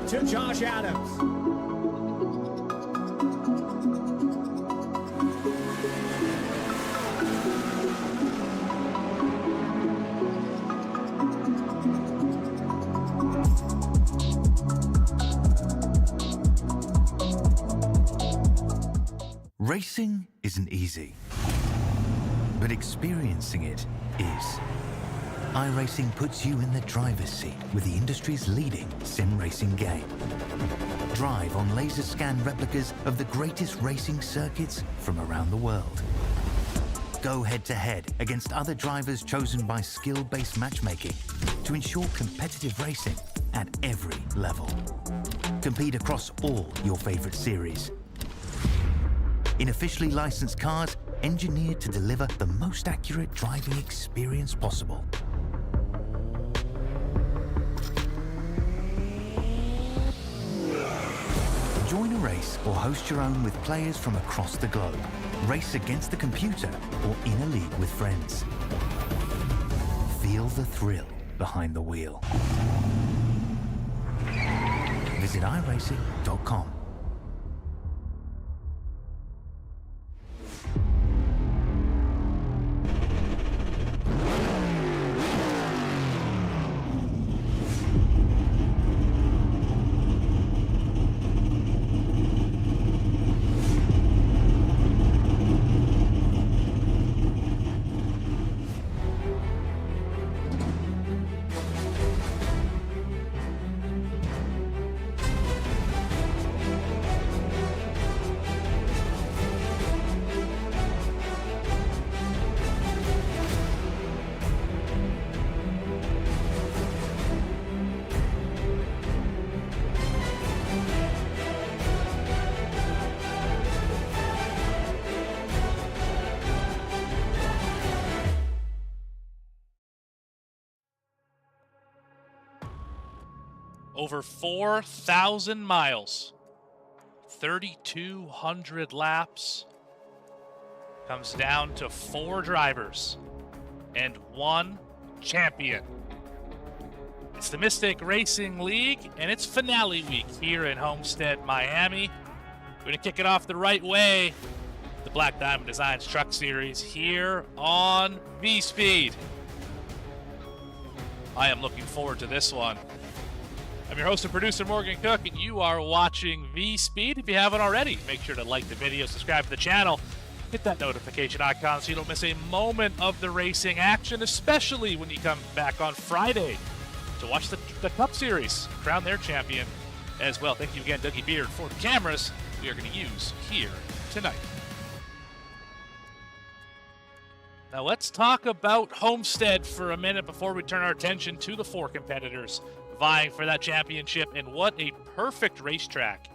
to Josh Adams. Racing isn't easy, but experiencing it is. iRacing puts you in the driver's seat with the industry's leading sim racing game. Drive on laser scan replicas of the greatest racing circuits from around the world. Go head-to-head against other drivers chosen by skill-based matchmaking to ensure competitive racing at every level. Compete across all your favorite series. In officially licensed cars, engineered to deliver the most accurate driving experience possible. Join a race or host your own with players from across the globe. Race against the computer or in a league with friends. Feel the thrill behind the wheel. Visit iRacing.com. Over 4,000 miles, 3,200 laps, comes down to 4 drivers and 1 champion. It's the Mystic Racing League, and it's finale week here in Homestead, Miami. We're going to kick it off the right way. The Black Diamond Designs Truck Series here on VSPEED. I am looking forward to this one. I'm your host and producer, Morgan Cook, and you are watching VSPEED. If you haven't already, make sure to like the video, subscribe to the channel, hit that notification icon so you don't miss a moment of the racing action, especially when you come back on Friday to watch the Cup Series, crown their champion as well. Thank you again, Dougie Beard, for the cameras we are going to use here tonight. Now let's talk about Homestead for a minute before we turn our attention to the 4 competitors vying for that championship, and what a perfect racetrack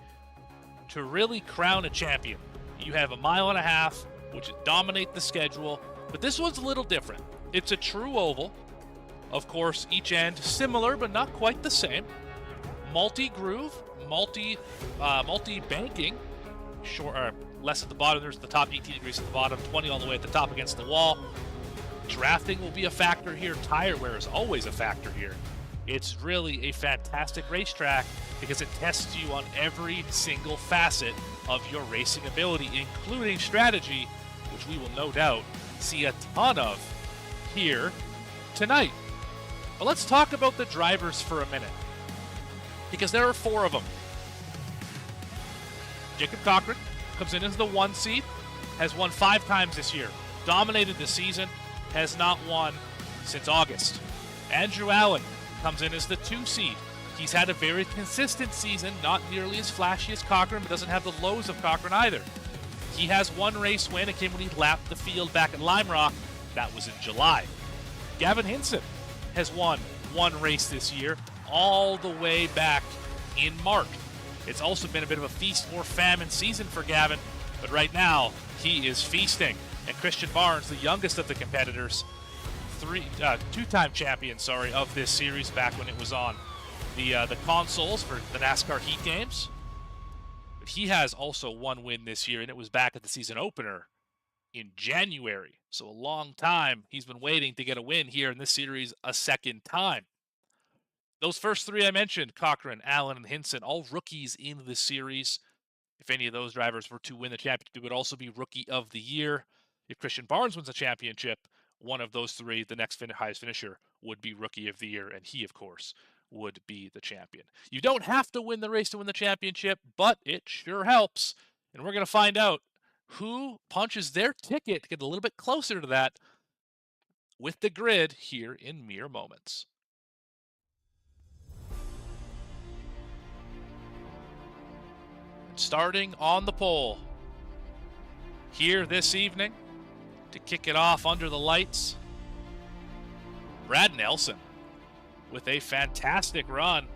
to really crown a champion. You have a mile and a half, which dominate the schedule, but this one's a little different. It's a true oval. Of course, each end similar, but not quite the same. Multi-groove, multi-banking, less at the bottom, there's the top 18 degrees at the bottom, 20 all the way at the top against the wall. Drafting will be a factor here. Tire wear is always a factor here. It's really a fantastic racetrack because it tests you on every single facet of your racing ability, including strategy, which we will no doubt see a ton of here tonight. But let's talk about the drivers for a minute, because there are 4 of them. Jacob Cochran comes in as the 1 seed, has won 5 times this year, dominated the season, has not won since August. Andrew Allen comes in as the 2 seed. He's had a very consistent season, not nearly as flashy as Cochran, but doesn't have the lows of Cochran either. He has 1 race win. It came when he lapped the field back at Lime Rock. That was in July. Gavin Hinson has won 1 race this year, all the way back in March. It's also been a bit of a feast or famine season for Gavin, but right now he is feasting. And Christian Barnes, the youngest of the competitors, 2-time champion, of this series back when it was on the consoles for the NASCAR Heat Games. But he has also 1 win this year, and it was back at the season opener in January. So a long time he's been waiting to get a win here in this series a second time. Those first three I mentioned, Cochran, Allen, and Hinson, all rookies in the series. If any of those drivers were to win the championship, it would also be Rookie of the Year. If Christian Barnes wins the championship, one of those three, the next highest finisher, would be Rookie of the Year, and he, of course, would be the champion. You don't have to win the race to win the championship, but it sure helps. And we're going to find out who punches their ticket to get a little bit closer to that with the grid here in mere moments. Starting on the pole here this evening to kick it off under the lights, Brad Nelson with a fantastic run,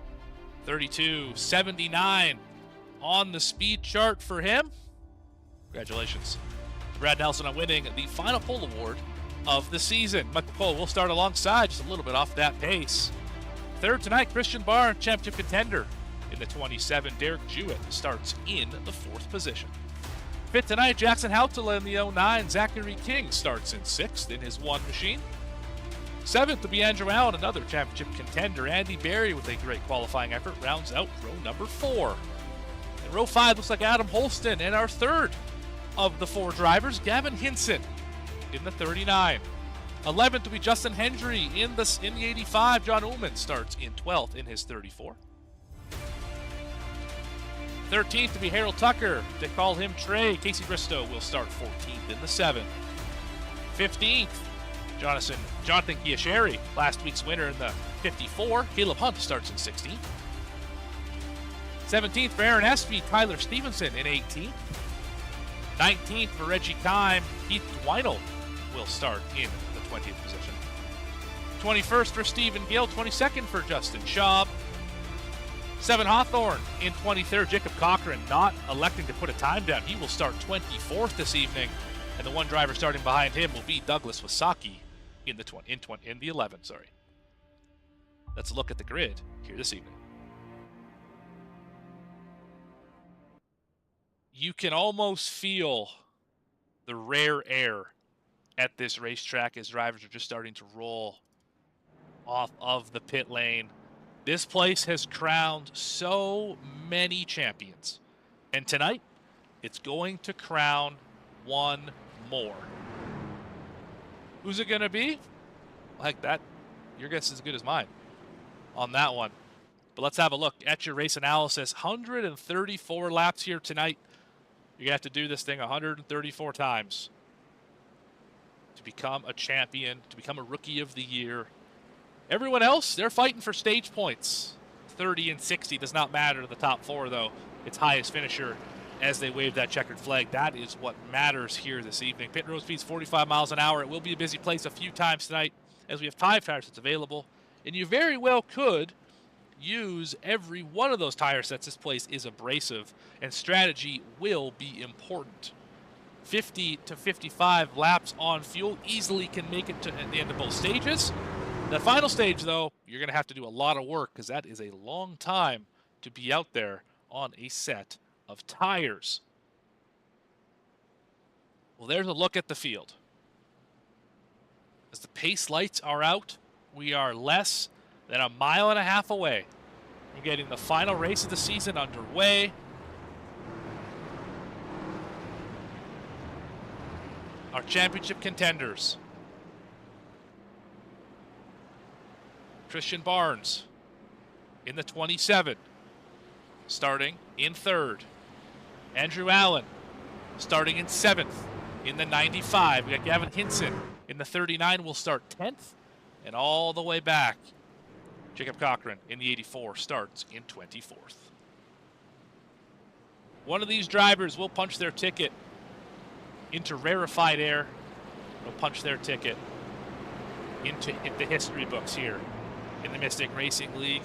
32.79 on the speed chart for him. Congratulations, Brad Nelson, on winning the final pole award of the season. Michael Cole will start alongside, just a little bit off that pace. Third tonight, Christian Barnes, championship contender. In the 27, Derek Jewett starts in the 4th position. Fifth tonight, Jackson Hautala in the 09. Zachary King starts in 6th in his 1 machine. 7th will be Andrew Allen, another championship contender. Andy Berry, with a great qualifying effort, rounds out row number 4. In row 5 looks like Adam Holston, and our third of the 4 drivers, Gavin Hinson in the 39. 11th will be Justin Hendry in the 85. John Ullman starts in 12th in his 34. 13th to be Harold Tucker. They call him Trey. Casey Bristow will start 14th in the 7. 15th, Jonathan Giasheri, last week's winner in the 54. Caleb Hunt starts in 16th. 17th for Aaron Espy, Tyler Stevenson in 18th. 19th for Reggie Kime, Keith Dwinell will start in the 20th position. 21st for Stephen Gill, 22nd for Justin Schaub. 7 Hawthorne in 23rd. Jacob Cochran not electing to put a time down. He will start 24th this evening, and the one driver starting behind him will be Douglas Wasaki in the 11. Sorry. Let's look at the grid here this evening. You can almost feel the rare air at this racetrack as drivers are just starting to roll off of the pit lane. This place has crowned so many champions. And tonight, it's going to crown one more. Who's it going to be? Like that, your guess is as good as mine on that one. But let's have a look at your race analysis. 134 laps here tonight. You're going to have to do this thing 134 times to become a champion, to become a Rookie of the Year. Everyone else, they're fighting for stage points. 30 and 60 does not matter to the top 4, though. It's highest finisher as they wave that checkered flag. That is what matters here this evening. Pit road speed's 45 miles an hour. It will be a busy place a few times tonight as we have 5 tire sets available. And you very well could use every one of those tire sets. This place is abrasive, and strategy will be important. 50 to 55 laps on fuel easily can make it to the end of both stages. The final stage, though, you're going to have to do a lot of work because that is a long time to be out there on a set of tires. Well, there's a look at the field. As the pace lights are out, we are less than a mile and a half away from getting the final race of the season underway. Our championship contenders. Christian Barnes in the 27, starting in 3rd. Andrew Allen starting in 7th in the 95. We got Gavin Hinson in the 39 will start 10th, and all the way back, Jacob Cochran in the 84 starts in 24th. One of these drivers will punch their ticket into rarefied air. They'll punch their ticket into the history books here in the Mystic Racing League.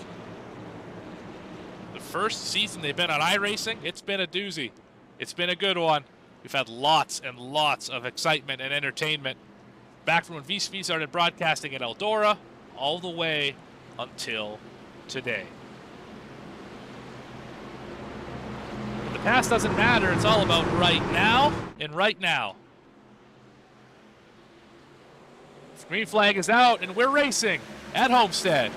The first season they've been on iRacing, it's been a doozy. It's been a good one. We've had lots and lots of excitement and entertainment back from when VSPEED started broadcasting at Eldora all the way until today. But the past doesn't matter. It's all about right now and right now. Green flag is out, and we're racing at Homestead.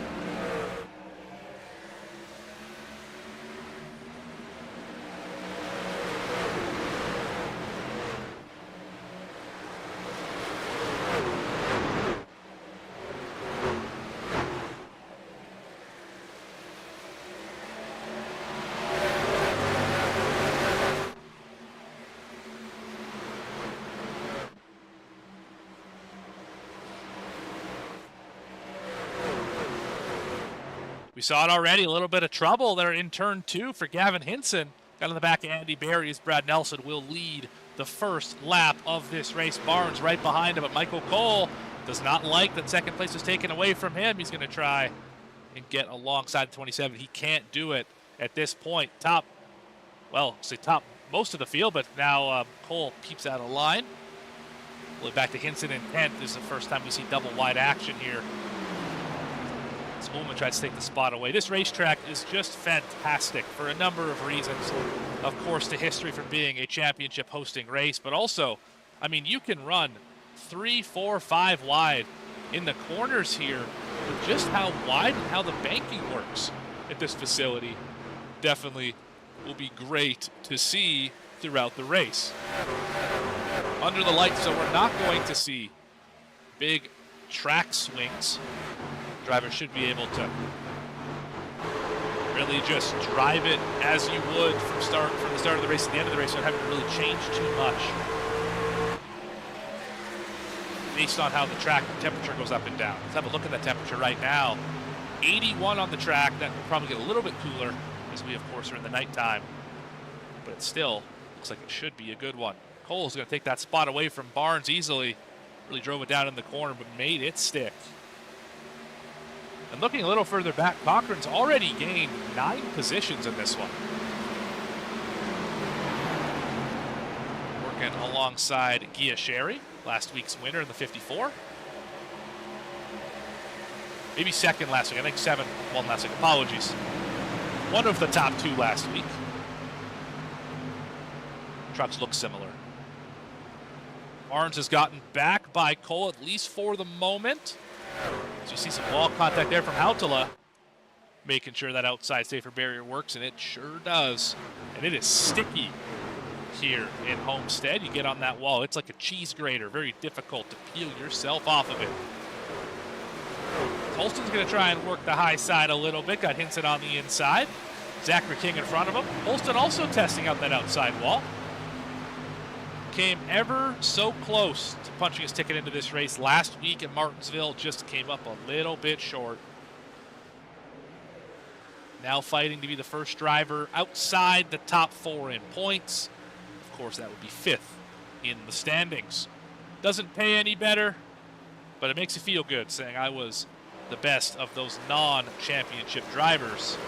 We saw it already, a little bit of trouble there in turn 2 for Gavin Hinson. Got on the back of Andy Berry as Brad Nelson will lead the first lap of this race. Barnes right behind him, but Michael Cole does not like that second place was taken away from him. He's going to try and get alongside the 27. He can't do it at this point. Top most of the field, but now Cole keeps out of line. We'll back to Hinson in 10th. This is the first time we see double wide action here. As Ullman tries to take the spot away. This racetrack is just fantastic for a number of reasons. Of course, the history from being a championship hosting race, but also, I mean, you can run 3, 4, 5 wide in the corners here, but just how wide and how the banking works at this facility definitely will be great to see throughout the race. Under the lights, so we're not going to see big track swings. Drivers should be able to really just drive it as you would from the start of the race to the end of the race, without having to really change too much based on how the track temperature goes up and down. Let's have a look at that temperature right now. 81 on the track. That will probably get a little bit cooler as we, of course, are in the nighttime. But it still looks like it should be a good one. Cole's going to take that spot away from Barnes easily. Really drove it down in the corner, but made it stick. And looking a little further back, Cochran's already gained 9 positions in this one. Working alongside Gia Sherry, last week's winner in the 54. Maybe second last week. I think 7 won last week. Apologies. One of the top 2 last week. Trucks look similar. Barnes has gotten back by Cole, at least for the moment. So you see some wall contact there from Hautala, making sure that outside safer barrier works, and it sure does. And it is sticky here in Homestead. You get on that wall, it's like a cheese grater, very difficult to peel yourself off of it. Holston's going to try and work the high side a little bit, got Hinson on the inside. Zachary King in front of him. Holston also testing out that outside wall. Came ever so close to punching his ticket into this race last week at Martinsville, just came up a little bit short. Now fighting to be the first driver outside the top 4 in points. Of course, that would be 5th in the standings. Doesn't pay any better, but it makes you feel good saying I was the best of those non-championship drivers.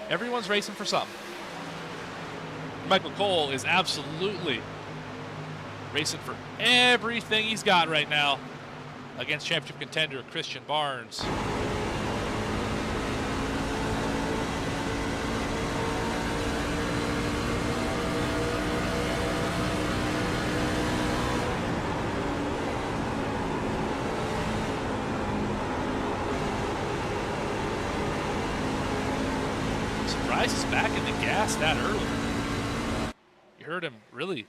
Everyone's racing for something. Michael Cole is absolutely racing for everything he's got right now against championship contender Christian Barnes. Surprise is back in the gas that early. Heard him really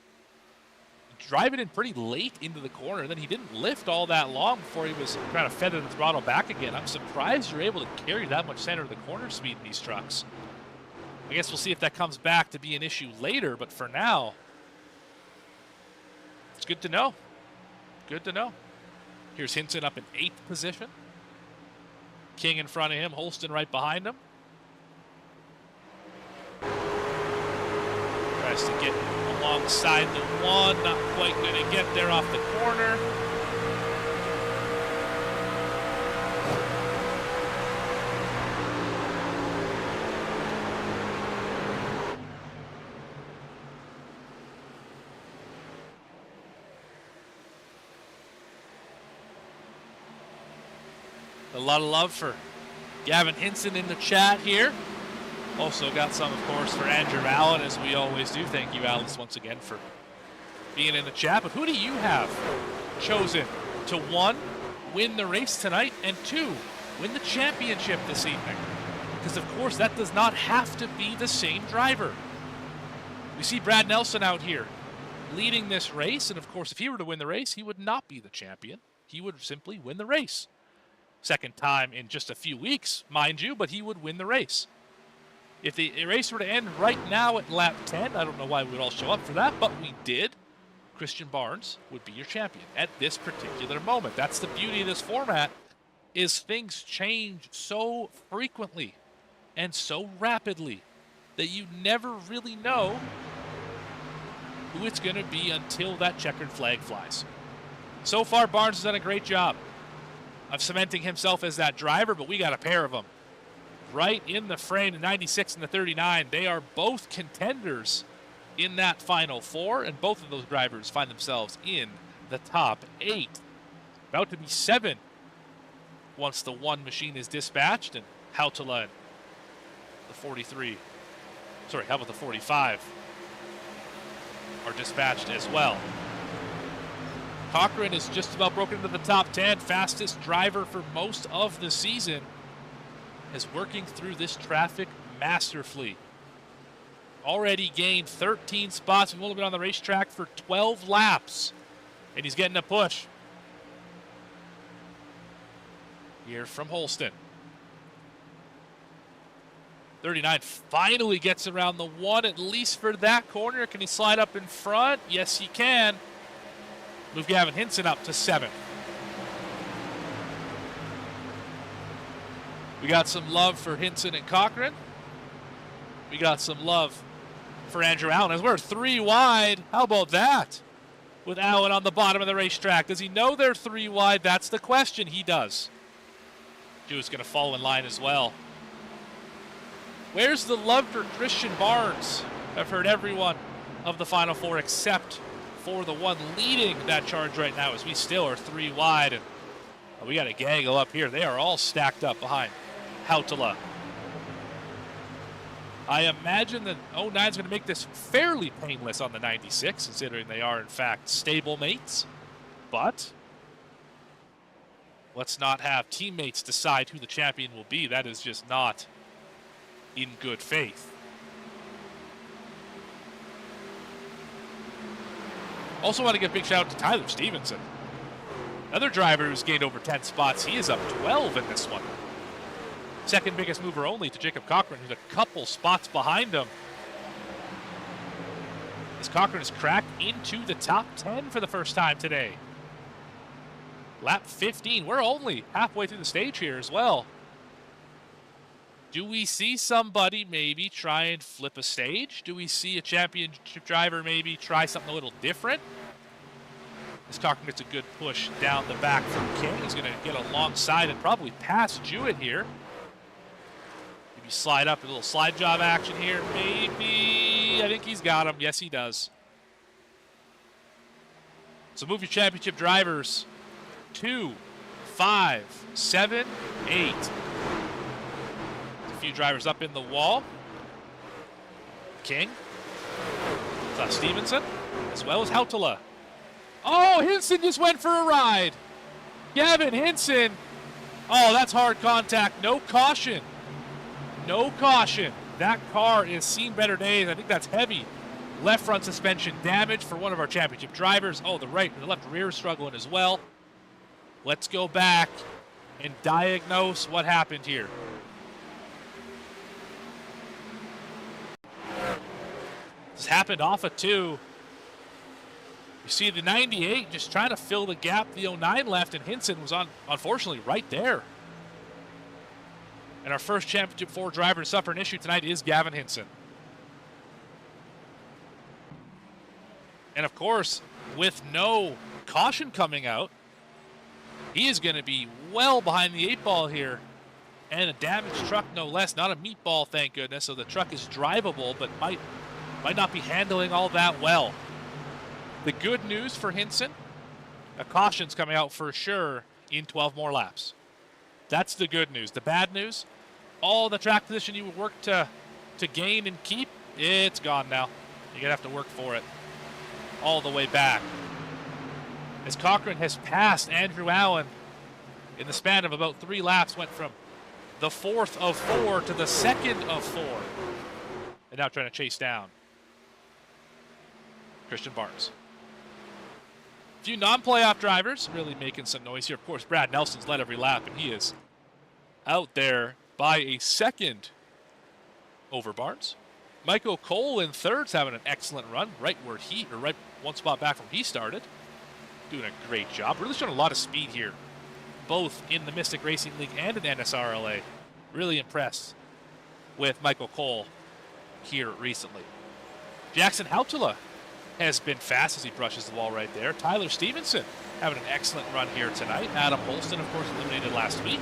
drive it in pretty late into the corner. Then he didn't lift all that long before he was trying to feather the throttle back again. I'm surprised you're able to carry that much center of the corner speed in these trucks. I guess we'll see if that comes back to be an issue later, but for now, it's good to know. Good to know. Here's Hinson up in 8th position. King in front of him, Holston right behind him. Tries to get alongside the one, not quite going to get there off the corner. A lot of love for Gavin Hinson in the chat here. Also got some, of course, for Andrew Allen, as we always do. Thank you, Alice, once again for being in the chat. But who do you have chosen to, 1, win the race tonight, and 2, win the championship this evening? Because, of course, that does not have to be the same driver. We see Brad Nelson out here leading this race, and, of course, if he were to win the race, he would not be the champion. He would simply win the race. Second time in just a few weeks, mind you, but he would win the race. If the race were to end right now at lap 10, I don't know why we would all show up for that, but we did. Christian Barnes would be your champion at this particular moment. That's the beauty of this format, is things change so frequently and so rapidly that you never really know who it's going to be until that checkered flag flies. So far, Barnes has done a great job of cementing himself as that driver, but we got a pair of them right in the frame, the 96 and the 39. They are both contenders in that Final Four, and both of those drivers find themselves in the top 8. About to be 7 once the 1 machine is dispatched, and Hautala and the 43, sorry, how about the 45, are dispatched as well. Cochran is just about broken into the top 10, fastest driver for most of the season, is working through this traffic masterfully. Already gained 13 spots. We've only been on the racetrack for 12 laps, and he's getting a push. Here from Holston. 39 finally gets around the 1, at least for that corner. Can he slide up in front? Yes, he can. Move Gavin Hinson up to 7th. We got some love for Hinson and Cochran. We got some love for Andrew Allen as we're 3 wide. How about that? With Allen on the bottom of the racetrack. Does he know they're 3 wide? That's the question. He does. Jew's going to fall in line as well. Where's the love for Christian Barnes? I've heard everyone of the Final Four except for the one leading that charge right now, as we still are 3 wide. And we got a gaggle up here. They are all stacked up behind Hautala. I imagine that 09 is going to make this fairly painless on the 96, considering they are, in fact, stable mates. But let's not have teammates decide who the champion will be. That is just not in good faith. Also want to give a big shout out to Tyler Stevenson. Another driver who's gained over 10 spots. He is up 12 in this one. Second biggest mover only to Jacob Cochran, who's a couple spots behind him. As Cochran has cracked into the top 10 for the first time today. Lap 15. We're only halfway through the stage here as well. Do we see somebody maybe try and flip a stage? Do we see a championship driver maybe try something a little different? As Cochran gets a good push down the back from King. He's going to get alongside and probably pass Jewett here. Maybe slide up, a little slide job action here. Maybe. I think he's got him. Yes, he does. So move your championship drivers. 2, 5, 7, 8. A few drivers up in the wall. King. Stevenson, as well as Hautala. Oh, Hinson just went for a ride. Gavin Hinson. Oh, that's hard contact. No caution. No caution. That car has seen better days. I think that's heavy. Left front suspension damage for one of our championship drivers. Oh, the right and the left rear is struggling as well. Let's go back and diagnose what happened here. This happened off of 2. You see the 98 just trying to fill the gap the 09 left, and Hinson was unfortunately right there. And our first championship 4 driver to suffer an issue tonight is Gavin Hinson. And of course, with no caution coming out, he is going to be well behind the 8 ball here. And a damaged truck, no less. Not a meatball, thank goodness. So the truck is drivable, but might not be handling all that well. The good news for Hinson, a caution's coming out for sure in 12 more laps. That's the good news. The bad news, all the track position you would work to gain and keep, it's gone now. You're going to have to work for it all the way back. As Cochran has passed Andrew Allen in the span of about 3 laps, went from the 4th of 4 to the 2nd of 4. And now trying to chase down Christian Barnes. A few non-playoff drivers really making some noise here. Of course, Brad Nelson's led every lap, and he is out there by a second over Barnes. Michael Cole in 3rd's having an excellent run, right one spot back from he started. Doing a great job. Really showing a lot of speed here both in the Mystic Racing League and in NSRLA. Really impressed with Michael Cole here recently. Jackson Hautala has been fast as he brushes the wall right there. Tyler Stevenson having an excellent run here tonight. Adam Holston, of course, eliminated last week.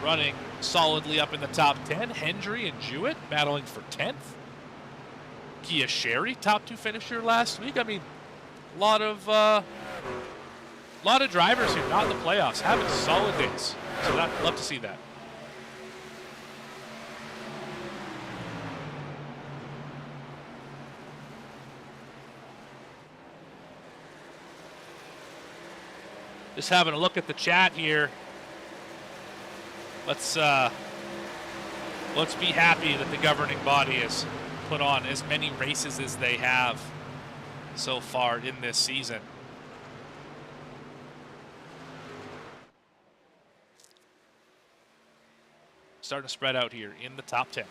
Running solidly up in the top 10. Hendry and Jewett battling for 10th. Kia Sherry, top 2 finisher last week. I mean, a lot of drivers here not in the playoffs having solid days. So I'd love to see that. Just having a look at the chat here. Let's be happy that the governing body has put on as many races as they have so far in this season. Starting to spread out here in the top 10.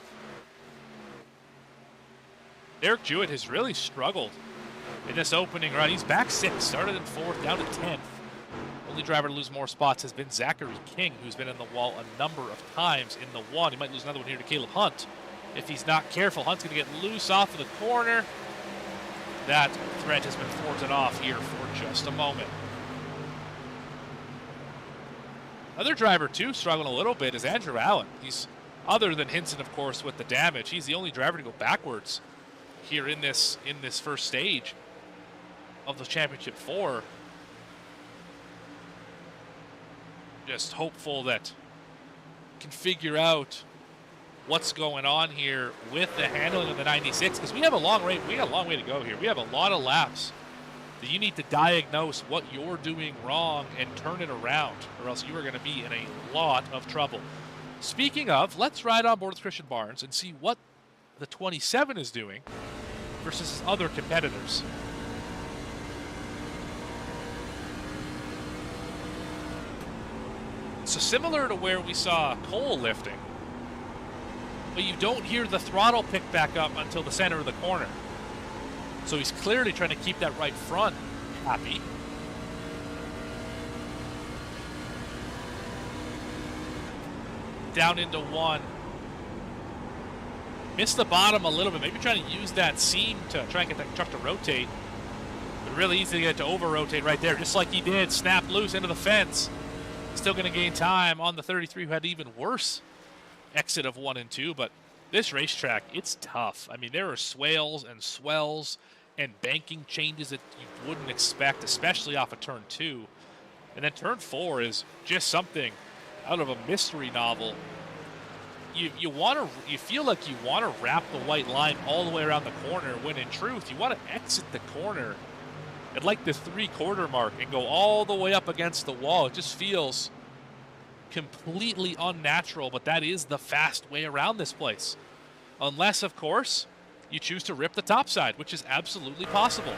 Derek Jewett has really struggled in this opening run. He's back 6, started in 4th, down to 10th. Only driver to lose more spots has been Zachary King, who's been in the wall a number of times in the 1. He might lose another one here to Caleb Hunt. If he's not careful, Hunt's going to get loose off of the corner. That threat has been thwarted off here for just a moment. Other driver, too, struggling a little bit is Andrew Allen. He's, other than Hinson, of course, with the damage, he's the only driver to go backwards here in this first stage of the Championship 4. Just hopeful that can figure out what's going on here with the handling of the 96, because we have a long way to go here. We have a lot of laps that you need to diagnose what you're doing wrong and turn it around, or else you are going to be in a lot of trouble. Speaking of, let's ride on board with Christian Barnes and see what the 27 is doing versus his other competitors. So similar to where we saw Cole lifting, but you don't hear the throttle pick back up until the center of the corner. So he's clearly trying to keep that right front happy. Down into 1. Missed the bottom a little bit. Maybe trying to use that seam to try and get that truck to rotate. But really easy to get it to over-rotate right there, just like he did. Snap loose into the fence. Still going to gain time on the 33, who had even worse exit of 1 and 2. But this racetrack, it's tough. I mean, there are swales and swells and banking changes that you wouldn't expect, especially off of turn 2. And then turn 4 is just something out of a mystery novel. You feel like you want to wrap the white line all the way around the corner, when in truth you want to exit the corner at like the 3/4 mark and go all the way up against the wall. It just feels completely unnatural, but that is the fast way around this place. Unless, of course, you choose to rip the top side, which is absolutely possible.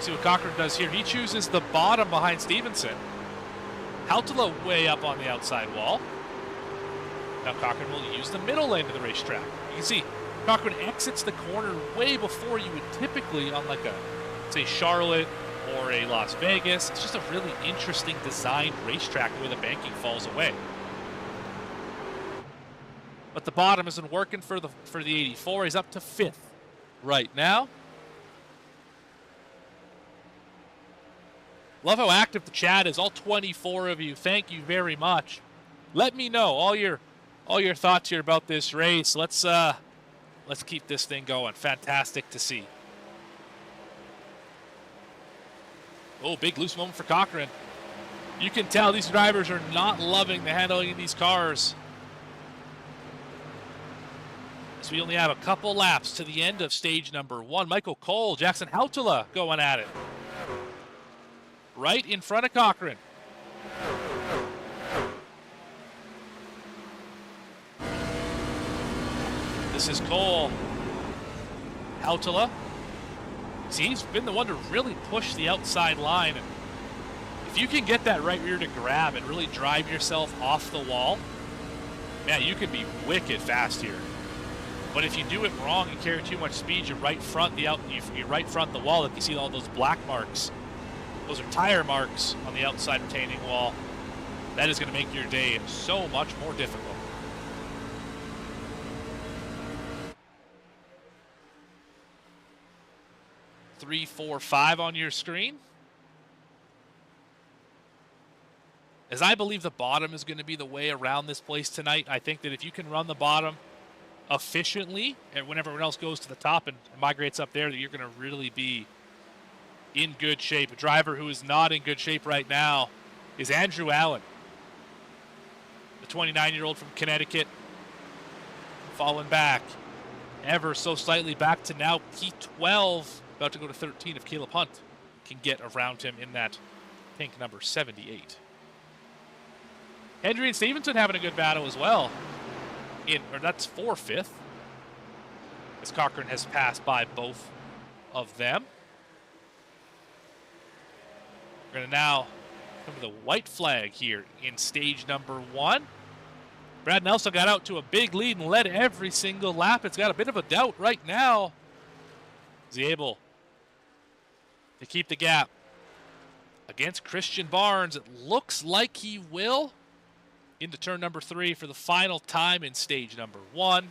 See what Cochran does here. He chooses the bottom behind Stevenson. Hautala way up on the outside wall. Now Cochran will use the middle lane of the racetrack. You can see Cochran exits the corner way before you would typically on like a, say, Charlotte or a Las Vegas. It's just a really interesting designed racetrack where the banking falls away. But the bottom isn't working for the 84. He's up to 5th right now. Love how active the chat is. All 24 of you. Thank you very much. Let me know all your thoughts here about this race. Let's keep this thing going. Fantastic to see. Oh, big loose moment for Cochran. You can tell these drivers are not loving the handling of these cars. So we only have a couple laps to the end of stage number 1. Michael Cole, Jackson Hautala going at it. Right in front of Cochran. This is Cole. Hautala. See, he's been the one to really push the outside line. And if you can get that right rear to grab and really drive yourself off the wall, man, you can be wicked fast here. But if you do it wrong and carry too much speed, you right front the wall. Like you see all those black marks Those are tire marks on the outside retaining wall. That is going to make your day so much more difficult. Three, four, five on your screen. As I believe the bottom is going to be the way around this place tonight, I think that if you can run the bottom efficiently, and when everyone else goes to the top and migrates up there, that you're going to really be in good shape. A driver who is not in good shape right now is Andrew Allen, the 29-year-old from Connecticut, falling back ever so slightly back to now P12, about to go to 13 if Caleb Hunt can get around him in that pink number 78. Hendry and Stevenson having a good battle as well. That's 4th, as Cochran has passed by both of them. We're going to now come to the white flag here in stage number 1. Brad Nelson got out to a big lead and led every single lap. It's got a bit of a doubt right now. Is he able to keep the gap against Christian Barnes? It looks like he will. Into turn number 3 for the final time in stage number 1.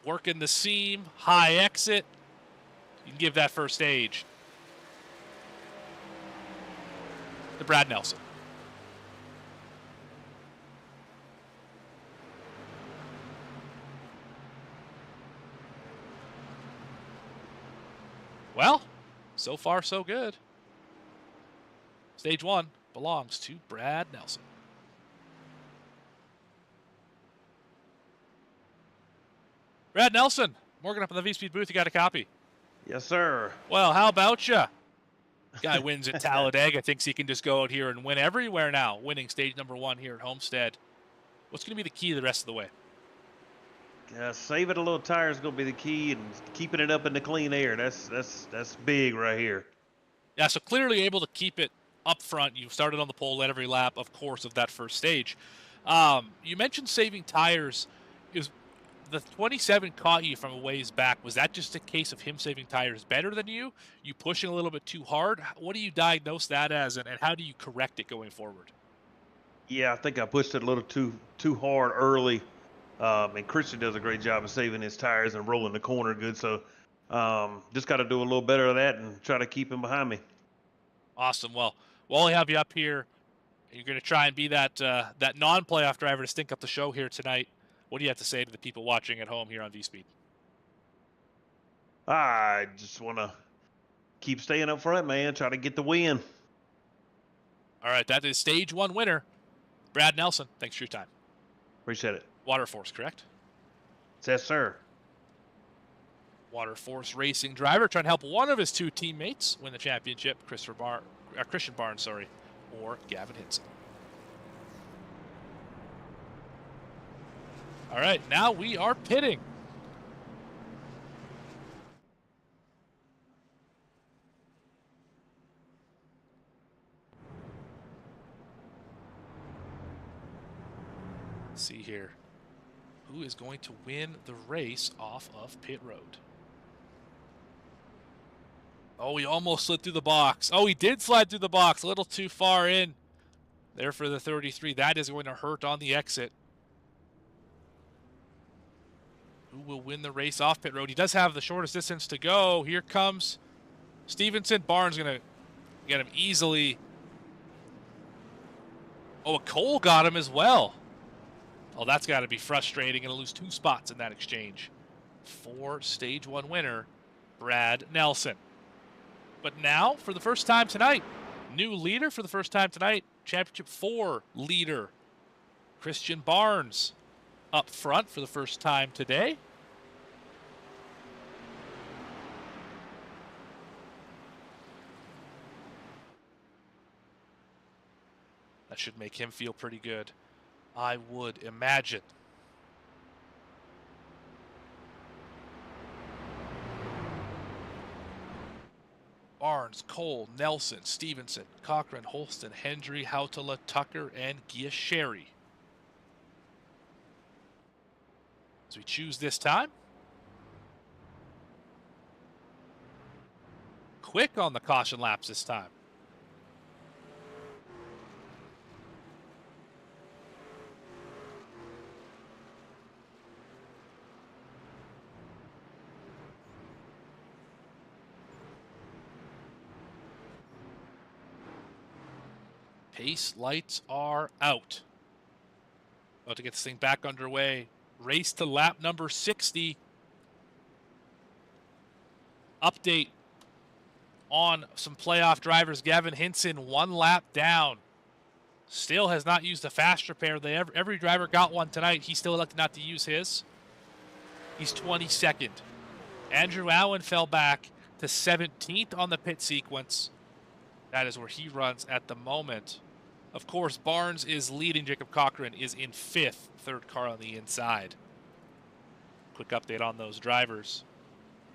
Working the seam, high exit. You can give that first stage to Brad Nelson. Well, so far so good. Stage 1 belongs to Brad Nelson. Brad Nelson, Morgan up in the VSPEED booth. You got a copy? Yes, sir. Well, how about you? Guy wins at Talladega, thinks he can just go out here and win everywhere now, winning stage number 1 here at Homestead. What's going to be the key the rest of the way? Saving a little tire is going to be the key, and keeping it up in the clean air. That's big right here. Yeah, so clearly able to keep it up front. You started on the pole at every lap, of course, of that first stage. You mentioned saving tires. Is the 27 caught you from a ways back? Was that just a case of him saving tires better than you? You pushing a little bit too hard? What do you diagnose that as, and how do you correct it going forward? Yeah, I think I pushed it a little too hard early. And Christian does a great job of saving his tires and rolling the corner good. So just got to do a little better of that and try to keep him behind me. Awesome. Well, while I have you up here, you're going to try and be that non-playoff driver to stink up the show here tonight. What do you have to say to the people watching at home here on VSPEED? I just want to keep staying up front, man. Try to get the win. All right, that is stage 1 winner, Brad Nelson. Thanks for your time. Appreciate it. Waterforce, correct? Yes, sir. Waterforce racing driver trying to help one of his 2 teammates win the championship, Christian Barnes, or Gavin Hinson. All right, now we are pitting. Let's see here. Who is going to win the race off of pit road? Oh, he almost slid through the box. Oh, he did slide through the box. A little too far in there for the 33. That is going to hurt on the exit. Who will win the race off pit road? He does have the shortest distance to go. Here comes Stevenson. Barnes going to get him easily. Oh, Cole got him as well. Oh, that's got to be frustrating. Going to lose 2 spots in that exchange. For stage 1 winner, Brad Nelson. But now, for the first time tonight, new leader for the first time tonight, Championship 4 leader, Christian Barnes, up front for the first time today. That should make him feel pretty good, I would imagine. Barnes, Cole, Nelson, Stevenson, Cochran, Holston, Hendry, Hautala, Tucker, and Giasheri. As we choose this time. quick on the caution laps this time. Pace lights are out. About to get this thing back underway. Race to lap number 60. Update on some playoff drivers. Gavin Hinson, 1 lap down. Still has not used the fast repair. Every driver got one tonight. He still elected not to use his. He's 22nd. Andrew Allen fell back to 17th on the pit sequence. That is where he runs at the moment. Of course, Barnes is leading. Jacob Cochran is in 5th. Third car on the inside. Quick update on those drivers.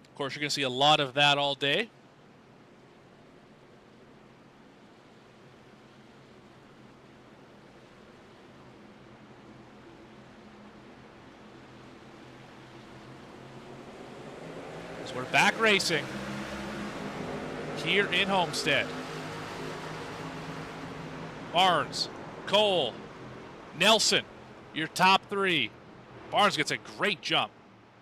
Of course, you're going to see a lot of that all day. So we're back racing here in Homestead. Barnes, Cole, Nelson, your top 3. Barnes gets a great jump.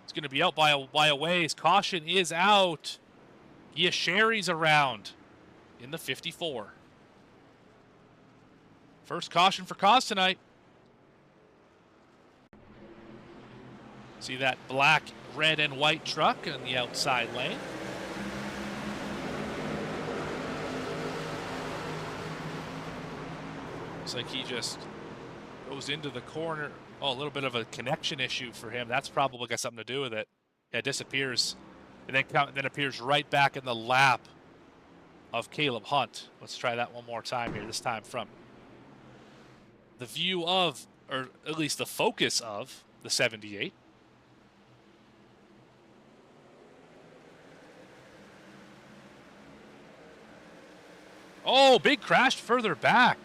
It's going to be out by a ways. Caution is out. Yashari's around in the 54. First caution for Cause tonight. See that black, red, and white truck in the outside lane. Looks like he just goes into the corner. Oh, a little bit of a connection issue for him. That's probably got something to do with it. Yeah, it disappears. And then appears right back in the lap of Caleb Hunt. Let's try that one more time here, this time from the view of, or at least the focus of, the 78. Oh, big crash further back.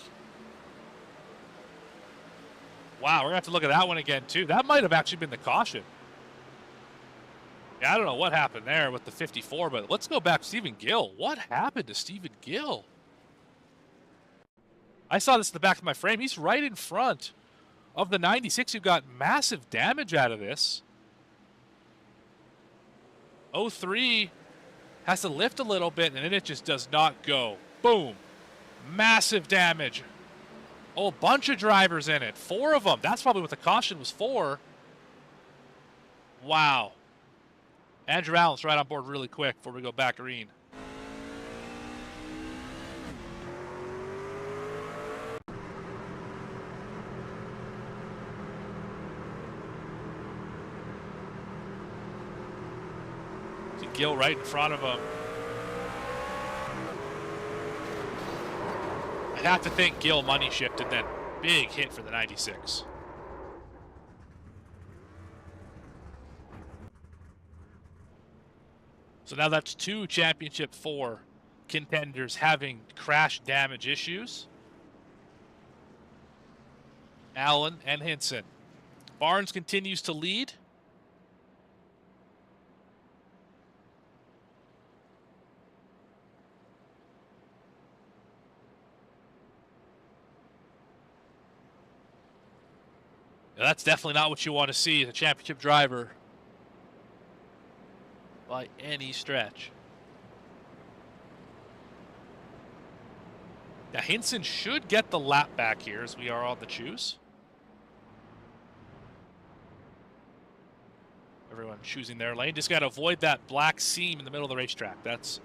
Wow, we're going to have to look at that one again, too. That might have actually been the caution. Yeah, I don't know what happened there with the 54, but let's go back to Stephen Gill. What happened to Stephen Gill? I saw this in the back of my frame. He's right in front of the 96 who got massive damage out of this. 03 has to lift a little bit, and then it just does not go. Boom. Massive damage. Oh, a bunch of drivers in it. 4 of them. That's probably what the caution was for. Wow. Andrew Allen's right on board really quick before we go back green. See Gill right in front of him. I'd have to think Gill money shifted then. Big hit for the 96. So now that's 2 Championship 4 contenders having crash damage issues. Allen and Hinson. Barnes continues to lead. Now, that's definitely not what you want to see as a championship driver by any stretch. Now, Hinson should get the lap back here as we are on the choose. Everyone choosing their lane. Just got to avoid that black seam in the middle of the racetrack. That's,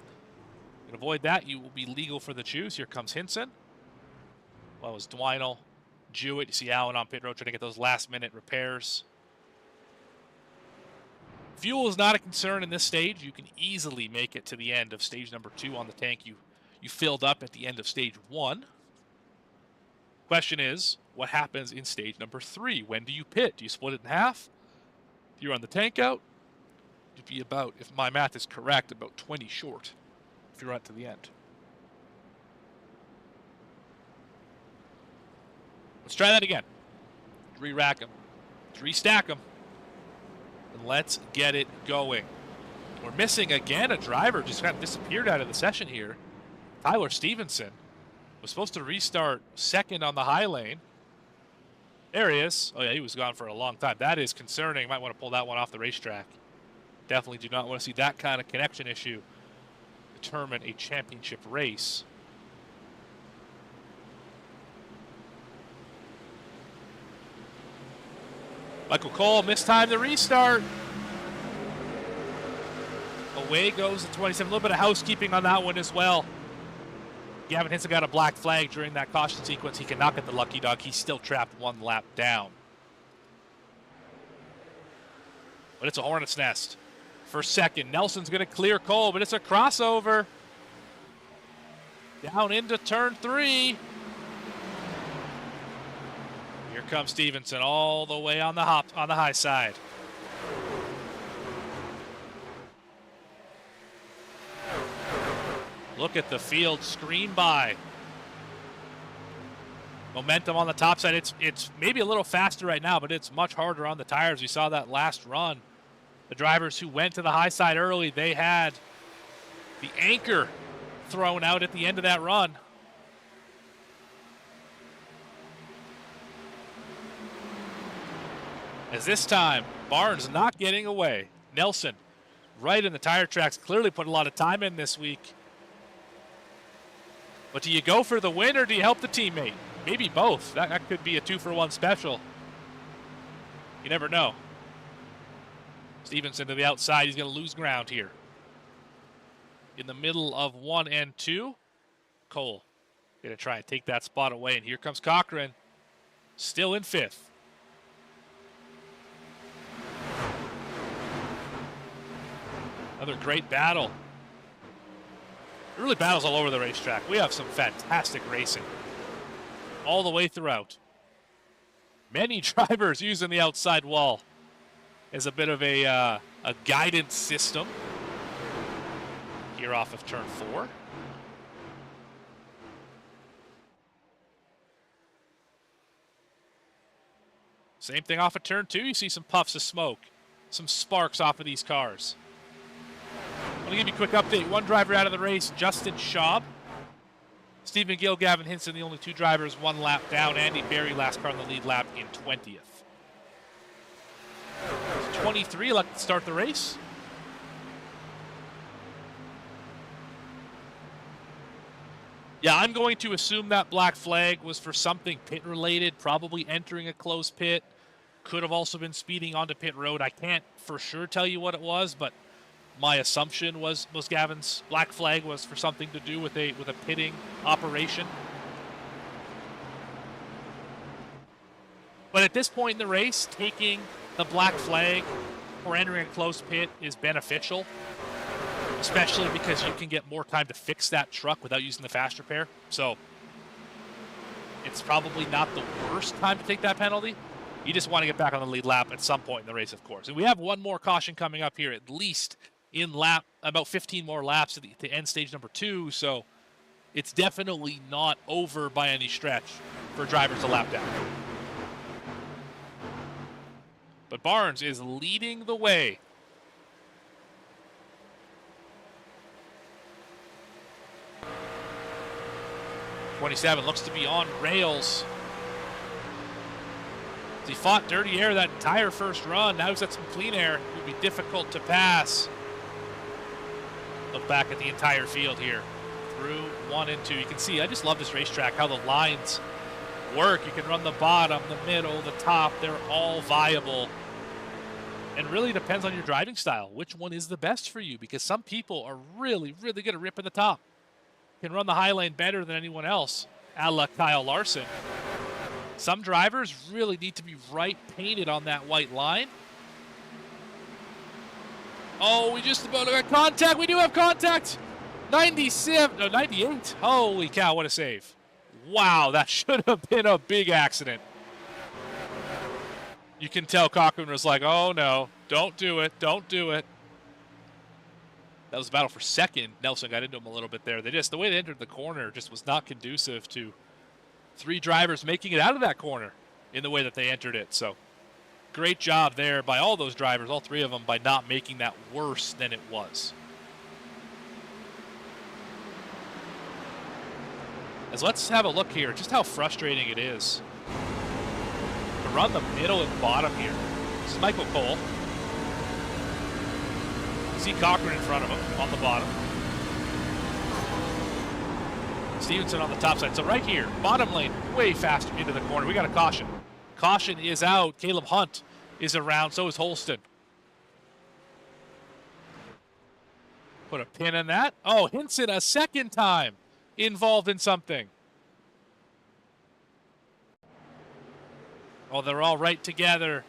you can avoid that. You will be legal for the choose. Here comes Hinson. Well, it was Dwinell. Jewett, you see Allen on pit road trying to get those last-minute repairs. Fuel is not a concern in this stage. You can easily make it to the end of stage number 2 on the tank you filled up at the end of stage 1. Question is, what happens in stage number 3? When do you pit? Do you split it in half? If you run the tank out, you'd be about, if my math is correct, about 20 short if you run it to the end. Let's try that again. 3-rack them. 3-stack them. And let's get it going. We're missing again a driver, just kind of disappeared out of the session here. Tyler Stevenson was supposed to restart second on the high lane. There he is. Oh yeah, he was gone for a long time. That is concerning. Might want to pull that one off the racetrack. Definitely do not want to see that kind of connection issue determine a championship race. Michael Cole mistimed the restart. Away goes the 27. A little bit of housekeeping on that one as well. Gavin Hinson got a black flag during that caution sequence. He cannot get the lucky dog. He's still trapped one lap down. But it's a hornet's nest. For second, Nelson's going to clear Cole, but it's a crossover. Down into turn 3. Here comes Stevenson all the way on the high side. Look at the field screen by. Momentum on the top side. It's maybe a little faster right now, but it's much harder on the tires. We saw that last run. The drivers who went to the high side early, they had the anchor thrown out at the end of that run. As this time, Barnes not getting away. Nelson right in the tire tracks, clearly put a lot of time in this week. But do you go for the win or do you help the teammate? Maybe both. That could be a 2-for-1 special. You never know. Stevenson to the outside. He's going to lose ground here. In the middle of 1 and 2. Cole going to try and take that spot away. And here comes Cochran. Still in 5th. Another great battle. Really battles all over the racetrack. We have some fantastic racing all the way throughout. Many drivers using the outside wall as a bit of a guidance system. Here off of turn 4. Same thing off of turn 2. You see some puffs of smoke, some sparks off of these cars. I'm going to give you a quick update. One driver out of the race, Justin Schaub. Stephen Gill, Gavin Hinson, the only 2 drivers, 1 lap down. Andy Berry, last car on the lead lap in 20th. 23, let's start the race. Yeah, I'm going to assume that black flag was for something pit-related, probably entering a closed pit. Could have also been speeding onto pit road. I can't for sure tell you what it was, but my assumption was Gavin's black flag was for something to do with a pitting operation. But at this point in the race, taking the black flag or entering a closed pit is beneficial, especially because you can get more time to fix that truck without using the fast repair. So it's probably not the worst time to take that penalty. You just want to get back on the lead lap at some point in the race, of course. And we have one more caution coming up here, at least in lap, about 15 more laps to end stage number 2. So it's definitely not over by any stretch for drivers to lap down. But Barnes is leading the way. '27 looks to be on rails. He fought dirty air that entire first run. Now he's got some clean air. It will be difficult to pass. Look back at the entire field here. Through 1 and 2. You can see, I just love this racetrack, how the lines work. You can run the bottom, the middle, the top. They're all viable. And really depends on your driving style. Which one is the best for you? Because some people are really, really good at ripping the top. Can run the high lane better than anyone else, a la Kyle Larson. Some drivers really need to be right painted on that white line. Oh, we just about got contact. We do have contact. 97, no, 98. Holy cow, what a save. Wow, that should have been a big accident. You can tell Cochran was like, oh no, don't do it, don't do it. That was a battle for second. Nelson got into him a little bit there. The way they entered the corner just was not conducive to 3 drivers making it out of that corner in the way that they entered it. So Great job there by all those drivers, all three of them, by not making that worse than it was. As let's have a look here, just how frustrating it is to run the middle and bottom here. This is Michael Cole. You see Cochran in front of him on the bottom. Stevenson on the top side. So right here, bottom lane, way faster into the corner. We got a caution. Caution is out. Caleb Hunt is around. So is Holston. Put a pin in that. Oh, Hinson a second time involved in something. Oh, they're all right together.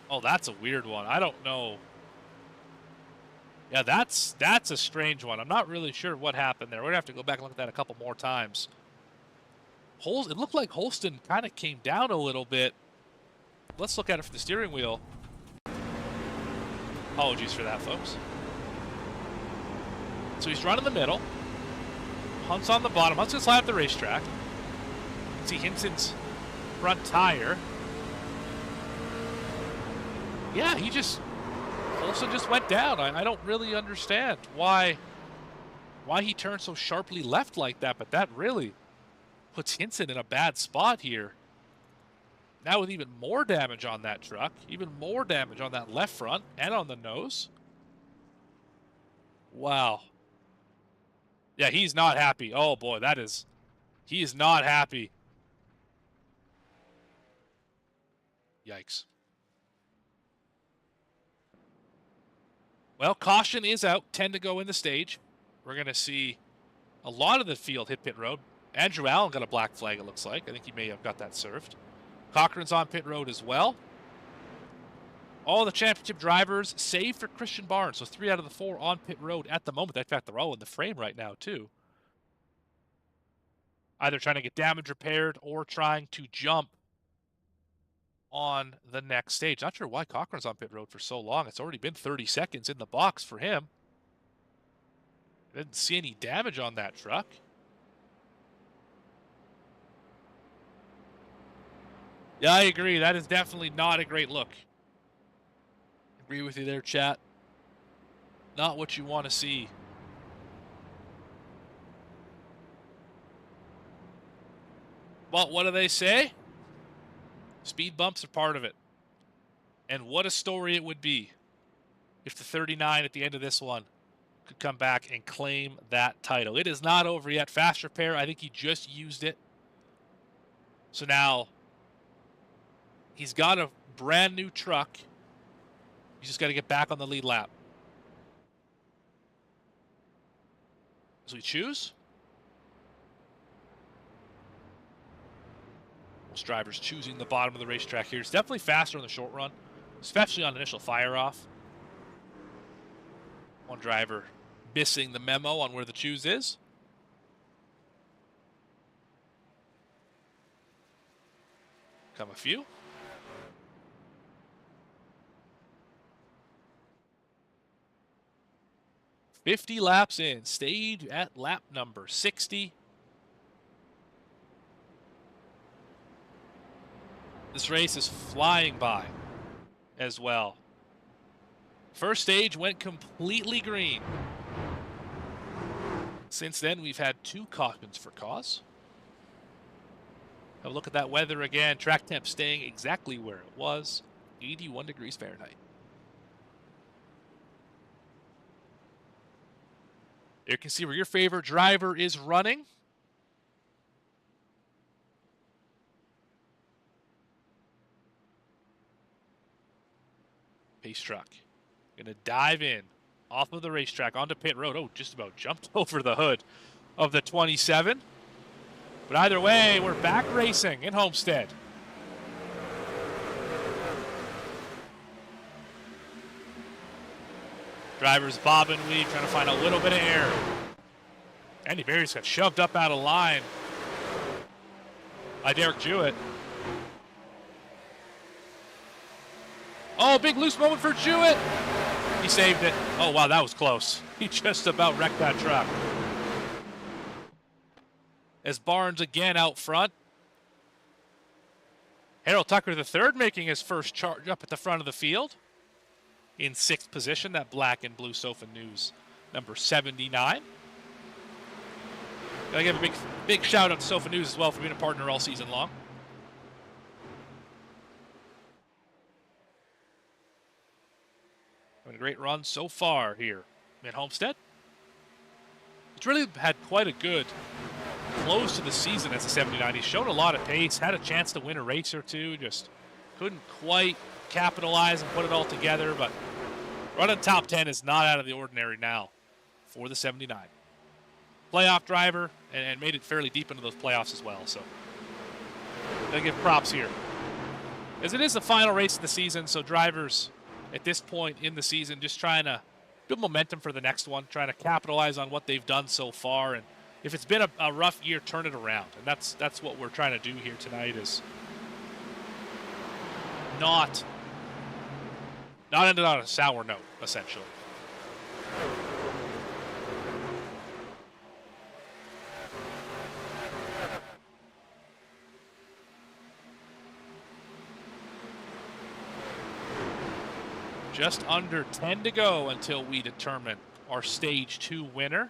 Oh, that's a weird one. I don't know. Yeah, that's a strange one. I'm not really sure what happened there. We're going to have to go back and look at that a couple more times. It looked like Holston kind of came down a little bit. Let's look at it from the steering wheel. Apologies for that, folks. So he's running the middle. Hunt's on the bottom. Hunt's going to slide up the racetrack. You can see Hinson's front tire. Yeah, Holston just went down. I don't really understand why he turned so sharply left like that, but that really puts Hinson in a bad spot here. Now with even more damage on that truck, even more damage on that left front and on the nose. Wow. Yeah, he's not happy. Oh boy, he is not happy. Yikes. Well, caution is out. 10 to go in the stage. We're going to see a lot of the field hit pit road. Andrew Allen got a black flag, it looks like. I think he may have got that served. Cochran's on pit road as well. All the championship drivers, save for Christian Barnes. So 3 out of the 4 on pit road at the moment. In fact, they're all in the frame right now, too. Either trying to get damage repaired or trying to jump on the next stage. Not sure why Cochran's on pit road for so long. It's already been 30 seconds in the box for him. Didn't see any damage on that truck. Yeah, I agree. That is definitely not a great look. Agree with you there, chat. Not what you want to see. But what do they say? Speed bumps are part of it. And what a story it would be if the 39 at the end of this one could come back and claim that title. It is not over yet. Fast repair, I think he just used it. So now he's got a brand new truck. He's just got to get back on the lead lap. As we choose. Most drivers choosing the bottom of the racetrack here. It's definitely faster on the short run, especially on initial fire off. One driver missing the memo on where the choose is. Come a few. "50 laps in, stage at lap number 60. This race is flying by as well. First stage went completely green. Since then, we've had 2 cautions for cause. Have a look at that weather again. Track temp staying exactly where it was, 81 degrees Fahrenheit. You can see where your favorite driver is running. Pace truck. Gonna dive in off of the racetrack onto pit road. Oh, just about jumped over the hood of the 27. But either way, we're back racing in Homestead. Drivers bob and weave, trying to find a little bit of air. Andy Berry's got shoved up out of line by Derek Jewett. Oh, big loose moment for Jewett. He saved it. Oh, wow, that was close. He just about wrecked that truck. as Barnes again out front. Harold Tucker III making his first charge up at the front of the field. In 6th position, that black and blue Sofa News number 79. Gotta give a big shout out to Sofa News as well for being a partner all season long. Having a great run so far here in Homestead. It's really had quite a good close to the season as a 79. He's shown a lot of pace, had a chance to win a race or two, just couldn't quite capitalize and put it all together, but running top 10 is not out of the ordinary now for the 79. Playoff driver, and made it fairly deep into those playoffs as well, so gotta give props here. As it is the final race of the season, so drivers at this point in the season just trying to build momentum for the next one, trying to capitalize on what they've done so far, and if it's been a rough year, turn it around. And that's what we're trying to do here tonight, is not end it on a sour note, essentially. Just under 10 to go until we determine our Stage 2 winner.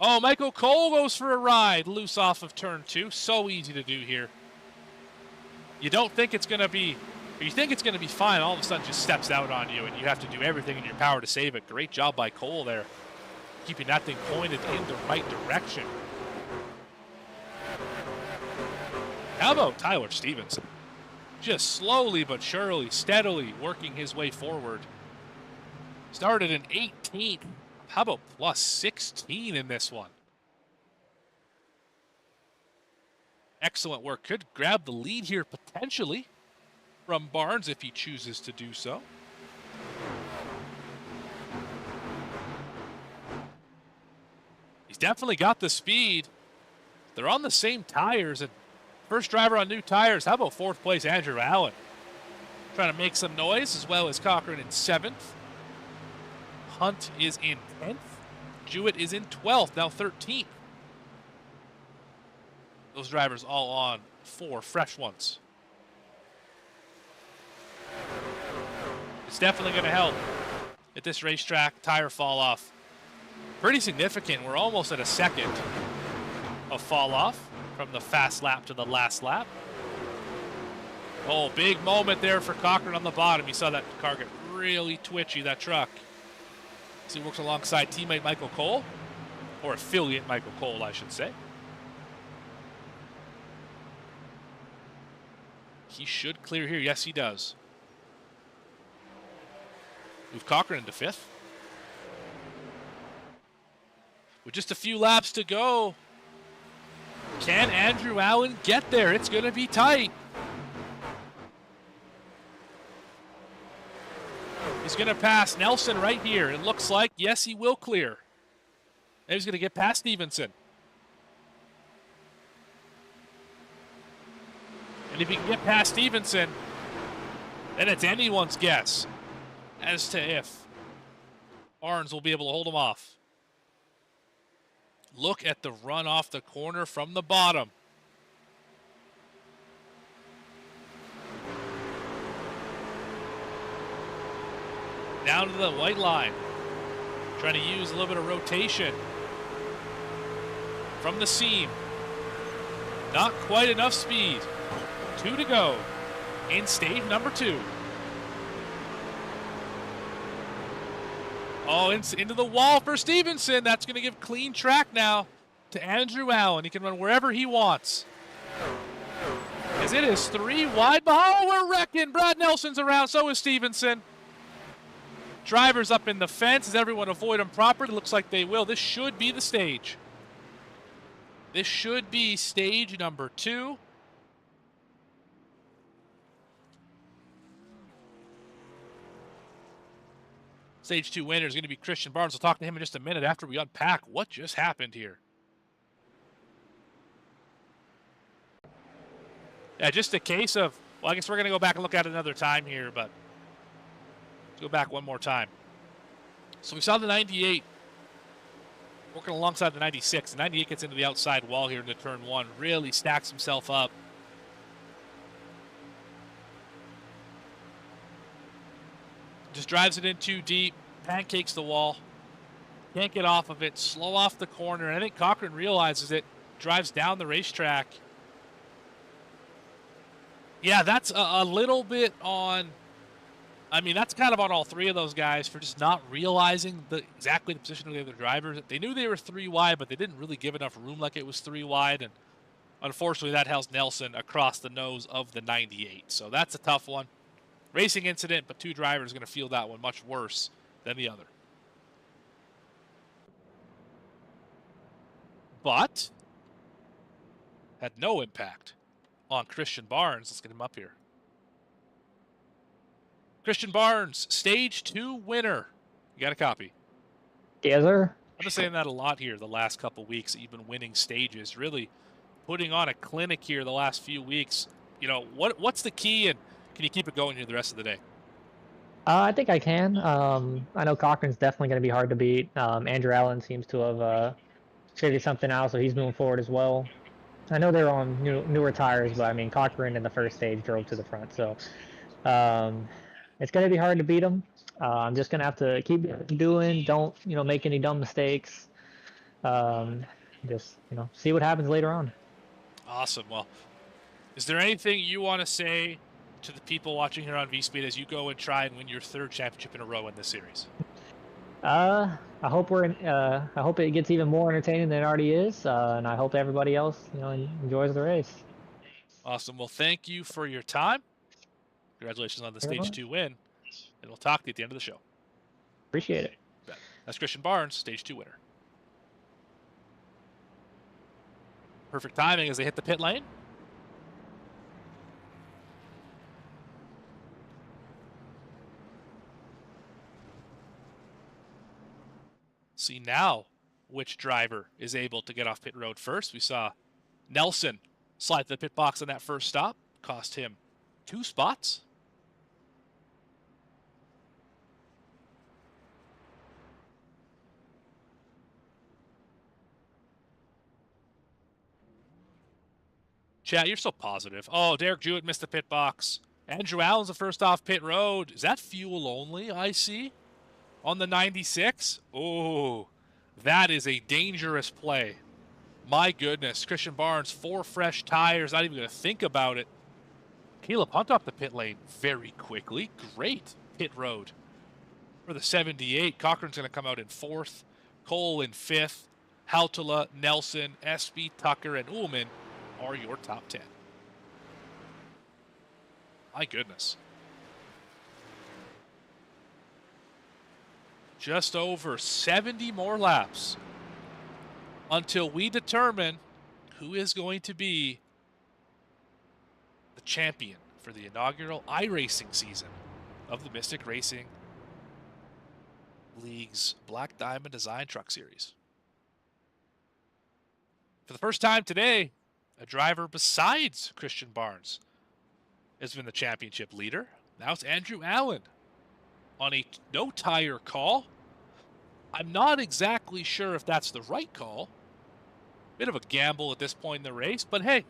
Oh, Michael Cole goes for a ride, loose off of turn 2. So easy to do here. You don't think it's going to be, or you think it's going to be fine, all of a sudden just steps out on you, and you have to do everything in your power to save it. Great job by Cole there, keeping that thing pointed in the right direction. How about Tyler Stevenson? Just slowly but surely, steadily working his way forward. Started in 18th. How about plus 16 in this one? Excellent work. Could grab the lead here potentially from Barnes if he chooses to do so. He's definitely got the speed. They're on the same tires, and first driver on new tires. How about 4th place Andrew Allen? Trying to make some noise, as well as Cochran in 7th. Hunt is in 10th. Jewett is in 12th, now 13th. Those drivers all on 4 fresh ones. It's definitely going to help at this racetrack. Tire fall off pretty significant. We're almost at a second of fall off from the fast lap to the last lap. Oh, big moment there for Cochran on the bottom. You saw that car get really twitchy, that truck. So he works alongside teammate Michael Cole, or affiliate Michael Cole, I should say. He should clear here. Yes, he does. Move Cochran into 5th. With just a few laps to go, can Andrew Allen get there? It's going to be tight. He's going to pass Nelson right here. It looks like, yes, he will clear. And he's going to get past Stevenson. And if he can get past Stevenson, then it's anyone's guess as to if Barnes will be able to hold him off. Look at the run off the corner from the bottom. Down to the white line. Trying to use a little bit of rotation from the seam. Not quite enough speed. 2 to go in stage number 2. Oh, into the wall for Stevenson. That's going to give clean track now to Andrew Allen. He can run wherever he wants. As it is 3 wide. Oh, we're wrecking. Brad Nelson's around. So is Stevenson. Drivers up in the fence. Does everyone avoid him properly? Looks like they will. This should be the stage. This should be stage number 2. Stage 2 winner is going to be Christian Barnes. We'll talk to him in just a minute after we unpack what just happened here. Yeah, just a case of, well, I guess we're going to go back and look at it another time here, but let's go back one more time. So we saw the 98 working alongside the 96. The 98 gets into the outside wall here into turn 1. Really stacks himself up. Just drives it in too deep. Pancakes the wall. Can't get off of it. Slow off the corner. And I think Cochran realizes it. Drives down the racetrack. Yeah, that's a little bit on... I mean, that's kind of on all three of those guys for just not realizing exactly the position of the other drivers. They knew they were 3 wide, but they didn't really give enough room like it was 3 wide. And unfortunately, that has Nelson across the nose of the 98. So that's a tough one. Racing incident, but 2 drivers are going to feel that one much worse than the other. But had no impact on Christian Barnes. Let's get him up here. Christian Barnes, Stage 2 winner. You got a copy? Yes, sir. I've been saying that a lot here the last couple weeks, that you've been winning stages, really putting on a clinic here the last few weeks. You know, what's the key, and can you keep it going here the rest of the day? I think I can. I know Cochran's definitely going to be hard to beat. Andrew Allen seems to have figured something out, so he's moving forward as well. I know they're on newer tires, but I mean, Cochran in the first stage drove to the front, so it's going to be hard to beat him. I'm just going to have to keep doing, don't, make any dumb mistakes. Just, see what happens later on. Awesome. Well, is there anything you want to say to the people watching here on VSPEED as you go and try and win your 3rd championship in a row in this series? I hope I hope it gets even more entertaining than it already is, and I hope everybody else, enjoys the race. Awesome. Well, thank you for your time. Congratulations on the Stage 2 win, and we'll talk to you at the end of the show. Appreciate it. That's Christian Barnes, Stage 2 winner. Perfect timing as they hit the pit lane. See now which driver is able to get off pit road first. We saw Nelson slide to the pit box on that first stop. Cost him 2 spots. Chat, you're so positive. Oh, Derek Jewett missed the pit box. Andrew Allen's the first off pit road. Is that fuel only, I see? On the 96? Oh, that is a dangerous play. My goodness. Christian Barnes, 4 fresh tires. Not even going to think about it. Caleb Hunt off the pit lane very quickly. Great pit road for the 78. Cochran's going to come out in 4th. Cole in 5th. Hautala, Nelson, Espy, Tucker, and Ullman are your top 10. My goodness. Just over 70 more laps until we determine who is going to be the champion for the inaugural iRacing season of the Mystic Racing League's Black Diamond Design Truck Series. For the first time today, a driver besides Christian Barnes has been the championship leader. Now it's Andrew Allen on a no-tire call. I'm not exactly sure if that's the right call. Bit of a gamble at this point in the race, but hey,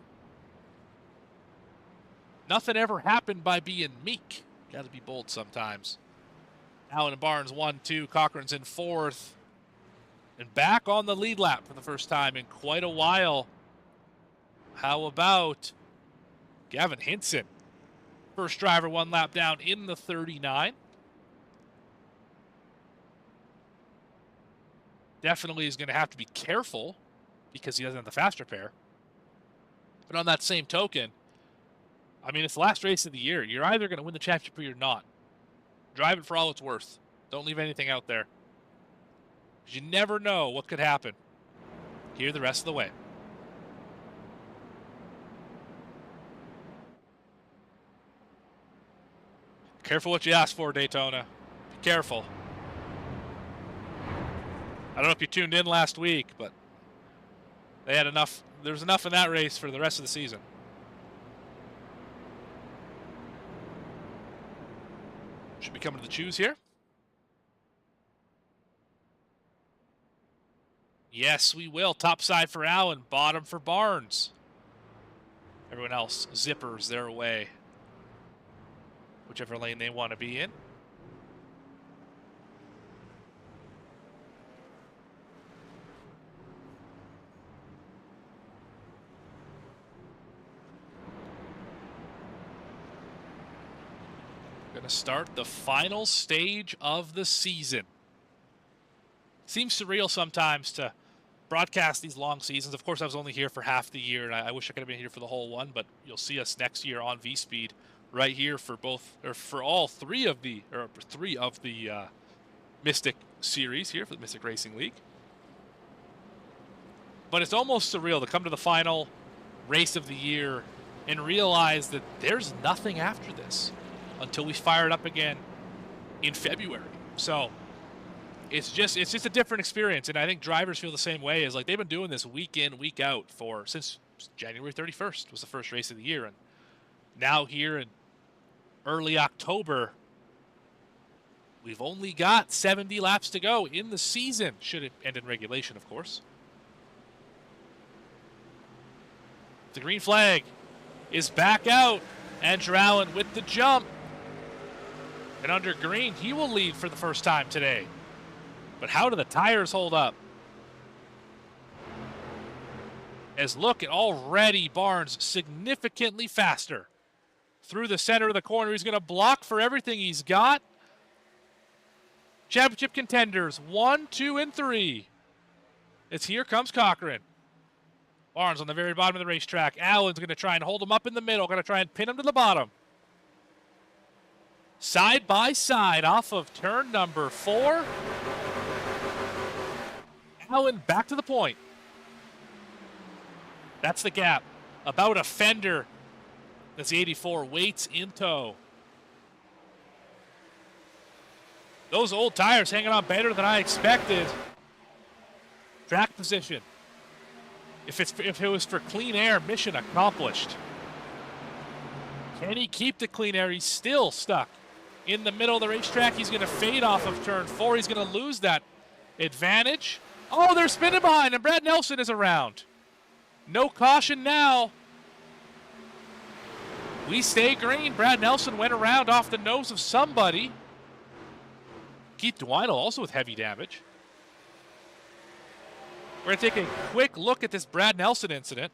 nothing ever happened by being meek. Got to be bold sometimes. Allen and Barnes 1-2. Cochran's in 4th. And back on the lead lap for the first time in quite a while. How about Gavin Hinson? First driver 1 lap down in the 39. Definitely is going to have to be careful because he doesn't have the faster pair. But on that same token, I mean, it's the last race of the year. You're either going to win the championship or you're not. Drive it for all it's worth. Don't leave anything out there. You never know what could happen here the rest of the way. Careful what you ask for, Daytona. Be careful. I don't know if you tuned in last week, but they had enough. There was enough in that race for the rest of the season. Should be coming to the choose here. Yes, we will. Top side for Allen, bottom for Barnes. Everyone else zippers their way, whichever lane they want to be in. Going to start the final stage of the season. Seems surreal sometimes to broadcast these long seasons. Of course, I was only here for half the year, and I wish I could have been here for the whole one, but you'll see us next year on VSPEED right here for all three of the Mystic series here for the Mystic Racing League. But it's almost surreal to come to the final race of the year and realize that there's nothing after this until we fire it up again in February. So it's just a different experience, and I think drivers feel the same way. Is like they've been doing this week in, week out since January 31st was the first race of the year, and now here in early October, we've only got 70 laps to go in the season. Should it end in regulation, of course. The green flag is back out. Andrew Allen with the jump. And under green, he will lead for the first time today. But how do the tires hold up? As look at already Barnes significantly faster. Through the center of the corner, he's going to block for everything he's got. Championship contenders, 1, 2, and 3. Here comes Cochran. Barnes on the very bottom of the racetrack. Allen's going to try and hold him up in the middle. Going to try and pin him to the bottom. Side by side off of turn number 4. Allen back to the point. That's the gap. About a fender as the 84 waits in tow. Those old tires hanging on better than I expected. Track position. If it was for clean air, mission accomplished. Can he keep the clean air? He's still stuck in the middle of the racetrack. He's going to fade off of turn 4. He's going to lose that advantage. Oh, they're spinning behind, and Brad Nelson is around. No caution now. We stay green. Brad Nelson went around off the nose of somebody. Keith Dwinell also with heavy damage. We're going to take a quick look at this Brad Nelson incident.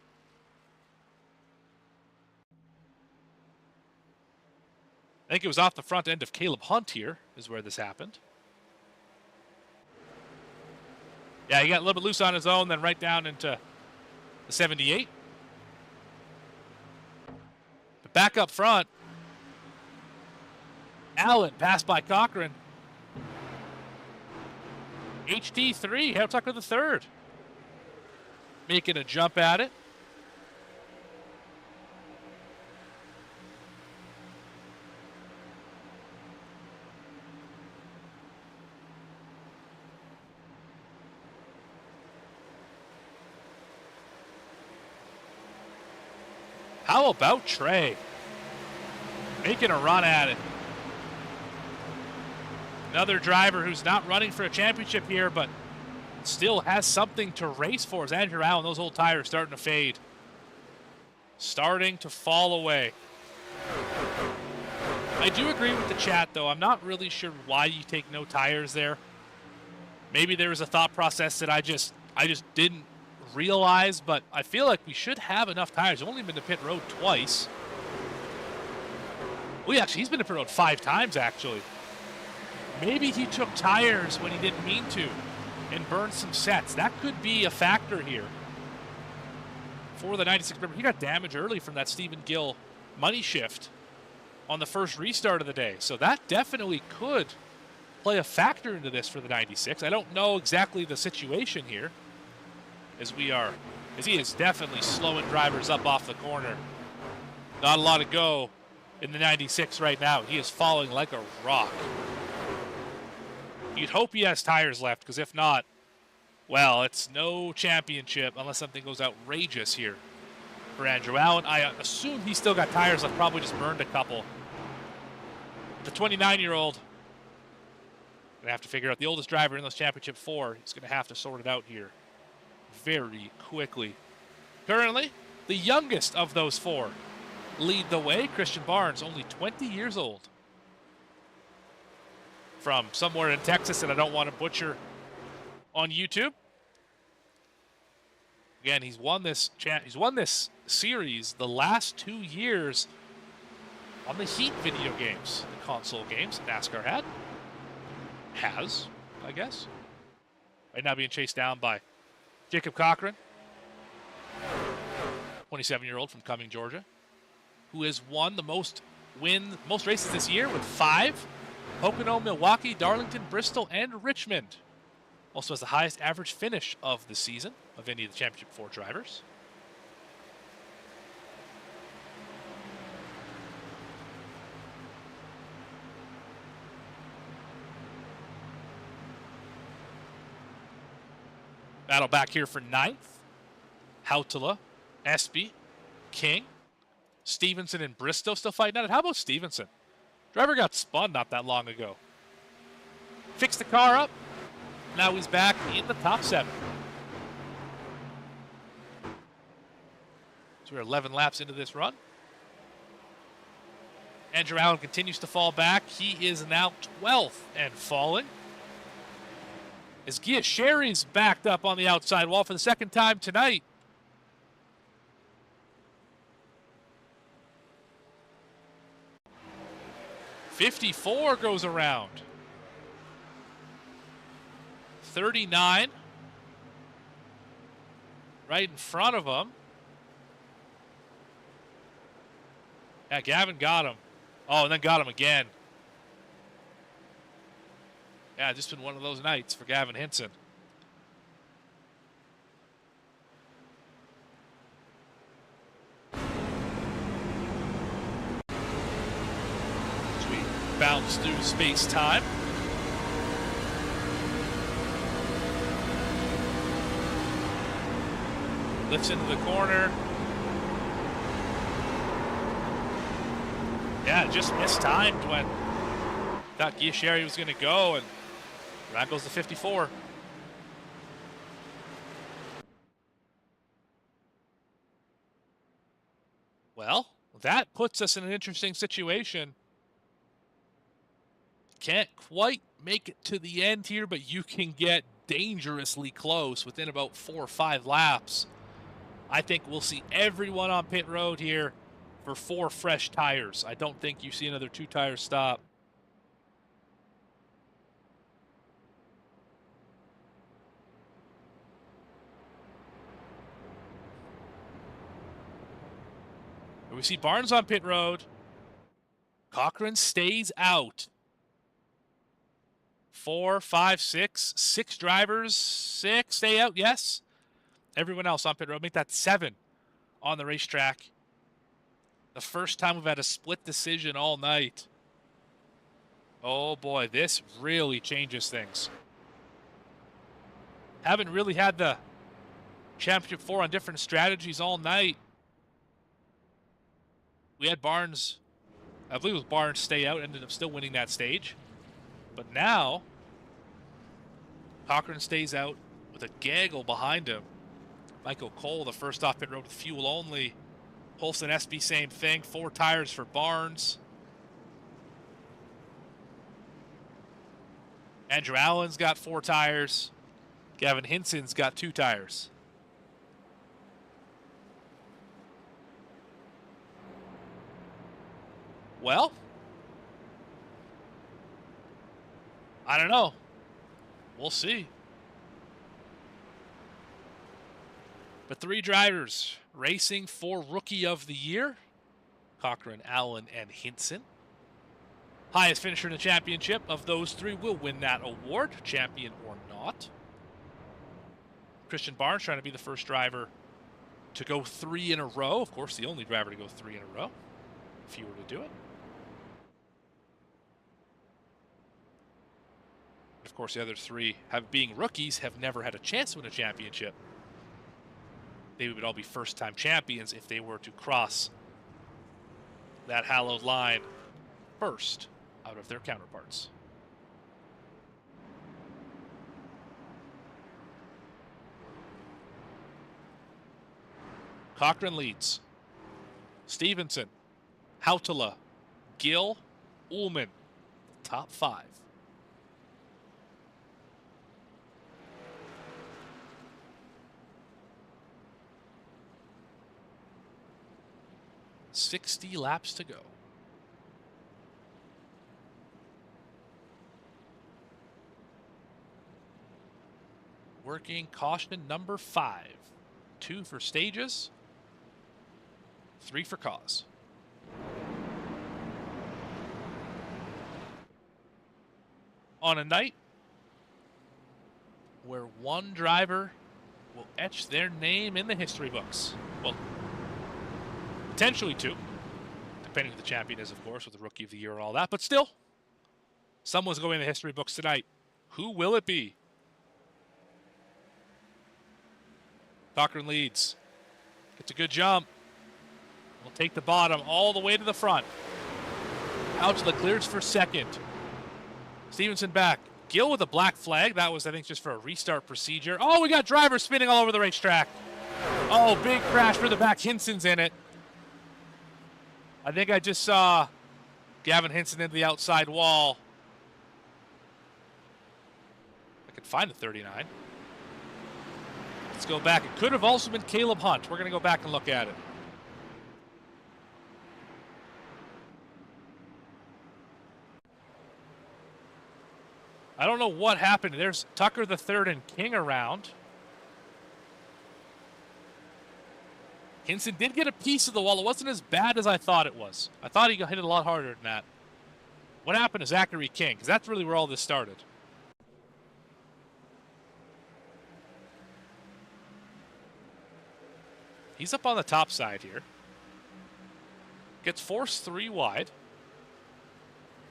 I think it was off the front end of Caleb Hunt here is where this happened. Yeah, he got a little bit loose on his own, then right down into the 78. But back up front, Allen passed by Cochran. HT3, Hertucker the third. Making a jump at it. How about Trey? Making a run at it. Another driver who's not running for a championship here, but still has something to race for. As Andrew Allen, those old tires starting to fade. Starting to fall away. I do agree with the chat, though. I'm not really sure why you take no tires there. Maybe there was a thought process that I just didn't realize, but I feel like we should have enough tires. We've only been to pit road twice. He's been to pit road 5 times, actually. Maybe he took tires when he didn't mean to and burned some sets. That could be a factor here for the 96. Remember, he got damage early from that Stephen Gill money shift on the first restart of the day. So that definitely could play a factor into this for the 96. I don't know exactly the situation here as he is definitely slowing drivers up off the corner. Not a lot to go in the 96 right now. He is falling like a rock. You'd hope he has tires left, because if not, well, it's no championship unless something goes outrageous here for Andrew Allen. I assume he's still got tires left, probably just burned a couple. The 29-year-old going to have to figure out the oldest driver in those championship 4. He's going to have to sort it out here very quickly. Currently, the youngest of those four lead the way. Christian Barnes, only 20 years old. From somewhere in Texas that I don't want to butcher on YouTube. Again, he's won this series the last 2 years on the Heat video games, the console games NASCAR has, I guess. Right now being chased down by Jacob Cochran, 27-year-old from Cumming, Georgia, who has won the most races this year with 5. Pocono, Milwaukee, Darlington, Bristol, and Richmond. Also has the highest average finish of the season of any of the Championship 4 drivers. Battle back here for 9th. Hautala, Espy, King, Stevenson, and Bristow still fighting at it. How about Stevenson? Driver got spun not that long ago. Fixed the car up. Now he's back in the top 7. So we're 11 laps into this run. Andrew Allen continues to fall back. He is now 12th and falling. As Gia Sherry's backed up on the outside wall for the second time tonight. '54 goes around. 39 right in front of him. Yeah, Gavin got him. Oh, and then got him again. Yeah, just been one of those nights for Gavin Hinson. As we bounce through space-time. Lifts into the corner. Yeah, just mistimed when thought Giasheri was going to go, and around goes the 54. Well, that puts us in an interesting situation. Can't quite make it to the end here, but you can get dangerously close within about 4 or 5 laps. I think we'll see everyone on pit road here for 4 fresh tires. I don't think you see another 2-tire stop. We see Barnes on pit road. Cochran stays out. 4, 5, 6. 6 drivers. 6 stay out, yes. Everyone else on pit road. Make that 7 on the racetrack. The first time we've had a split decision all night. Oh boy, this really changes things. Haven't really had the Championship 4 on different strategies all night. We had Barnes, I believe it was Barnes, stay out, ended up still winning that stage. But now, Cochran stays out with a gaggle behind him. Michael Cole, the first off pit road with fuel only. Holston SB, same thing. 4 tires for Barnes. Andrew Allen's got 4 tires. Gavin Hinson's got 2 tires. Well, I don't know. We'll see. The 3 drivers racing for Rookie of the Year. Cochran, Allen, and Hinson. Highest finisher in the championship of those 3 will win that award, champion or not. Christian Barnes trying to be the first driver to go 3 in a row. Of course, the only driver to go 3 in a row, if you were to do it. Of course, the other 3, being rookies, have never had a chance to win a championship. They would all be first-time champions if they were to cross that hallowed line first out of their counterparts. Cochran leads. Stevenson, Hautala, Gill, Ullman. Top 5. $60 laps to go. Working caution number 5. 2 for stages, 3 for cause. On a night where one driver will etch their name in the history books. Well, potentially 2, depending who the champion is, of course, with the Rookie of the Year and all that. But still, someone's going in the history books tonight. Who will it be? Cochran leads. Gets a good jump. Will take the bottom all the way to the front. Hautala clears for second. Stevenson back. Gill with a black flag. That was, I think, just for a restart procedure. Oh, we got drivers spinning all over the racetrack. Oh, big crash for the back. Hinson's in it. I think I just saw Gavin Hinson into the outside wall. I could find the 39. Let's go back. It could have also been Caleb Hunt. We're going to go back and look at it. I don't know what happened. There's Tucker the third and King around. Hinson did get a piece of the wall. It wasn't as bad as I thought it was. I thought he got hit a lot harder than that. What happened to Zachary King? Because that's really where all this started. He's up on the top side here. Gets forced 3 wide.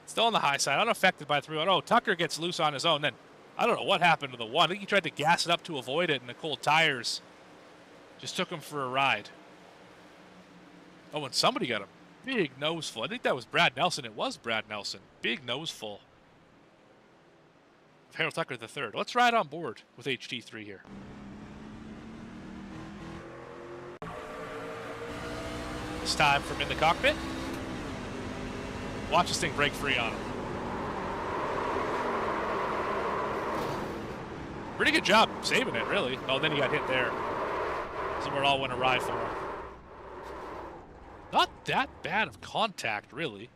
Still on the high side, unaffected by 3-1. Oh, Tucker gets loose on his own. Then, I don't know what happened to the 1. I think he tried to gas it up to avoid it, and the cold tires just took him for a ride. Oh, and somebody got a big nose full. I think that was Brad Nelson. It was Brad Nelson. Big nose full. Harold Tucker the third. Let's ride on board with HT3 here. It's time from in the cockpit. Watch this thing break free on him. Pretty good job saving it, really. Oh, then he got hit there. Somewhere it all went awry for him. Not that bad of contact, really.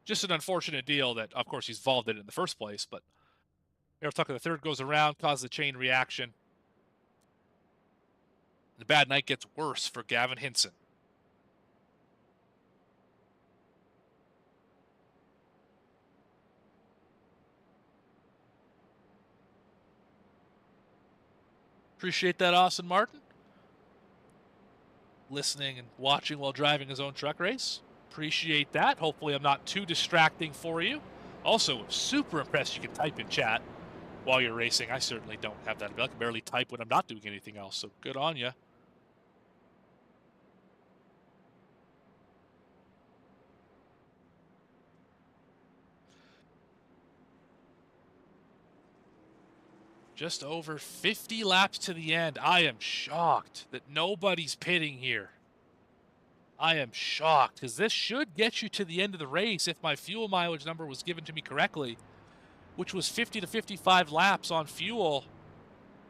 Just an unfortunate deal that, of course, he's involved in it in the first place, but Harold Tucker the third goes around, causes a chain reaction. The bad night gets worse for Gavin Hinson. Appreciate that, Austin Martin. Listening and watching while driving his own truck race. Appreciate that. Hopefully I'm not too distracting for you. Also, super impressed you can type in chat while you're racing. I certainly don't have that ability. I can barely type when I'm not doing anything else, so good on you. Just over 50 laps to the end. I am shocked that nobody's pitting here. I am shocked, because this should get you to the end of the race if my fuel mileage number was given to me correctly, which was 50 to 55 laps on fuel.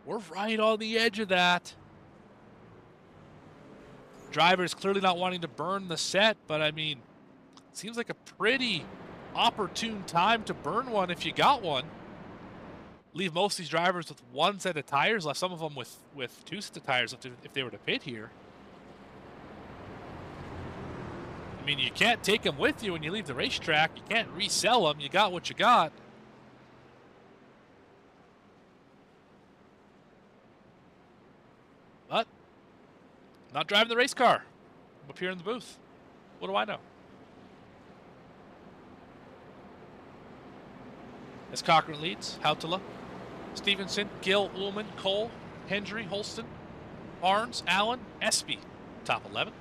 We're right on the edge of that. Driver's clearly not wanting to burn the set, but I mean, it seems like a pretty opportune time to burn one if you got one. Leave most of these drivers with 1 set of tires, left some of them with 2 sets of tires if they were to pit here. I mean, you can't take them with you when you leave the racetrack. You can't resell them. You got what you got. But, not driving the race car. I'm up here in the booth. What do I know? As Cochran leads, Hautala, Stevenson, Gill, Ullman, Cole, Hendry, Holston, Barnes, Allen, Espy, top 11.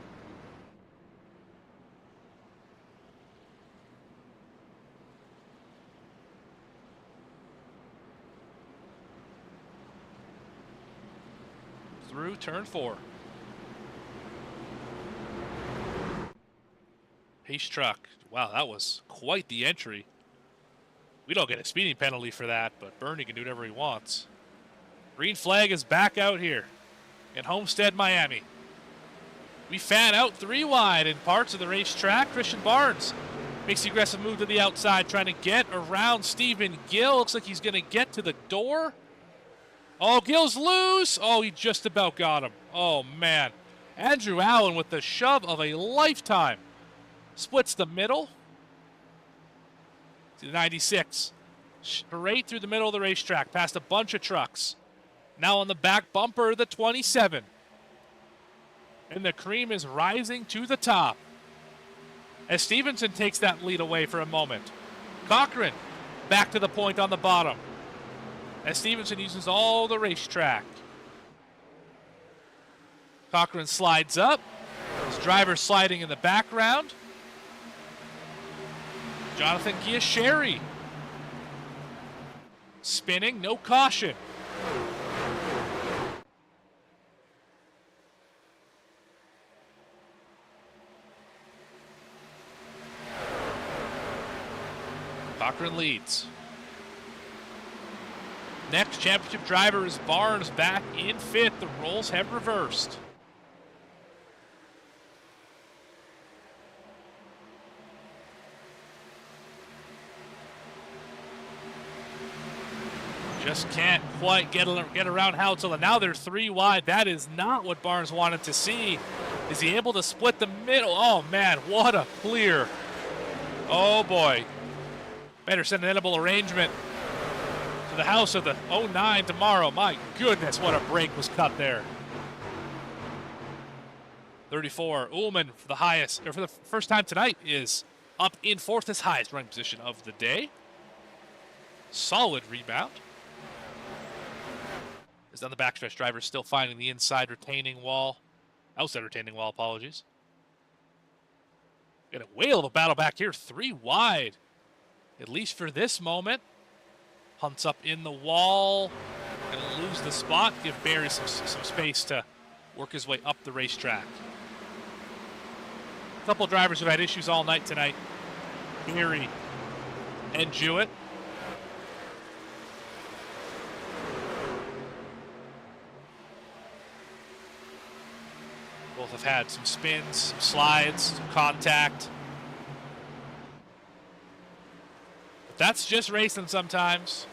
through turn 4. Pace truck. Wow, that was quite the entry. We don't get a speeding penalty for that, but Bernie can do whatever he wants. Green flag is back out here in Homestead, Miami. We fan out 3 wide in parts of the racetrack. Christian Barnes makes the aggressive move to the outside, trying to get around Stephen Gill. Looks like he's going to get to the door. Oh, Gill's loose. Oh, he just about got him. Oh, man. Andrew Allen with the shove of a lifetime. Splits the middle. To the 96. Straight through the middle of the racetrack, past a bunch of trucks. Now on the back bumper, the 27. And the cream is rising to the top as Stevenson takes that lead away for a moment. Cochran back to the point on the bottom as Stevenson uses all the racetrack. Cochran slides up. His driver sliding in the background. Jonathan Giasheri spinning, no caution. Cochran leads. Next championship driver is Barnes, back in 5th. The roles have reversed. Just can't quite get around Houtzell. Now they're 3 wide. That is not what Barnes wanted to see. Is he able to split the middle? Oh, man, what a clear. Oh, boy. Better send an edible arrangement to the house of the 09 tomorrow. My goodness, what a break was cut there. 34, Ullman for the highest, or for the first time tonight, is up in 4th, his highest running position of the day. Solid rebound. Is on the backstretch, driver still finding the inside retaining wall. Outside retaining wall, apologies. Got a whale of a battle back here, 3 wide. At least for this moment. Hunts up in the wall. Gonna lose the spot. Give Barry some space to work his way up the racetrack. A couple drivers who've had issues all night tonight. Barry and Jewett. Both have had some spins, some slides, some contact. But that's just racing sometimes.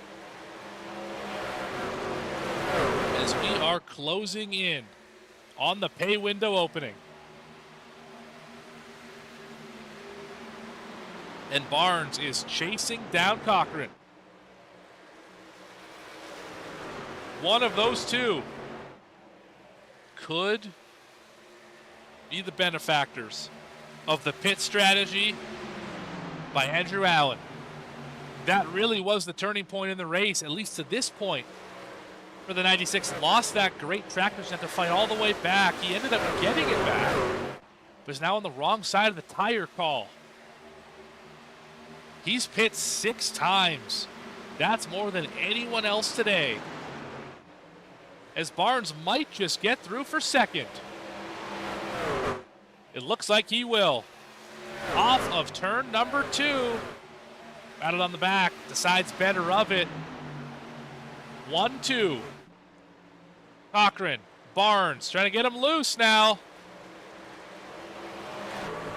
As we are closing in on the pay window opening. And Barnes is chasing down Cochran. One of those two could be the benefactors of the pit strategy by Andrew Allen. That really was the turning point in the race, at least to this point, for the 96. Lost that great track, had to fight all the way back. He ended up getting it back, but is now on the wrong side of the tire call. He's pit 6 times. That's more than anyone else today. As Barnes might just get through for second. It looks like he will. Off of turn number 2. Batted on the back. Decides better of it. 1-2. Cochran. Barnes trying to get him loose now.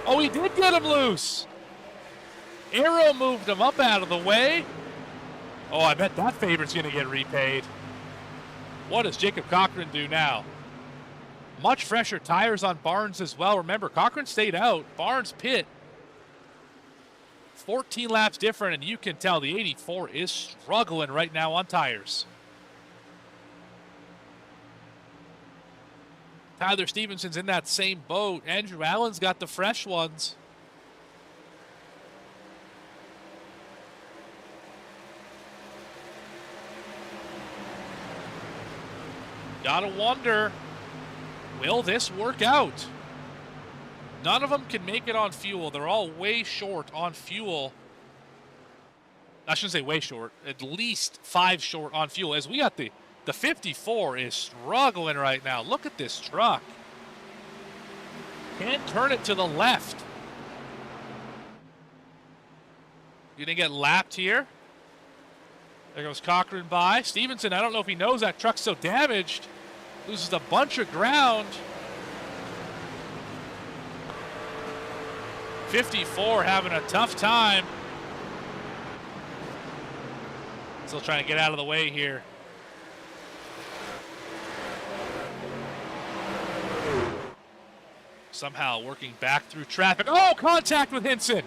Oh, he did get him loose. Arrow moved him up out of the way. Oh, I bet that favorite's going to get repaid. What does Jacob Cochran do now? Much fresher tires on Barnes as well. Remember, Cochran stayed out. Barnes pit. 14 laps different, and you can tell the 84 is struggling right now on tires. Tyler Stevenson's in that same boat. Andrew Allen's got the fresh ones. Gotta wonder, will this work out? None of them can make it on fuel. They're all way short on fuel. I shouldn't say way short. At least 5 short on fuel. As we got the The 54 is struggling right now. Look at this truck. Can't turn it to the left. Gonna get lapped here. There goes Cochran by. Stevenson, I don't know if he knows that truck's so damaged. Loses a bunch of ground. 54 having a tough time. Still trying to get out of the way here. Somehow working back through traffic. Oh, contact with Hinson.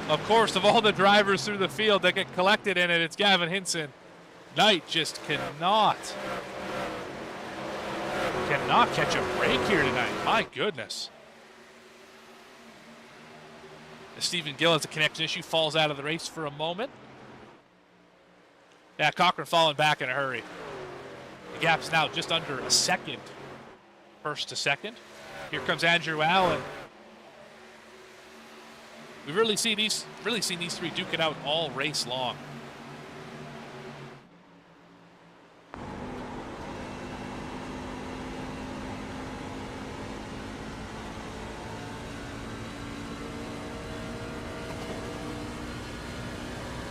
Of course, of all the drivers through the field that get collected in it, it's Gavin Hinson. Knight just cannot catch a break here tonight. My goodness. Stephen Gill has a connection issue, falls out of the race for a moment. Yeah, Cochran falling back in a hurry. The gap's now just under a second, first to second. Here comes Andrew Allen. We've really seen these three duke it out all race long.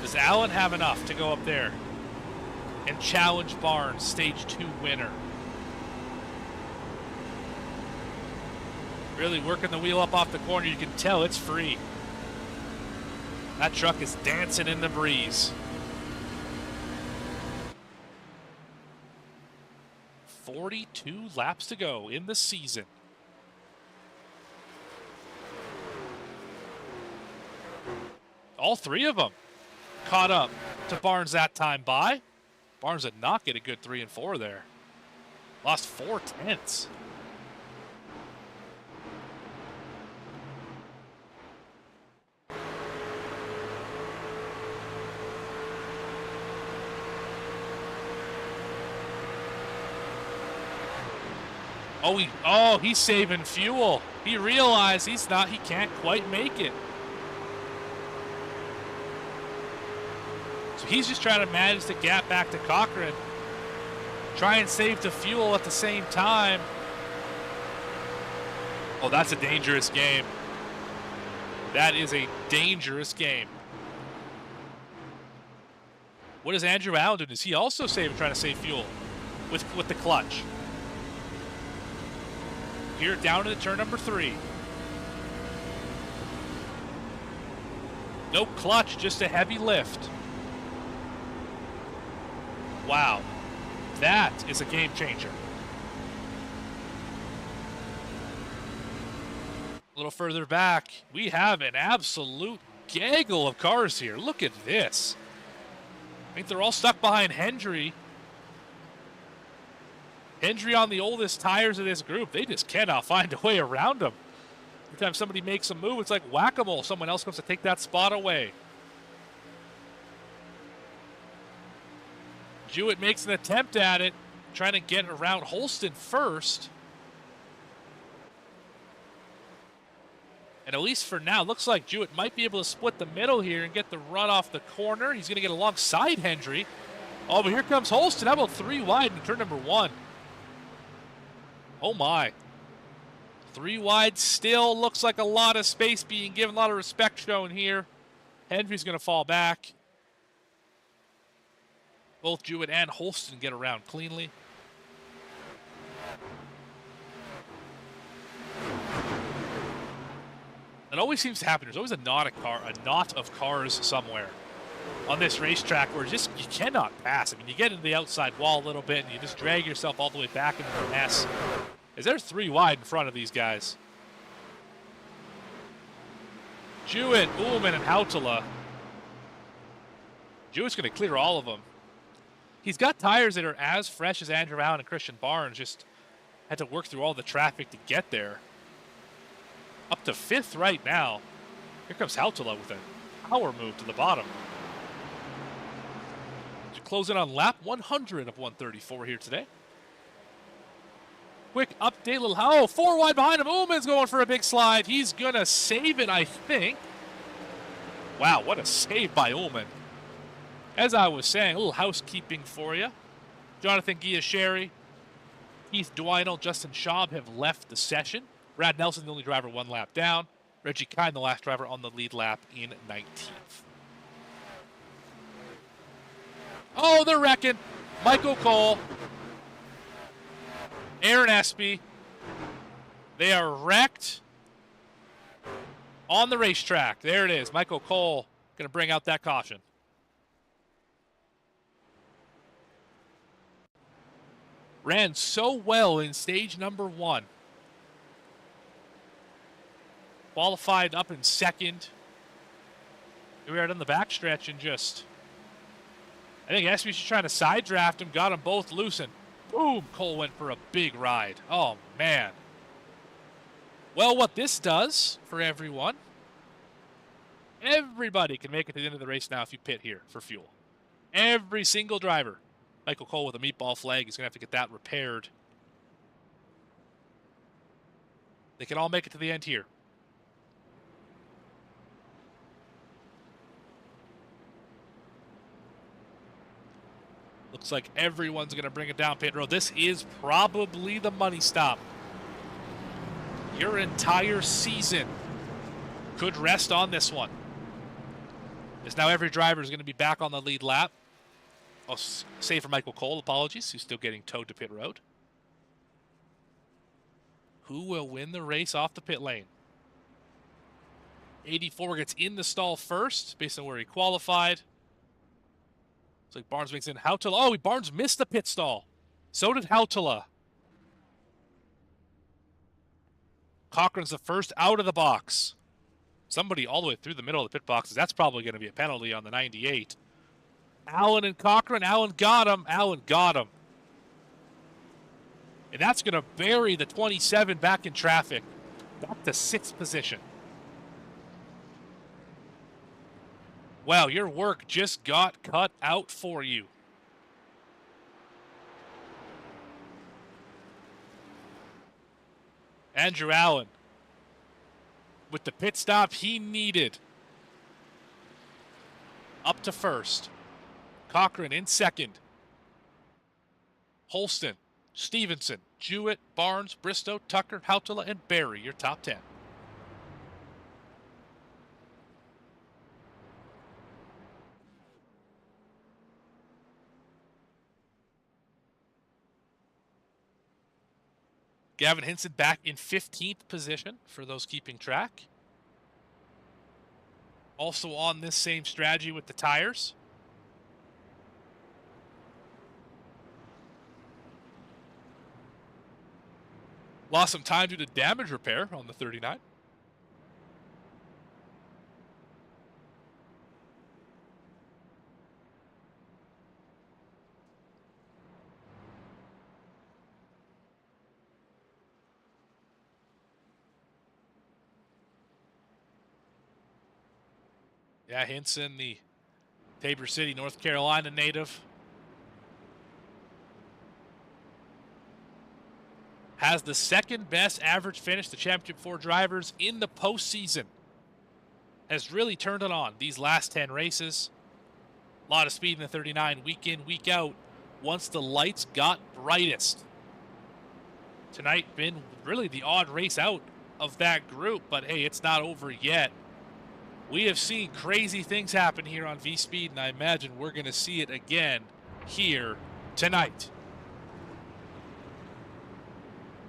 Does Allen have enough to go up there and challenge Barnes, stage 2 winner? Really working the wheel up off the corner. You can tell it's free. That truck is dancing in the breeze. 42 laps to go in the season. All three of them caught up to Barnes that time by. Barnes did not get a good 3 and 4 there. Lost 4 tenths. He's saving fuel. He realized he can't quite make it. So he's just trying to manage the gap back to Cochran. Try and save the fuel at the same time. Oh, that's a dangerous game. That is a dangerous game. What is Andrew Allen doing? Is he also trying to save fuel with the clutch? Here down to the turn number 3. No clutch, just a heavy lift. Wow, that is a game changer. A little further back, we have an absolute gaggle of cars here. Look at this. I think they're all stuck behind Hendry. Hendry on the oldest tires of this group. They just cannot find a way around them. Every time somebody makes a move, it's like whack-a-mole. Someone else comes to take that spot away. Jewett makes an attempt at it, trying to get around Holston first. And at least for now, looks like Jewett might be able to split the middle here and get the run off the corner. He's going to get alongside Hendry. Oh, but here comes Holston. How about 3 wide in turn number 1? Oh my. 3 wide still. Looks like a lot of space being given, a lot of respect shown here. Hendry's going to fall back. Both Jewett and Holston get around cleanly. It always seems to happen. There's always a knot of cars somewhere on this racetrack where you cannot pass. I mean, you get into the outside wall a little bit and you just drag yourself all the way back into the mess. Is there 3 wide in front of these guys? Jewett, Ullman, and Hautala. Jewett's going to clear all of them. He's got tires that are as fresh as Andrew Allen and Christian Barnes. Just had to work through all the traffic to get there. Up to 5th right now. Here comes Hautala with a power move to the bottom. To close in on lap 100 of 134 here today. Quick update, 4 wide behind him. Ullman's going for a big slide. He's going to save it, I think. Wow, what a save by Ullman. As I was saying, a little housekeeping for you. Jonathan Giasheri, Keith Dwinell, Justin Schaub have left the session. Brad Nelson, the only driver, 1 lap down. Reggie Kine, the last driver on the lead lap in 19th. Oh, they're wrecking. Michael Cole, Aaron Espy, they are wrecked on the racetrack. There it is. Michael Cole going to bring out that caution. Ran so well in stage number 1. Qualified up in 2nd. We were on the backstretch and just... I think Espy's trying to side draft him, got them both loosened. Boom! Cole went for a big ride. Oh, man. Well, what this does for everyone, everybody can make it to the end of the race now if you pit here for fuel. Every single driver. Michael Cole with a meatball flag. He's going to have to get that repaired. They can all make it to the end here. Looks like everyone's going to bring it down pit road. This is probably the money stop. Your entire season could rest on this one. As now every driver is going to be back on the lead lap. Oh, save for Michael Cole, apologies. He's still getting towed to pit road. Who will win the race off the pit lane? 84 gets in the stall first, based on where he qualified. Looks like Barnes makes in Hautala. Oh, Barnes missed the pit stall. So did Hautala. Cochran's the first out of the box. Somebody all the way through the middle of the pit boxes. That's probably going to be a penalty on the 98. Allen and Cochran. Allen got him. Allen got him. And that's going to bury the 27 back in traffic. Back to 6th position. Wow, your work just got cut out for you. Andrew Allen with the pit stop he needed. Up to 1st. Cochran in 2nd. Holston, Stevenson, Jewett, Barnes, Bristow, Tucker, Hautala, and Barry, your top 10. Gavin Hinson back in 15th position for those keeping track. Also on this same strategy with the tires. Lost some time due to damage repair on the 39. Yeah, Hinson, the Tabor City, North Carolina native, has the 2nd best average finish to Championship 4 drivers in the postseason. Has really turned it on these last 10 races. A lot of speed in the 39, week in, week out, once the lights got brightest. Tonight been really the odd race out of that group, but hey, it's not over yet. We have seen crazy things happen here on VSPEED, and I imagine we're going to see it again here tonight.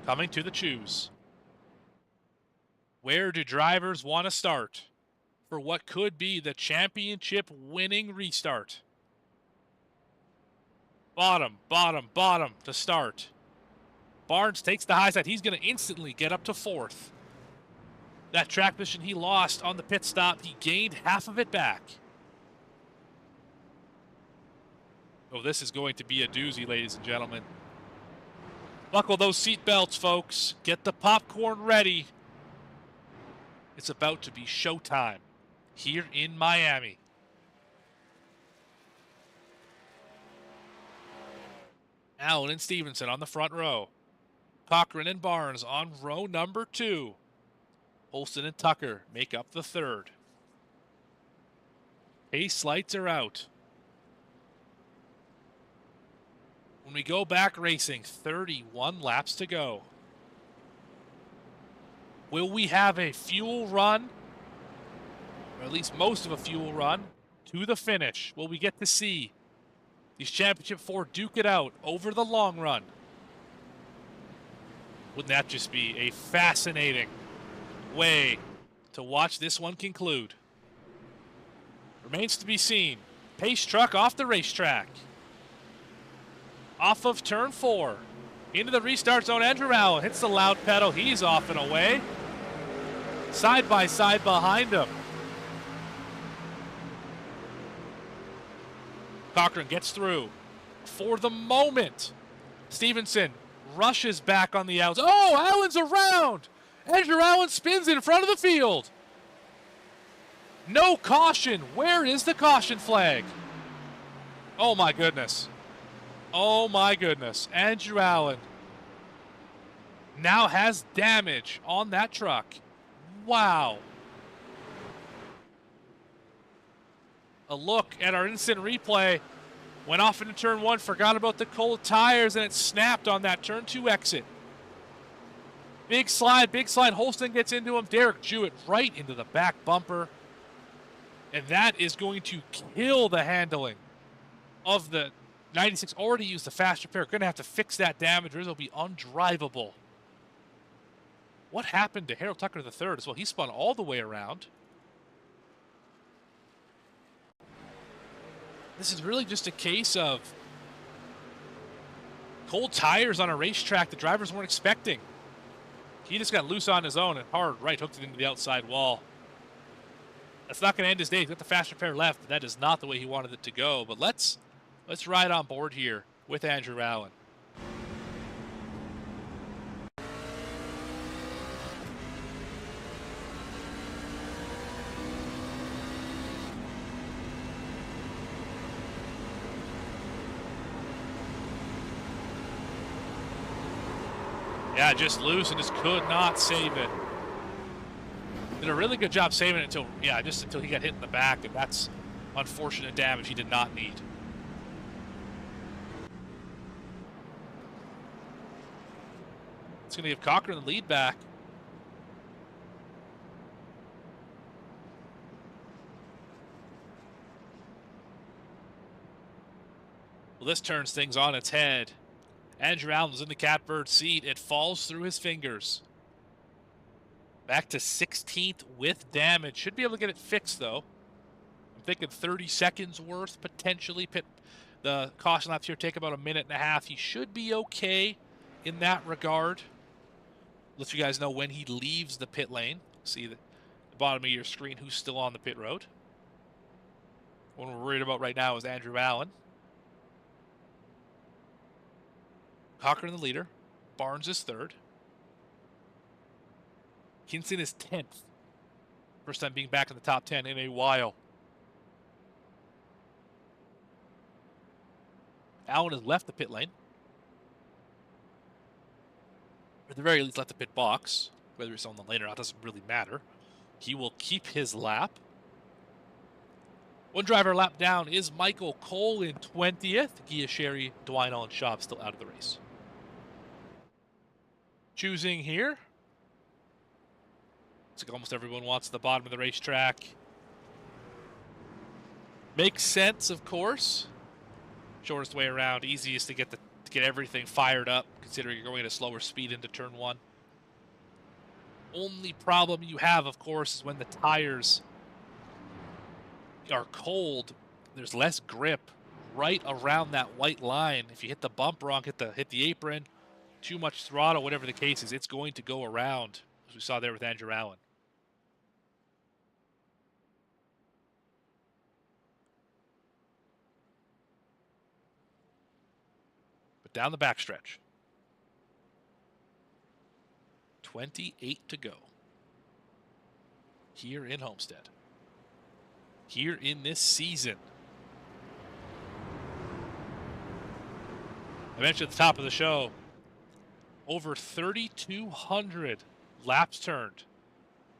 Coming to the choose. Where do drivers want to start for what could be the championship winning restart? Bottom, bottom, bottom to start. Barnes takes the high side. He's going to instantly get up to 4th. That track position he lost on the pit stop, he gained half of it back. Oh, this is going to be a doozy, ladies and gentlemen. Buckle those seat belts, folks. Get the popcorn ready. It's about to be showtime here in Miami. Allen and Stevenson on the front row. Cochran and Barnes on row number 2. Holston and Tucker make up the 3rd. Pace lights are out. When we go back racing, 31 laps to go. Will we have a fuel run, or at least most of a fuel run, to the finish? Will we get to see these Championship 4 duke it out over the long run? Wouldn't that just be a fascinating way to watch this one conclude? Remains to be seen. Pace truck off the racetrack. Off of turn 4. Into the restart zone. Andrew Allen hits the loud pedal. He's off and away. Side by side behind him. Cochran gets through. For the moment, Stevenson rushes back on the outs. Oh, Allen's around! Andrew Allen spins in front of the field. No caution. Where is the caution flag? Oh my goodness. Oh my goodness. Andrew Allen now has damage on that truck. Wow. A look at our instant replay. Went off into turn 1, forgot about the cold tires, and it snapped on that turn 2 exit. Big slide, big slide. Holston gets into him. Derek Jewett right into the back bumper. And that is going to kill the handling of the 96. Already used the fast repair. Going to have to fix that damage, or it'll be undrivable. What happened to Harold Tucker III as well? He spun all the way around. This is really just a case of cold tires on a racetrack the drivers weren't expecting. He just got loose on his own and hard right hooked it into the outside wall. That's not going to end his day. He's got the fast repair left, but that is not the way he wanted it to go. But let's ride on board here with Andrew Allen. Yeah, just loose and just could not save it. Did a really good job saving it until he got hit in the back, and that's unfortunate damage he did not need. It's going to give Cochran the lead back. Well, this turns things on its head. Andrew Allen's in the catbird seat. It falls through his fingers. Back to 16th with damage. Should be able to get it fixed, though. I'm thinking 30 seconds worth, potentially. The caution laps here take about a minute and a half. He should be okay in that regard. Let you guys know when he leaves the pit lane. See the bottom of your screen who's still on the pit road. What we're worried about right now is Andrew Allen. Cochran the leader. Barnes is third. Kinson is 10th. First time being back in the top 10 in a while. Allen has left the pit lane. Or at the very least left the pit box. Whether he's on the lane or not doesn't really matter. He will keep his lap. One driver lap down is Michael Cole in 20th. Gia Sherry, Dwinell, and Schaub still out of the race. Choosing here. Looks like almost everyone wants the bottom of the racetrack. Makes sense, of course. Shortest way around, easiest to get everything fired up, considering you're going at a slower speed into turn 1. Only problem you have, of course, is when the tires are cold. There's less grip right around that white line. If you hit the bump wrong, hit the apron, too much throttle, whatever the case is, it's going to go around, as we saw there with Andrew Allen. But down the backstretch, 28 to go here in Homestead, here in this season. I mentioned at the top of the show, over 3,200 laps turned,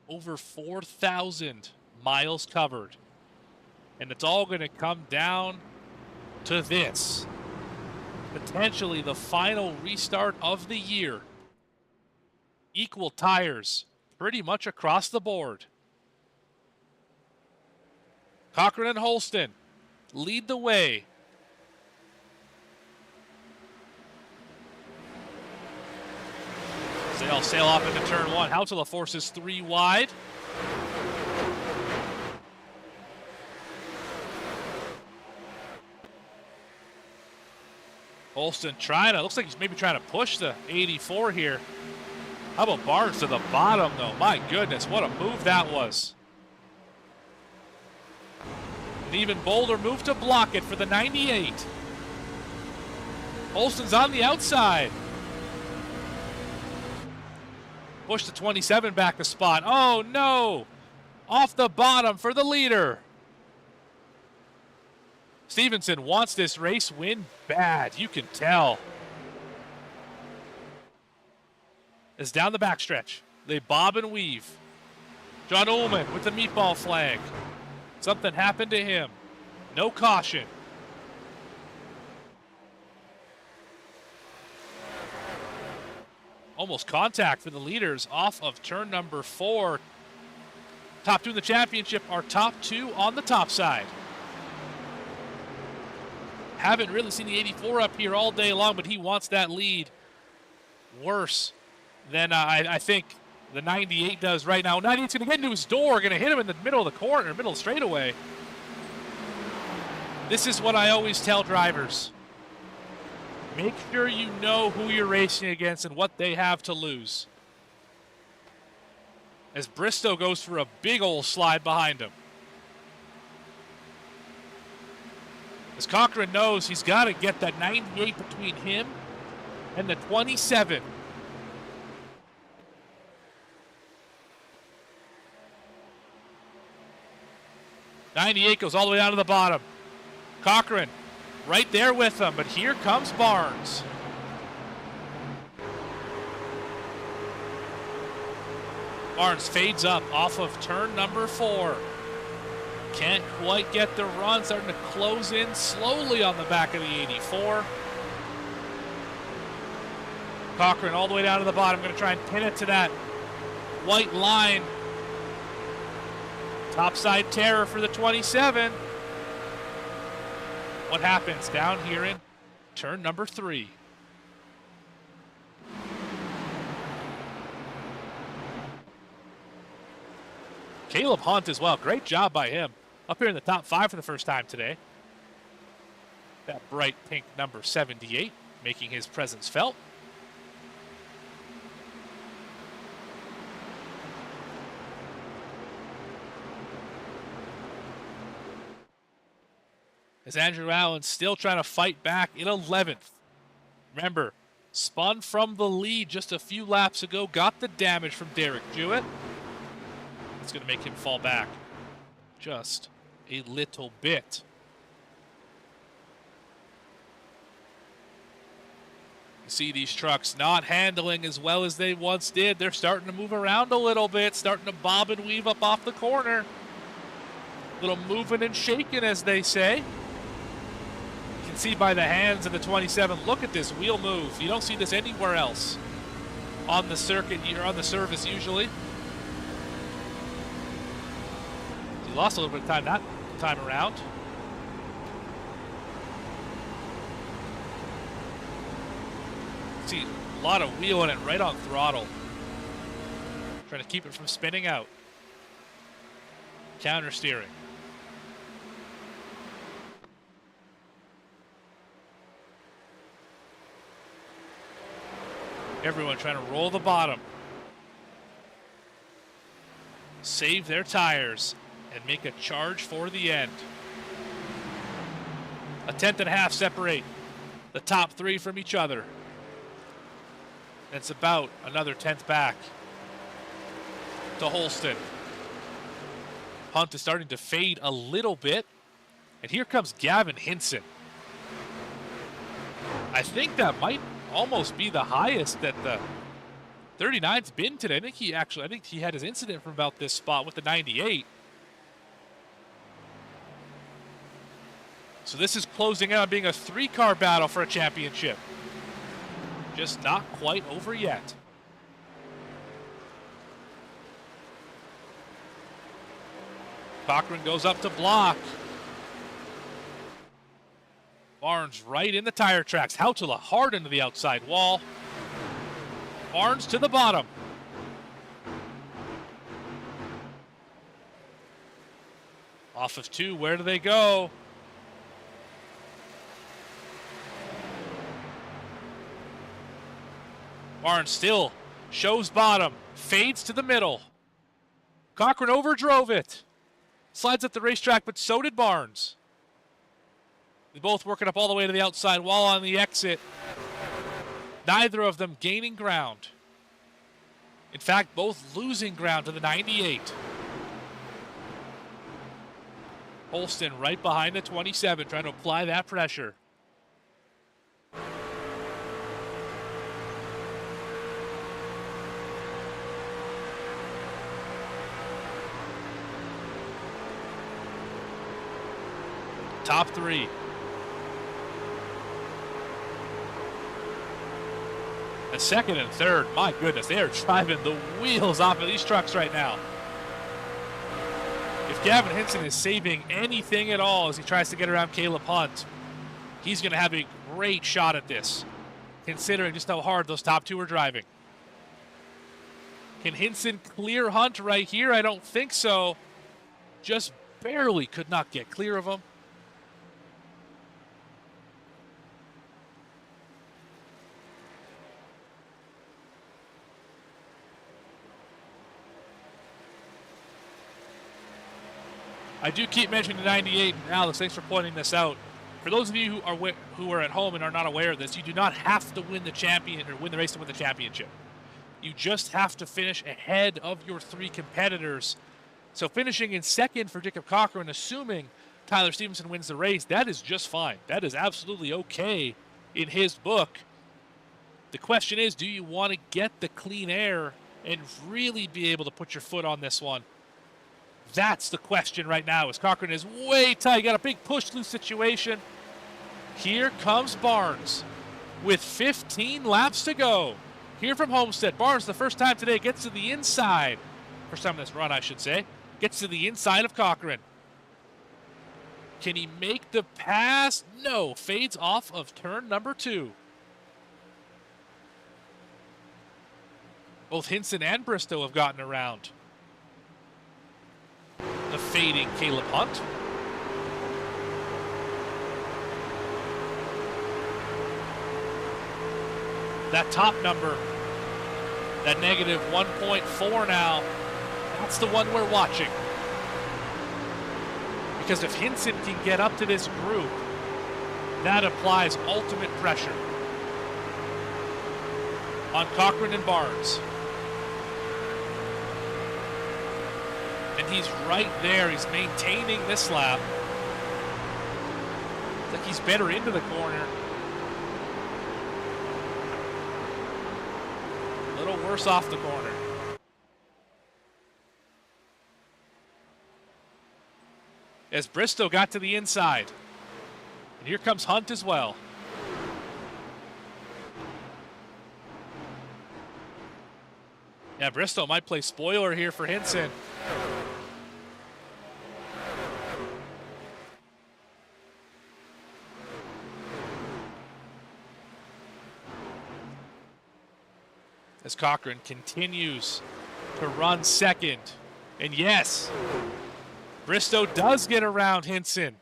over 4,000 miles covered. And it's all going to come down to this. potentially the final restart of the year. Equal tires pretty much across the board. Cochran and Holston lead the way. They all sail off into turn one. Hautala forces 3 wide. Holston looks like he's maybe trying to push the 84 here. How about Barnes to the bottom, though? My goodness, what a move that was. An even bolder move to block it for the 98. Holston's on the outside. Push the 27 back a spot. Oh, no! Off the bottom for the leader. Stevenson wants this race win bad. You can tell. It's down the backstretch. They bob and weave. John Ullman with the meatball flag. Something happened to him. No caution. Almost contact for the leaders off of turn number 4. Top 2 in the championship are top 2 on the top side. Haven't really seen the 84 up here all day long, but he wants that lead worse than I think the 98 does right now. 98's going to get into his door, going to hit him in the middle of the corner, middle of the straightaway. This is what I always tell drivers. Make sure you know who you're racing against and what they have to lose. As Bristow goes for a big old slide behind him. As Cochran knows he's got to get that 98 between him and the 27. '98 goes all the way down to the bottom. Cochran right there with him, but here comes Barnes. Barnes fades up off of turn number 4. Can't quite get the run, starting to close in slowly on the back of the 84. Cochran all the way down to the bottom, going to try and pin it to that white line. Topside terror for the 27. What happens down here in turn number 3? Caleb Hunt as well. Great job by him. Up here in the top 5 for the first time today. That bright pink number 78 making his presence felt. As Andrew Allen still trying to fight back in 11th. Remember, spun from the lead just a few laps ago, got the damage from Derek Jewett. It's going to make him fall back just a little bit. You see these trucks not handling as well as they once did. They're starting to move around a little bit, starting to bob and weave up off the corner. A little moving and shaking, as they say. You can see by the hands of the 27. Look at this wheel move. You don't see this anywhere else on the circuit. You're on the surface usually. He lost a little bit of time that time around. See a lot of wheel in it right on throttle. Trying to keep it from spinning out. Counter steering. Everyone trying to roll the bottom. Save their tires and make a charge for the end. A 10.5 separate the top 3 from each other. It's about another 10th back to Holston. Hunt is starting to fade a little bit. And here comes Gavin Hinson. I think that might almost be the highest that the 39's been today. I think he had his incident from about this spot with the 98. So So this is closing out on being a 3-car battle for a championship. Just not quite over yet. Cochran goes up to block. Barnes right in the tire tracks. Hautala hard into the outside wall. Barnes to the bottom. Off of 2, where do they go? Barnes still shows bottom, fades to the middle. Cochran overdrove it. Slides up the racetrack, but so did Barnes. They both working up all the way to the outside wall on the exit. Neither of them gaining ground. In fact, both losing ground to the 98. Holston right behind the 27, trying to apply that pressure. Top 3. And second and third, my goodness, they are driving the wheels off of these trucks right now. If Gavin Hinson is saving anything at all as he tries to get around Caleb Hunt, he's going to have a great shot at this, considering just how hard those top 2 are driving. Can Hinson clear Hunt right here? I don't think so. Just barely could not get clear of him. I do keep mentioning the 98, and Alex, thanks for pointing this out. For those of you who are at home and are not aware of this, you do not have to win the champion or win the race to win the championship. You just have to finish ahead of your 3 competitors. So finishing in second for Jacob Cochran, assuming Tyler Stevenson wins the race, that is just fine. That is absolutely okay in his book. The question is, do you want to get the clean air and really be able to put your foot on this one? That's the question right now, as Cochran is way tight. Got a big push-loose situation. Here comes Barnes with 15 laps to go. Here from Homestead. Barnes, the first time today, gets to the inside. First time in this run, I should say. Gets to the inside of Cochran. Can he make the pass? No. Fades off of turn number 2. Both Hinson and Bristow have gotten around the fading Caleb Hunt. That top number, that negative 1.4 now, that's the one we're watching. Because if Hinson can get up to this group, that applies ultimate pressure on Cochran and Barnes. And he's right there. He's maintaining this lap. It's like he's better into the corner. A little worse off the corner. As Bristow got to the inside. And here comes Hunt as well. Yeah, Bristow might play spoiler here for Hinson. As Cochran continues to run second. And yes, Bristow does get around Hinson.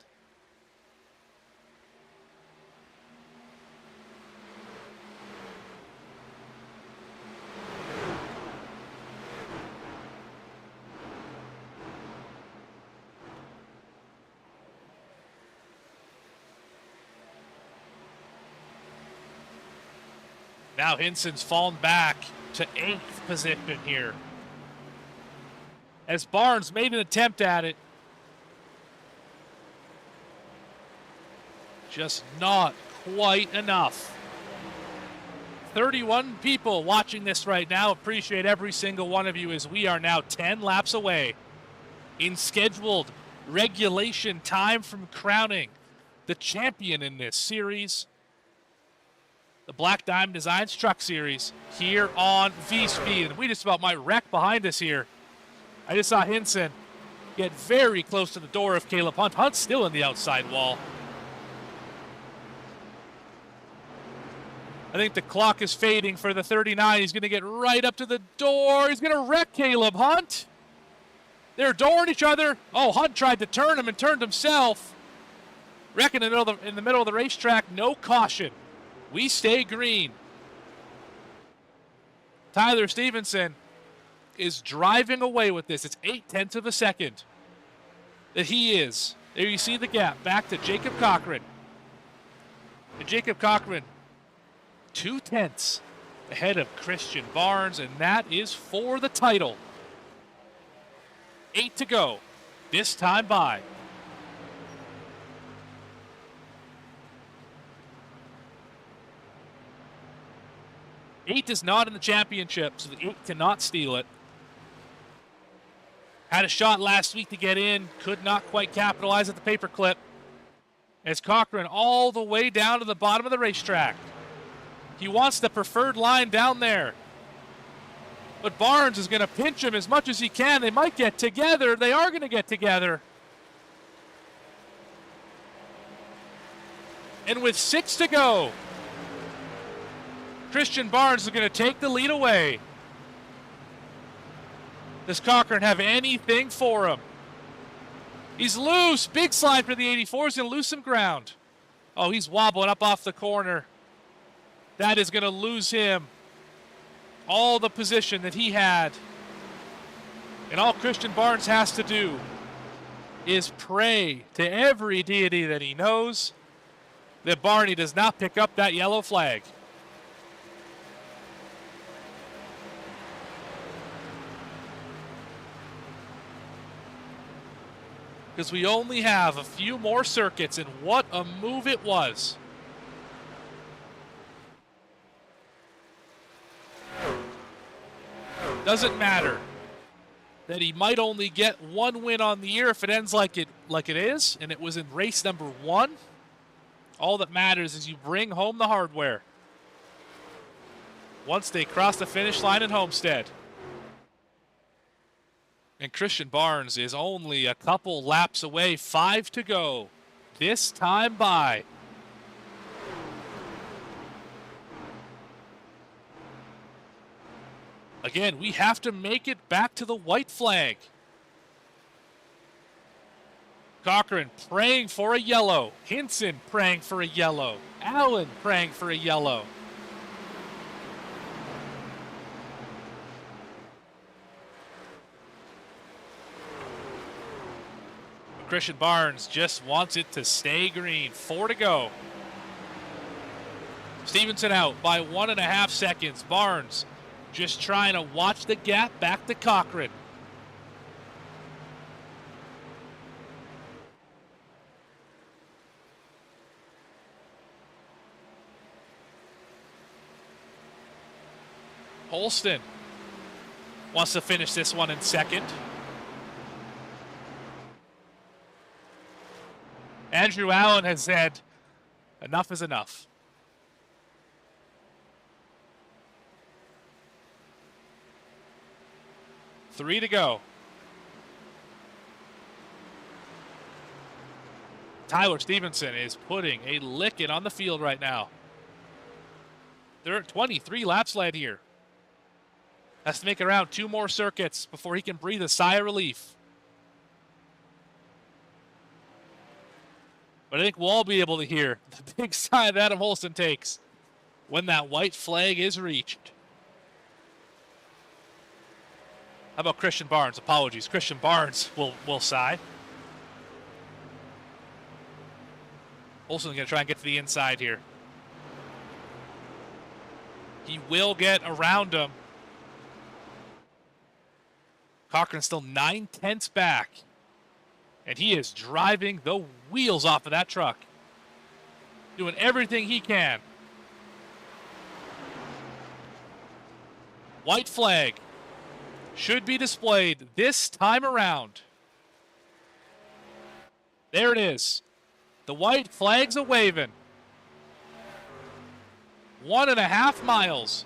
Now Hinson's fallen back to 8th position here. As Barnes made an attempt at it. Just not quite enough. 31 people watching this right now. Appreciate every single one of you, as we are now 10 laps away in scheduled regulation time from crowning. the champion in this series, the Black Diamond Designs Truck Series, here on VSPEED. And we just about might wreck behind us here. I just saw Hinson get very close to the door of Caleb Hunt. Hunt's still in the outside wall. I think the clock is fading for the 39. He's going to get right up to the door. He's going to wreck Caleb Hunt. They're dooring each other. Oh, Hunt tried to turn him and turned himself. Wrecking in the middle of the racetrack. No caution. We stay green. Tyler Stevenson is driving away with this. It's 0.8 of a second that he is. There you see the gap. Back to Jacob Cochran. And Jacob Cochran, 0.2 ahead of Christian Barnes, and that is for the title. 8 to go. This time by. Eight is not in the championship, so the 8 cannot steal it. Had a shot last week to get in, could not quite capitalize at the paperclip. As Cochran all the way down to the bottom of the racetrack. He wants the preferred line down there. But Barnes is going to pinch him as much as he can. They might get together. They are going to get together. And with 6 to go, Christian Barnes is going to take the lead away. Does Cochran have anything for him? He's loose. Big slide for the 84. He's going to lose some ground. Oh, he's wobbling up off the corner. That is going to lose him all the position that he had. And all Christian Barnes has to do is pray to every deity that he knows that Barney does not pick up that yellow flag. Because we only have a few more circuits, and what a move it was. Doesn't matter that he might only get one win on the year if it ends like it is, and it was in race number 1. All that matters is you bring home the hardware once they cross the finish line at Homestead. And Christian Barnes is only a couple laps away. 5 to go. This time by. Again, we have to make it back to the white flag. Cochran praying for a yellow. Hinson praying for a yellow. Allen praying for a yellow. Christian Barnes just wants it to stay green. 4 to go. Stevenson out by 1.5 seconds. Barnes just trying to watch the gap back to Cochran. Holston wants to finish this one in second. Andrew Allen has said, enough is enough. Three to go. Tyler Stevenson is putting a licking on the field right now. There are 23 laps led here. Has to make around 2 more circuits before he can breathe a sigh of relief. But I think we'll all be able to hear the big sigh that Adam Holston takes when that white flag is reached. How about Christian Barnes? Apologies. Christian Barnes will sigh. Holston's going to try and get to the inside here. He will get around him. Cochran's still 9/10 back. And he is driving the wheels off of that truck. Doing everything he can. White flag should be displayed this time around. There it is. The white flags a-waving. 1.5 miles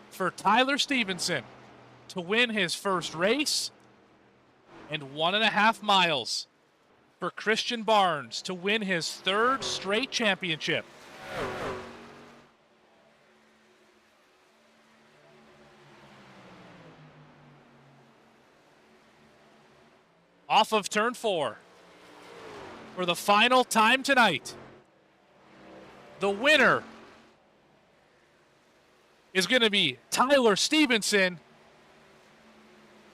for Tyler Stevenson to win his first race, and 1.5 miles for Christian Barnes to win his 3rd straight championship. Off of turn 4 for the final time tonight. The winner is going to be Tyler Stevenson,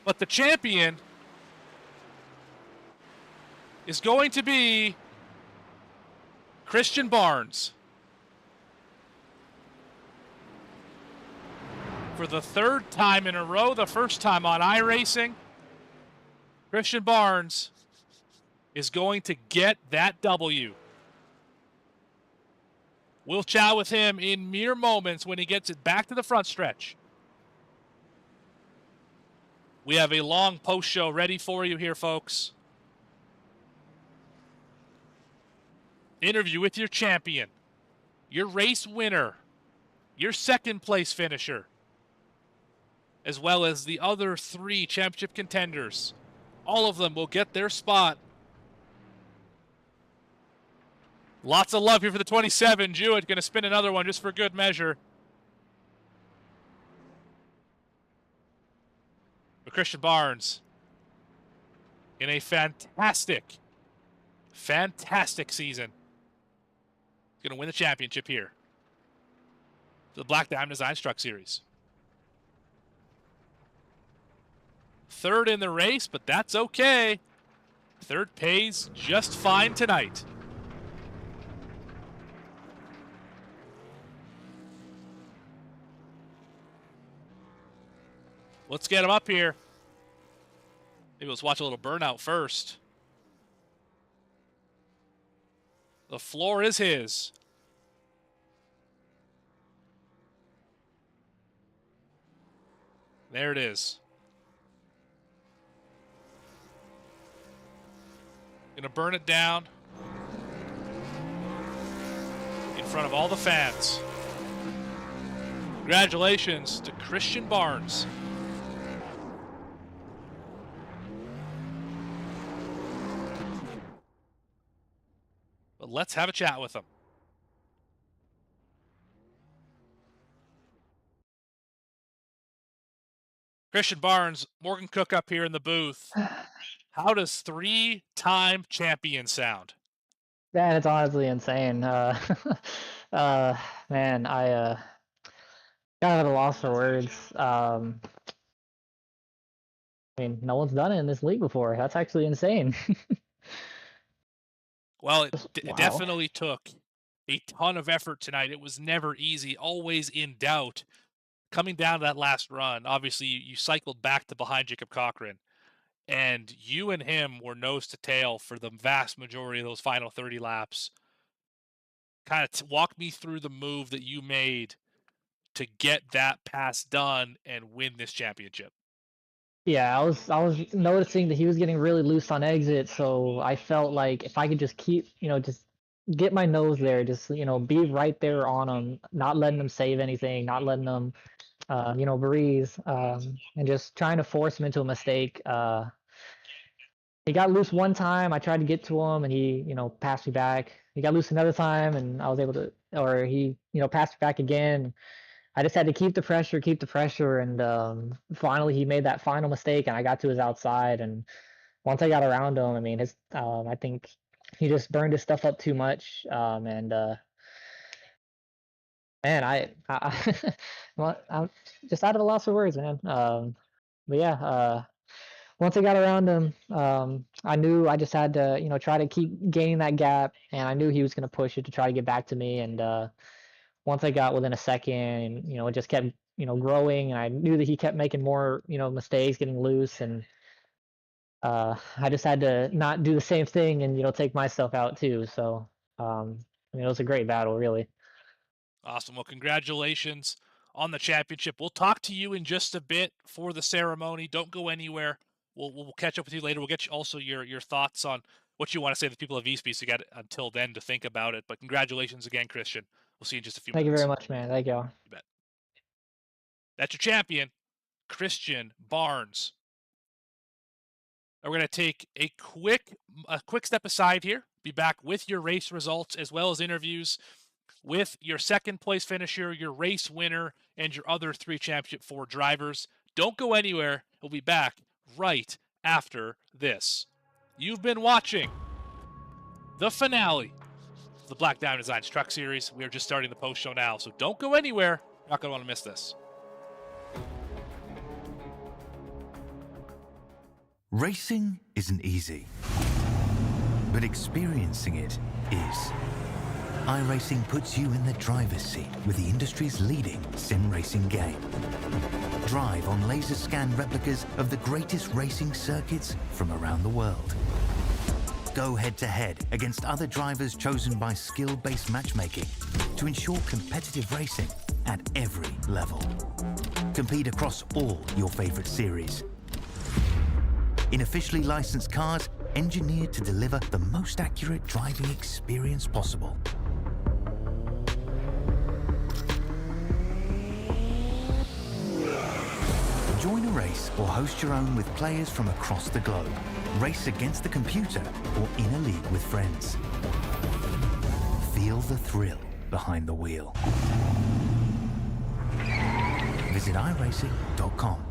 but the champion is going to be Christian Barnes. For the 3rd time in a row, the first time on iRacing, Christian Barnes is going to get that W. We'll chat with him in mere moments when he gets it back to the front stretch. We have a long post show ready for you here, folks. Interview with your champion, your race winner, your 2nd place finisher, as well as the other 3 championship contenders. All of them will get their spot. Lots of love here for the 27. Jewett going to spin another one just for good measure. But Christian Barnes in a fantastic season. He's going to win the championship here for the Black Diamond Designs Truck Series. 3rd in the race, but that's okay. 3rd pays just fine tonight. Let's get him up here. Maybe let's watch a little burnout first. The floor is his. There it is. Gonna burn it down in front of all the fans. Congratulations to Christian Barnes. But let's have a chat with him. Christian Barnes, Morgan Cook up here in the booth. How does 3-time champion sound? Man, it's honestly insane. Man, I kind of at a loss for words. I mean, no one's done it in this league before. That's actually insane. Well, it Wow. definitely took a ton of effort tonight. It was never easy, always in doubt. Coming down to that last run, obviously you cycled back to behind Jacob Cochran, and you and him were nose to tail for the vast majority of those final 30 laps. Kind of walk me through the move that you made to get that pass done and win this championship. Yeah, I was noticing that he was getting really loose on exit, so I felt like if I could just keep, just get my nose there, just, be right there on him, not letting him save anything, not letting him, breathe, and just trying to force him into a mistake. He got loose one time, I tried to get to him, and he, passed me back. He got loose another time, and I was able to, or he, passed me back again. I just had to keep the pressure, and finally he made that final mistake, and I got to his outside. And once I got around him, I mean, I think he just burned his stuff up too much, and man, well, I'm just out of a loss of words, man. But yeah, once I got around him, I knew I just had to, try to keep gaining that gap, and I knew he was going to push it to try to get back to me, and once I got within a second, it just kept, growing. And I knew that he kept making more, mistakes, getting loose. And I just had to not do the same thing and, take myself out too. So, it was a great battle, really. Awesome. Well, congratulations on the championship. We'll talk to you in just a bit for the ceremony. Don't go anywhere. We'll catch up with you later. We'll get you also your thoughts on what you want to say to the people of VSPEED, so you got until then to think about it. But congratulations again, Christian. We'll see you in just a few Thank you minutes. very much, man. Thank you. You bet. That's your champion, Christian Barnes. We're going to take a quick step aside here. Be back with your race results as well as interviews with your second place finisher, your race winner, and your other 3 Championship 4 drivers. Don't go anywhere. We'll be back right after this. You've been watching the finale of the Black Diamond Designs Truck Series. We are just starting the post show now, so don't go anywhere. You're not going to want to miss this. Racing isn't easy, but experiencing it is. iRacing puts you in the driver's seat with the industry's leading sim racing game. Drive on laser scan replicas of the greatest racing circuits from around the world. Go head-to-head against other drivers chosen by skill-based matchmaking to ensure competitive racing at every level. Compete across all your favorite series. In officially licensed cars, engineered to deliver the most accurate driving experience possible. Join a race or host your own with players from across the globe. Race against the computer or in a league with friends. Feel the thrill behind the wheel. Visit iRacing.com.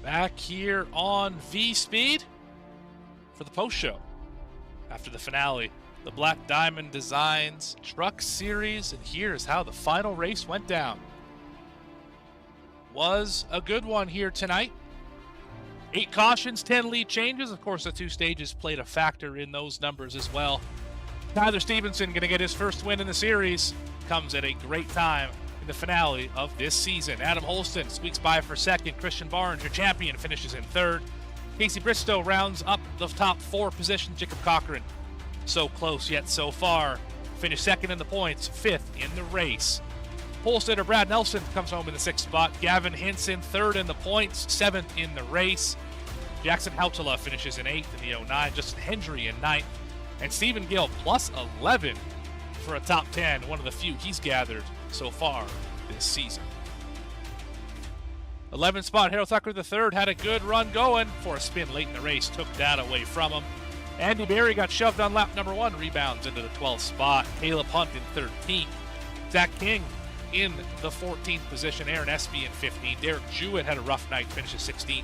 Back here on VSPEED for the post show after the finale, the Black Diamond Designs Truck Series, and here's how the final race went down. Was a good one here tonight. 8 cautions, 10 lead changes. Of course, the 2 stages played a factor in those numbers as well. Tyler Stevenson going to get his first win in the series. Comes at a great time in the finale of this season. Adam Holston squeaks by for second. Christian Barnes, your champion, finishes in third. Casey Bristow rounds up the top 4 positions. Jacob Cochran, so close yet so far, finished second in the points, 5th in the race. Pole sitter Brad Nelson comes home in the 6th spot. Gavin Hinson 3rd in the points, 7th in the race. Jackson Hautala finishes in 8th in the 09. Justin Hendry in 9th. And Stephen Gill plus 11 for a top 10, one of the few he's gathered so far this season. 11th spot, Harold Tucker III had a good run going for a spin late in the race, took that away from him. Andy Berry got shoved on lap number 1, rebounds into the 12th spot. Caleb Hunt in 13th. Zach King in the 14th position. Aaron Espy in 15th. Derek Jewett had a rough night, finishes 16th.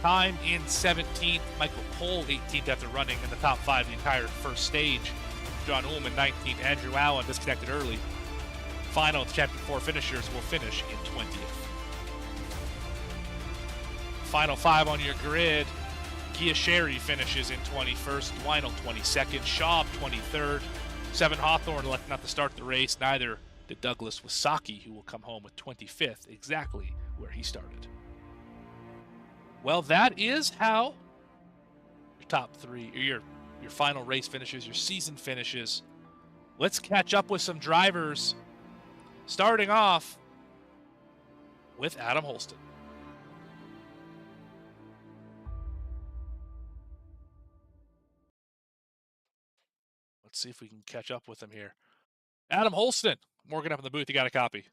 Time in 17th. Michael Cole 18th after running in the top 5 the entire first stage. John Ullman 19th. Andrew Allen disconnected early. Final Chapter 4 finishers will finish in 20th. Final 5 on your grid. Gia Sherry finishes in 21st. Dwinell 22nd. Schaub 23rd. 7 Hawthorne elected not to start the race. Neither did Douglas Wasaki, who will come home with 25th, exactly where he started. Well, that is how your top 3, or your final race finishes, your season finishes. Let's catch up with some drivers, starting off with Adam Holston. Let's see if we can catch up with him here. Adam Holston, Morgan up in the booth, you got a copy.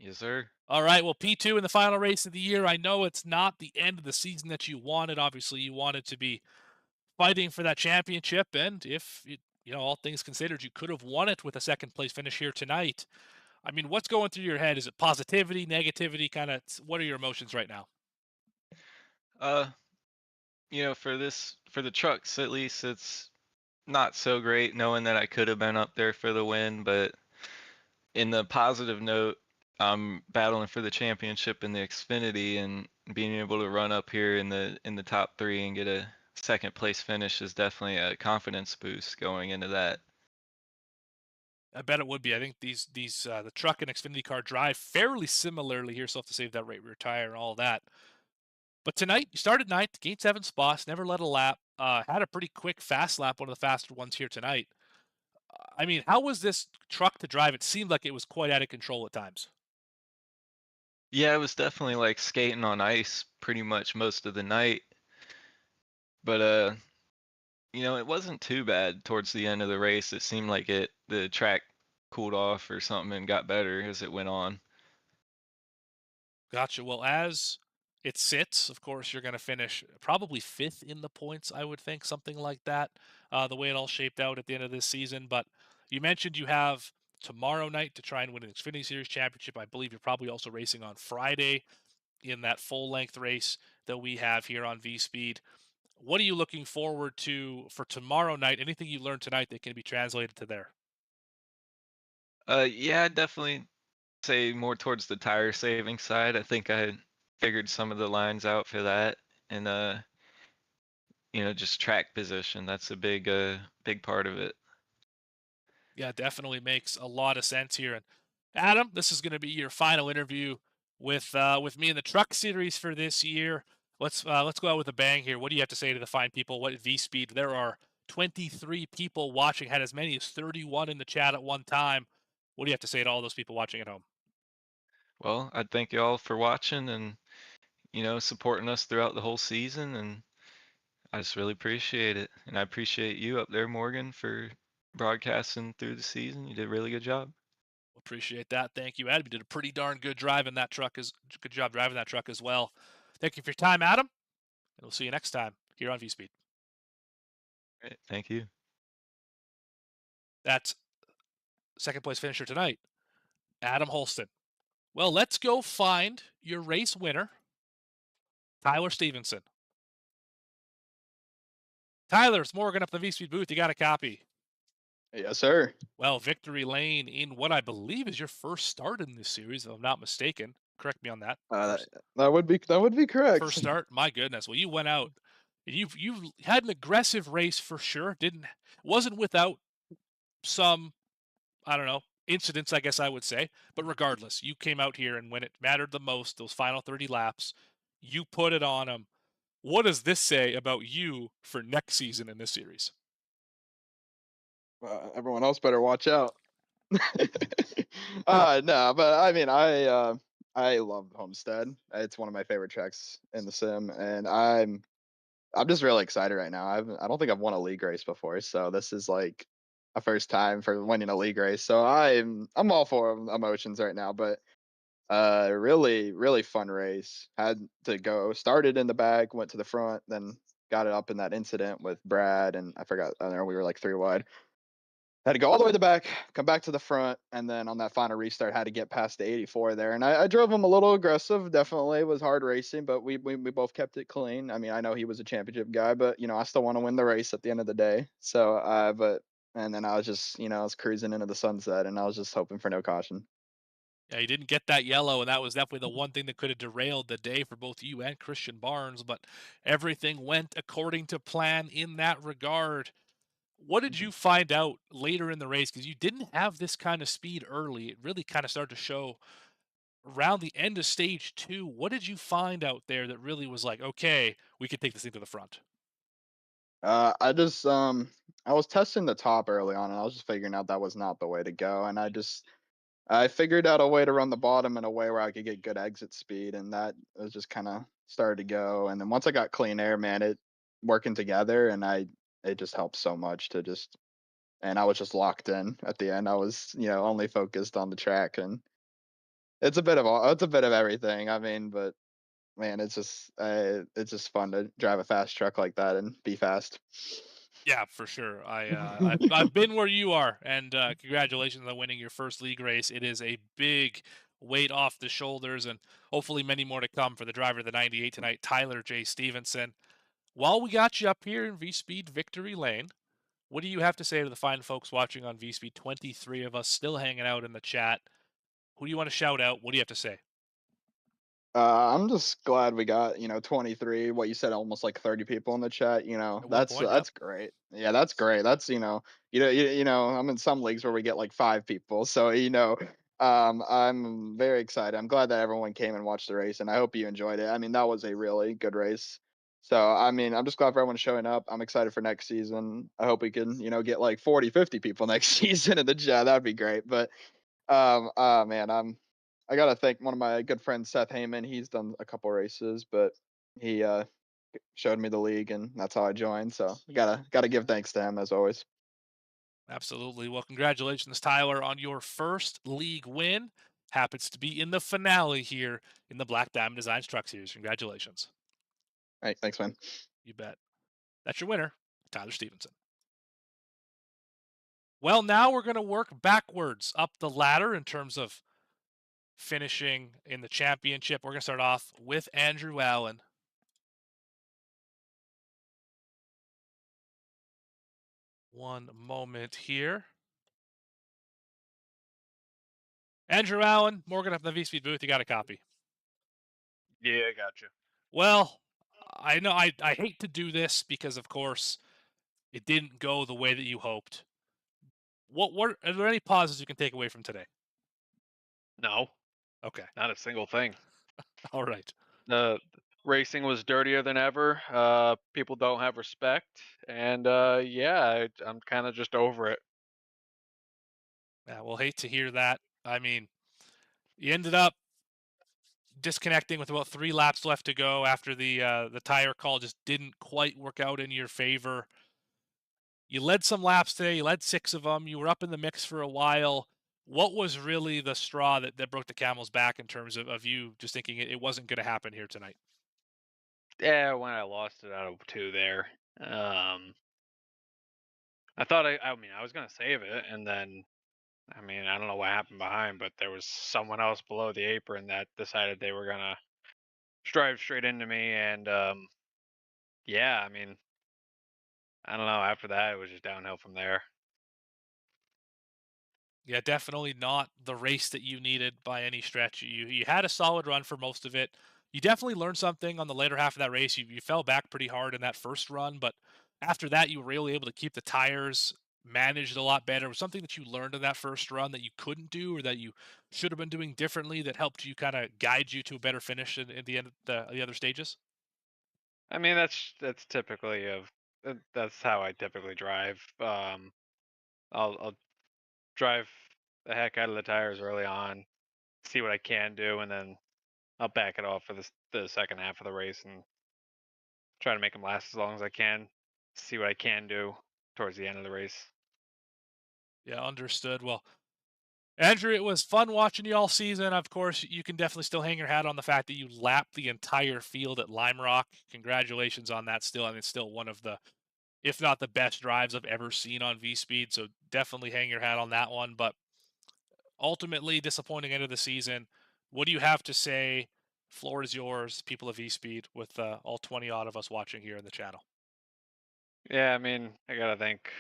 Yes, sir. All right, well, P2 in the final race of the year. I know it's not the end of the season that you wanted. Obviously, you wanted to be fighting for that championship, and if all things considered, you could have won it with a second place finish here tonight. I mean, what's going through your head? Is it positivity, negativity? Kind of, what are your emotions right now? Uh, for the trucks at least, it's not so great knowing that I could have been up there for the win, but in the positive note, I'm battling for the championship in the Xfinity, and being able to run up here in the top three and get a second place finish is definitely a confidence boost going into that. I bet it would be. I think these the truck and Xfinity car drive fairly similarly here, so have to save that right rear tire and all that. But tonight you started ninth, gained 7 spots, never led a lap. Had a pretty quick fast lap, one of the faster ones here tonight. I mean, how was this truck to drive? It seemed like it was quite out of control at times. Yeah, it was definitely like skating on ice pretty much most of the night, but it wasn't too bad towards the end of the race. It seemed like the track cooled off or something and got better as it went on. Gotcha. Well, as it sits, of course, you're going to finish probably 5th in the points, I would think, something like that, the way it all shaped out at the end of this season. But you mentioned you have tomorrow night to try and win an Xfinity Series championship. I believe you're probably also racing on Friday in that full length race that we have here on VSPEED. What are you looking forward to for tomorrow night? Anything you learned tonight that can be translated to there? Yeah, I'd definitely say more towards the tire saving side. I think I figured some of the lines out for that, and just track position. That's a big part of it. Yeah, definitely makes a lot of sense here. And Adam, this is going to be your final interview with me in the Truck Series for this year. Let's go out with a bang here. What do you have to say to the fine people? What VSPEED? There are 23 people watching. Had as many as 31 in the chat at one time. What do you have to say to all those people watching at home? Well, I'd thank you all for watching and supporting us throughout the whole season, and I just really appreciate it. And I appreciate you up there, Morgan, for broadcasting through the season. You did a really good job. Appreciate that. Thank you, Adam. You did a pretty darn good driving that truck. Good job driving that truck as well. Thank you for your time, Adam. And we'll see you next time here on VSPEED. All right, thank you. That's second place finisher tonight, Adam Holston. Well, let's go find your race winner, Tyler Stevenson. Tyler, it's Morgan up the VSPEED booth. You got a copy. Yes, sir. Well, victory lane in what I believe is your first start in this series, if I'm not mistaken. Correct me on that. That would be correct. First start. My goodness. Well, you went out. You've had an aggressive race for sure. Wasn't without some, I don't know, incidents, I guess I would say. But regardless, you came out here, and when it mattered the most, those final 30 laps, you put it on them. What does this say about you for next season in this series? Everyone else better watch out. No, but I mean, I love Homestead. It's one of my favorite tracks in the sim, and I'm just really excited right now. I don't think I've won a league race before, so this is like a first time for winning a league race. So I'm all for emotions right now, but really really fun race. Had to go started in the back, went to the front, then got it up in that incident with Brad, and I forgot. I don't know, we were like 3 wide. Had to go all the way to the back, come back to the front, and then on that final restart, had to get past the 84 there. And I drove him a little aggressive. Definitely was hard racing, but we both kept it clean. I mean, I know he was a championship guy, but I still want to win the race at the end of the day. So, and then I was just, I was cruising into the sunset, and I was just hoping for no caution. Yeah, you didn't get that yellow, and that was definitely the one thing that could have derailed the day for both you and Christian Barnes, but everything went according to plan in that regard. What did you find out later in the race? Because you didn't have this kind of speed early. It really kind of started to show around the end of stage 2. What did you find out there that really was like, okay, we could take this thing to the front? I just I was testing the top early on, and I was just figuring out that was not the way to go, and I figured out a way to run the bottom in a way where I could get good exit speed, and that was just kind of started to go. And then once I got clean air, man, it working together, and it just helped so much to just. And I was just locked in at the end. I was only focused on the track, and it's a bit of everything. I mean, but man, it's just fun to drive a fast truck like that and be fast. Yeah, for sure. I've been where you are, and congratulations on winning your first league race. It is a big weight off the shoulders, and hopefully many more to come for the driver of the 98 tonight, Tyler J. Stevenson. While we got you up here in VSPEED Victory Lane, what do you have to say to the fine folks watching on VSPEED? 23 of us still hanging out in the chat. Who do you want to shout out? What do you have to say? I'm just glad we got 23. What you said, almost like 30 people in the chat. At one That's point, yep. great. Yeah, that's great. That's I'm in some leagues where we get like 5 people. So I'm very excited. I'm glad that everyone came and watched the race, and I hope you enjoyed it. I mean, that was a really good race. So I mean, I'm just glad for everyone showing up. I'm excited for next season. I hope we can get like 40, 50 people next season in the chat. That'd be great. But man, I gotta thank one of my good friends, Seth Heyman. He's done a couple races, but he showed me the league, and that's how I joined. So gotta give thanks to him as always. Absolutely. Well, congratulations, Tyler, on your first league win. Happens to be in the finale here in the Black Diamond Designs Truck Series. Congratulations. All right, thanks, man. You bet. That's your winner, Tyler Stevenson. Well, now we're going to work backwards up the ladder in terms of finishing in the championship. We're going to start off with Andrew Allen. One moment here. Andrew Allen, Morgan up in the VSPEED booth. You got a copy? Yeah, I got you. Well, I know I hate to do this because, of course, it didn't go the way that you hoped. What are there any positives you can take away from today? No, Okay. not a single thing. All right. The racing was dirtier than ever. People don't have respect, and yeah, I'm kind of just over it. Yeah, we'll hate to hear that. I mean, you ended up disconnecting with about 3 laps left to go after the tire call just didn't quite work out in your favor. You led some laps today. You led 6 of them. You were up in the mix for a while. What was really the straw that broke the camel's back in terms of you just thinking it wasn't going to happen here tonight? Yeah, when I lost it out of 2 there, I thought I mean, I was gonna save it, and then I mean, I don't know what happened behind, but there was someone else below the apron that decided they were gonna drive straight into me, and yeah, I mean, I don't know. After that, it was just downhill from there. Yeah, definitely not the race that you needed by any stretch. You had a solid run for most of it. You definitely learned something on the later half of that race. You fell back pretty hard in that first run, but after that, you were really able to keep the tires managed a lot better. Was something that you learned in that first run that you couldn't do or that you should have been doing differently that helped you kind of guide you to a better finish in the end of the other stages? I mean, that's typically that's how I typically drive. I'll drive the heck out of the tires early on, see what I can do, and then I'll back it off for the second half of the race and try to make them last as long as I can. See what I can do towards the end of the race. Yeah, understood. Well, Andrew, it was fun watching you all season. Of course, you can definitely still hang your hat on the fact that you lapped the entire field at Lime Rock. Congratulations on that still. I mean, it's still one of the, if not the best drives I've ever seen on VSPEED. So definitely hang your hat on that one. But ultimately, disappointing end of the season. What do you have to say? Floor is yours, people of VSPEED, with all 20 odd of us watching here in the channel. Yeah, I mean, I gotta thank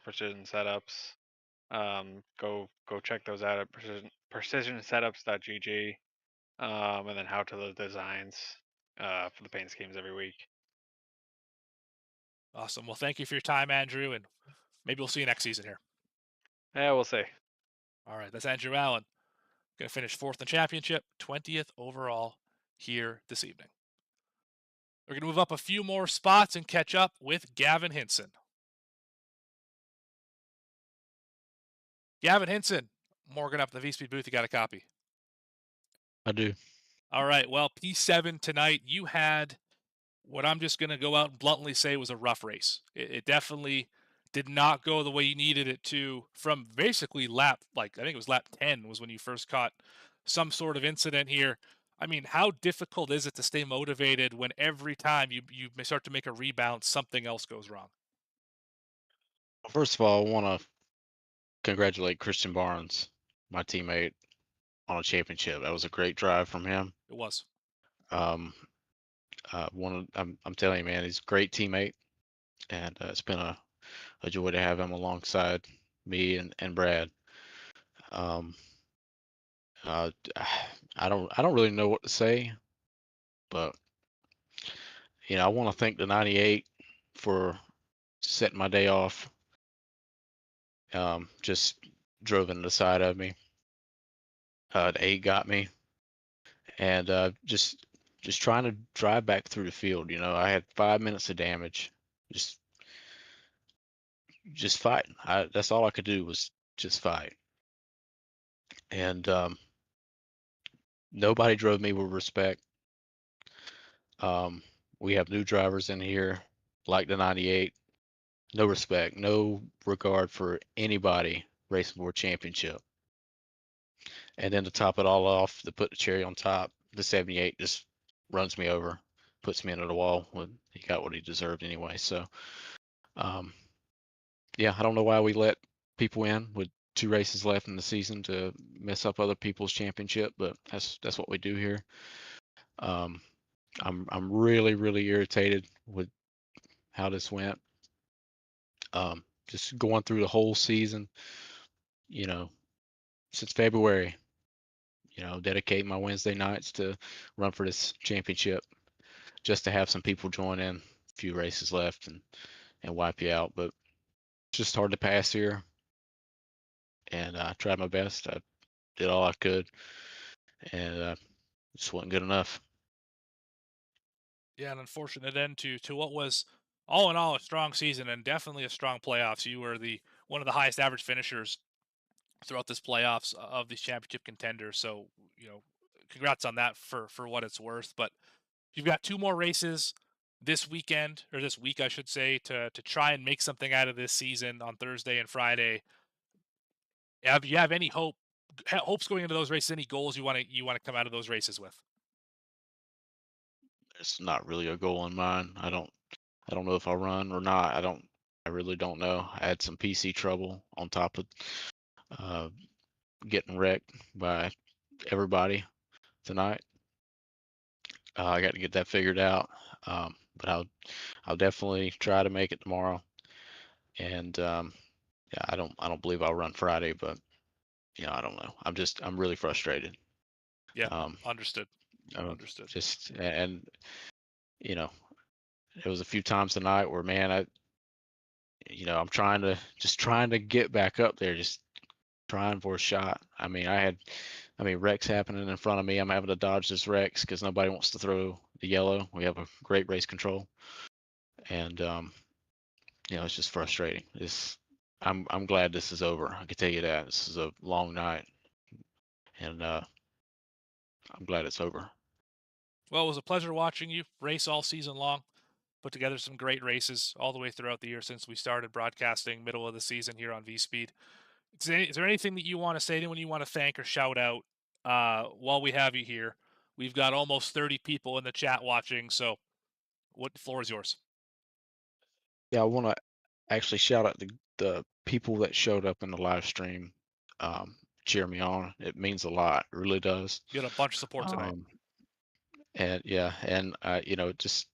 Precision Setups. Go check those out at precisionsetups.gg. And then How to the Designs for the paint schemes every week. Awesome. Well, thank you for your time, Andrew, and maybe we'll see you next season here. Yeah, we'll see. All right, that's Andrew Allen. Going to finish 4th in the championship, 20th overall here this evening. We're going to move up a few more spots and catch up with Gavin Hinson. Gavin Hinson, Morgan up in the VSPEED booth. You got a copy? I do. All right. Well, P7 tonight, you had what I'm just going to go out and bluntly say was a rough race. It definitely did not go the way you needed it to from basically lap, like I think it was lap 10 was when you first caught some sort of incident here. I mean, how difficult is it to stay motivated when every time you may start to make a rebound, something else goes wrong? First of all, I want to congratulate Christian Barnes, my teammate, on a championship. That was a great drive from him. It was. Um, I'm telling you, man, he's a great teammate, and it's been a joy to have him alongside me and Brad. Um, uh, I don't really know what to say, but I want to thank the 98 for setting my day off. Just drove into the side of me. The 8 got me, and just trying to drive back through the field. I had 5 minutes of damage. Just fighting. That's all I could do was just fight. And nobody drove me with respect. We have new drivers in here, like the 98. No respect, no regard for anybody racing for a championship. And then to top it all off, to put the cherry on top, the 78 just runs me over, puts me into the wall when he got what he deserved anyway. So, yeah, I don't know why we let people in with 2 races left in the season to mess up other people's championship, but that's what we do here. I'm really, really irritated with how this went. Just going through the whole season, since February, dedicate my Wednesday nights to run for this championship, just to have some people join in, a few races left, and wipe you out. But it's just hard to pass here, and I tried my best. I did all I could, and just wasn't good enough. Yeah, an unfortunate end to what was all in all a strong season and definitely a strong playoffs. You were one of the highest average finishers throughout this playoffs of these championship contenders. So, congrats on that for what it's worth. But you've got 2 more races this weekend, or this week, I should say, to try and make something out of this season on Thursday and Friday. Have you have any hopes going into those races? Any goals you want to come out of those races with? It's not really a goal in mind. I don't know if I'll run or not. I really don't know. I had some PC trouble on top of getting wrecked by everybody tonight. I got to get that figured out. But I'll definitely try to make it tomorrow. And yeah, I don't believe I'll run Friday, but I don't know. I'm really frustrated. Yeah, understood. Understood. Just and there was a few times tonight where, man, I'm trying to get back up there, just trying for a shot. I mean, wrecks happening in front of me. I'm having to dodge this wrecks because nobody wants to throw the yellow. We have a great race control, and it's just frustrating. I'm glad this is over. I can tell you that this is a long night, and I'm glad it's over. Well, it was a pleasure watching you race all season long. Put together some great races all the way throughout the year since we started broadcasting middle of the season here on VSPEED. Is there anything that you want to say, anyone you want to thank or shout out while we have you here? We've got almost 30 people in the chat watching, so what floor is yours? Yeah, I want to actually shout out the people that showed up in the live stream, cheer me on. It means a lot. It really does. You got a bunch of support tonight. And yeah, and just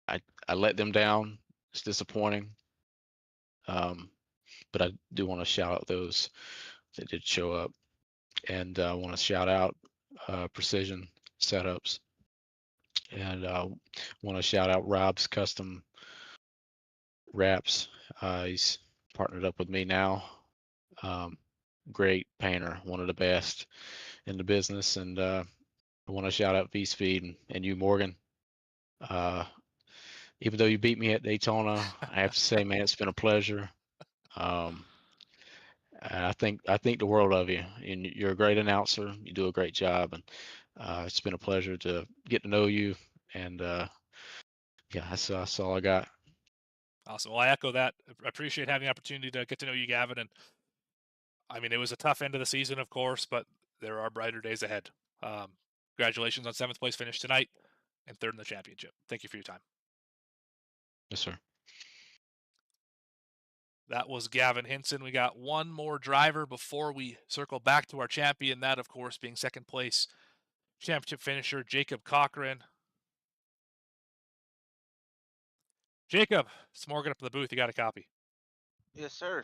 I let them down. It's disappointing. But I do want to shout out those that did show up, and I want to shout out Precision Setups, and want to shout out Rob's Custom Wraps. He's partnered up with me now. Great painter, one of the best in the business, and I want to shout out VSPEED and you, Morgan. Even though you beat me at Daytona, I have to say, man, it's been a pleasure. I think the world of you, and you're a great announcer. You do a great job, and it's been a pleasure to get to know you. And yeah, that's all I got. Awesome. Well, I echo that. I appreciate having the opportunity to get to know you, Gavin. And I mean, it was a tough end of the season, of course, but there are brighter days ahead. Congratulations on 7th place finish tonight and 3rd in the championship. Thank you for your time. Yes, sir. That was Gavin Hinson. We got one more driver before we circle back to our champion. That, of course, being 2nd place championship finisher Jacob Cochran. Jacob, it's Morgan up in the booth. You got a copy? Yes, sir.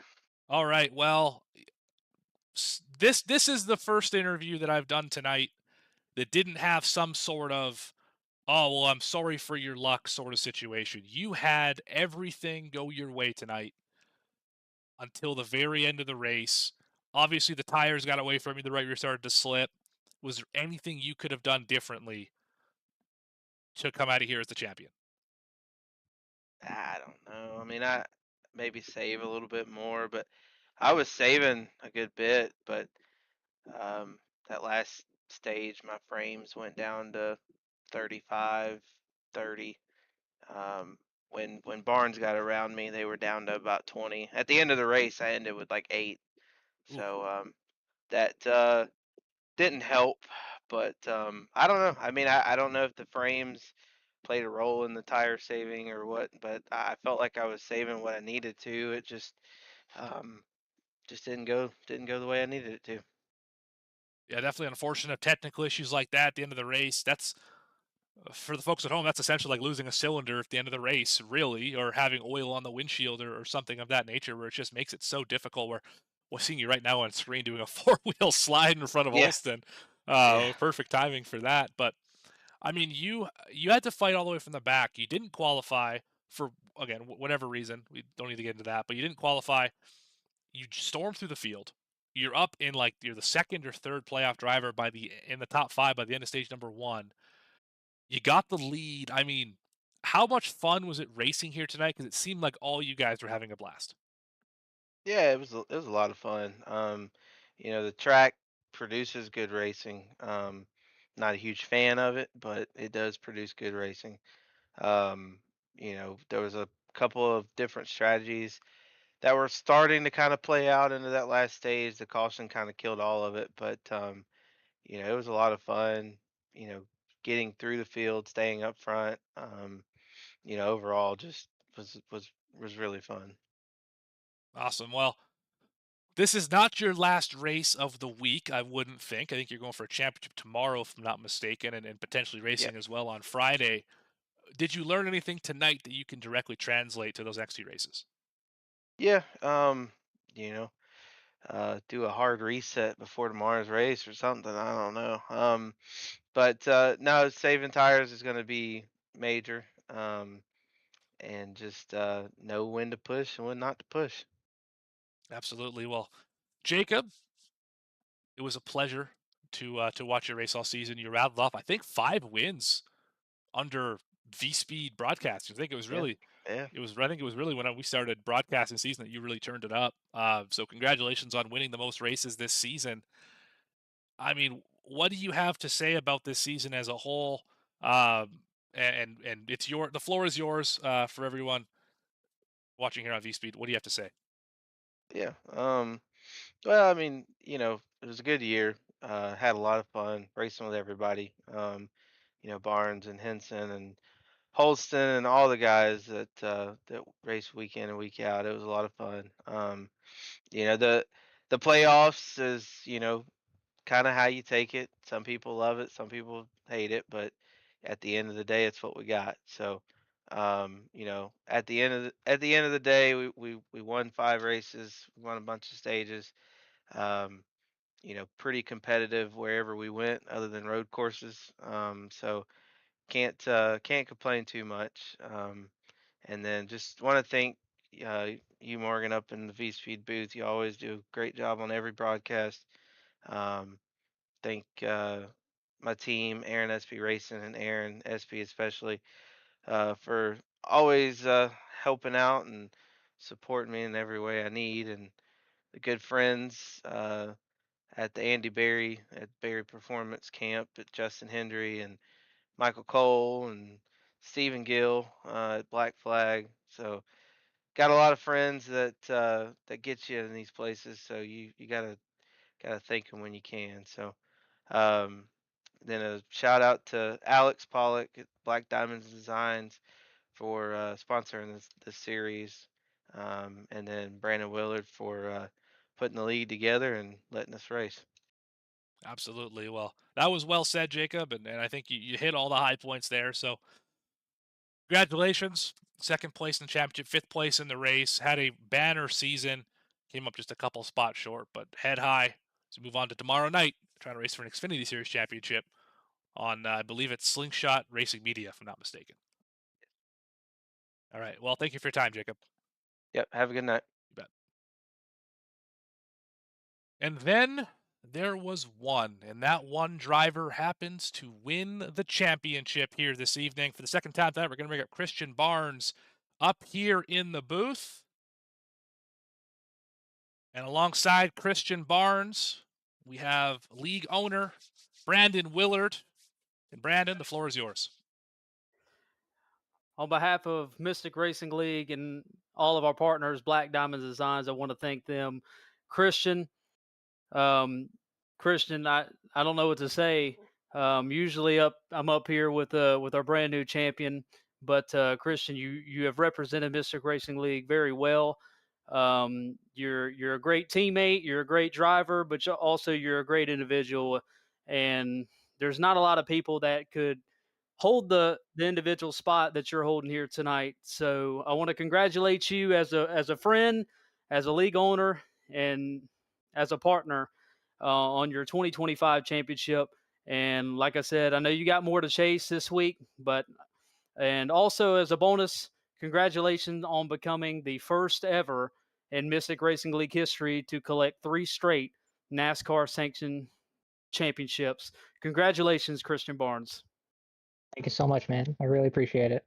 All right. Well, this is the first interview that I've done tonight that didn't have some sort of, oh, well, I'm sorry for your luck sort of situation. You had everything go your way tonight until the very end of the race. Obviously, the tires got away from you. The right rear started to slip. Was there anything you could have done differently to come out of here as the champion? I don't know. I mean, I maybe save a little bit more, but I was saving a good bit. But that last stage, my frames went down to 35, 30. Um, when Barnes got around me, they were down to about 20. At the end of the race, I ended with like 8. Ooh. So that didn't help. But I don't know. I mean, I don't know if the frames played a role in the tire saving or what, but I felt like I was saving what I needed to. It um, just didn't go the way I needed it to. Yeah, definitely unfortunate. Technical issues like that at the end of the race. That's, for the folks at home, that's essentially like losing a cylinder at the end of the race, really, or having oil on the windshield or something of that nature, where it just makes it so difficult. Where we're seeing you right now on screen doing a 4-wheel slide in front of Yeah. Holston. Yeah. Perfect timing for that. But I mean, you had to fight all the way from the back. You didn't qualify for, again, whatever reason. We don't need to get into that, but you didn't qualify. You stormed through the field. You're up in, like, you're the 2nd or 3rd playoff driver in the top 5 by the end of stage number 1. You got the lead. I mean, how much fun was it racing here tonight? Because it seemed like all you guys were having a blast. Yeah, it was a lot of fun. The track produces good racing. Not a huge fan of it, but it does produce good racing. Um, there was a couple of different strategies that were starting to kind of play out into that last stage. The caution kind of killed all of it, but it was a lot of fun. You know, getting through the field, staying up front. Overall, just was really fun. Awesome. Well, this is not your last race of the week, I wouldn't think. I think you're going for a championship tomorrow, if I'm not mistaken, and potentially Yeah, racing as well on Friday. Did you learn anything tonight that you can directly translate to those next few races? yeah. You know, do a hard reset before tomorrow's race or something. I don't know. But no, saving tires is going to be major. And just know when to push and when not to push. Absolutely. Well, Jacob, it was a pleasure to watch your race all season. You rattled off, I think, 5 wins under VSPEED broadcasting. I think it was Yeah, really, yeah, I think it was really when we started broadcasting season that you really turned it up. So congratulations on winning the most races this season. I mean, what do you have to say about this season as a whole? And the floor is yours for everyone watching here on VSPEED. What do you have to say? yeah. Well, I mean, it was a good year. Had a lot of fun racing with everybody. Barnes and Henson and Holston and all the guys that race week in and week out. It was a lot of fun. The playoffs is kind of how you take it. Some people love it, some people hate it, but at the end of the day, it's what we got. So, at the end of the day, we won 5 races, we won a bunch of stages. Um, pretty competitive wherever we went, other than road courses. So can't complain too much. And then just want to thank you, Morgan, up in the V Speed booth. You always do a great job on every broadcast. Um, thank my team, Aaron SP Racing and Aaron SP especially, for always helping out and supporting me in every way I need. And the good friends at the Andy Berry at Berry Performance Camp, at Justin Hendry and Michael Cole and Stephen Gill at Black Flag. So got a lot of friends that get you in these places. So you gotta thank them when you can. So Then a shout out to Alex Pollock at Black Diamonds Designs for sponsoring this series, and then Brandon Willard for putting the lead together and letting us race. Absolutely. Well, that was well said, Jacob, and I think you hit all the high points there. So congratulations. Second place in the championship, fifth place in the race. Had a banner season. Came up just a couple spots short, but head high. So move on to tomorrow night. Trying to race for an Xfinity Series championship on, I believe it's Slingshot Racing Media, if I'm not mistaken. All right. Well, thank you for your time, Jacob. Yep. Have a good night. You bet. And then there was one, and that one driver happens to win the championship here this evening. For the second time tonight, we're going to bring up Christian Barnes up here in the booth. And alongside Christian Barnes, we have league owner Brandon Willard. And Brandon, the floor is yours. On behalf of Mystic Racing League and all of our partners, Black Diamonds Designs, I want to thank them. Christian, Christian, I don't know what to say. Usually I'm up here with our brand new champion, but Christian, you have represented Mystic Racing League very well. You're a great teammate, you're a great driver, but you're a great individual, and there's not a lot of people that could hold the individual spot that you're holding here tonight. So I want to congratulate you as a friend, as a league owner, and as a partner on your 2025 championship. And like I said, I know you got more to chase this week, and also as a bonus, congratulations on becoming the first ever in Mystic Racing League history to collect 3 straight NASCAR sanctioned championships. Congratulations, Christian Barnes. Thank you so much, man. I really appreciate it.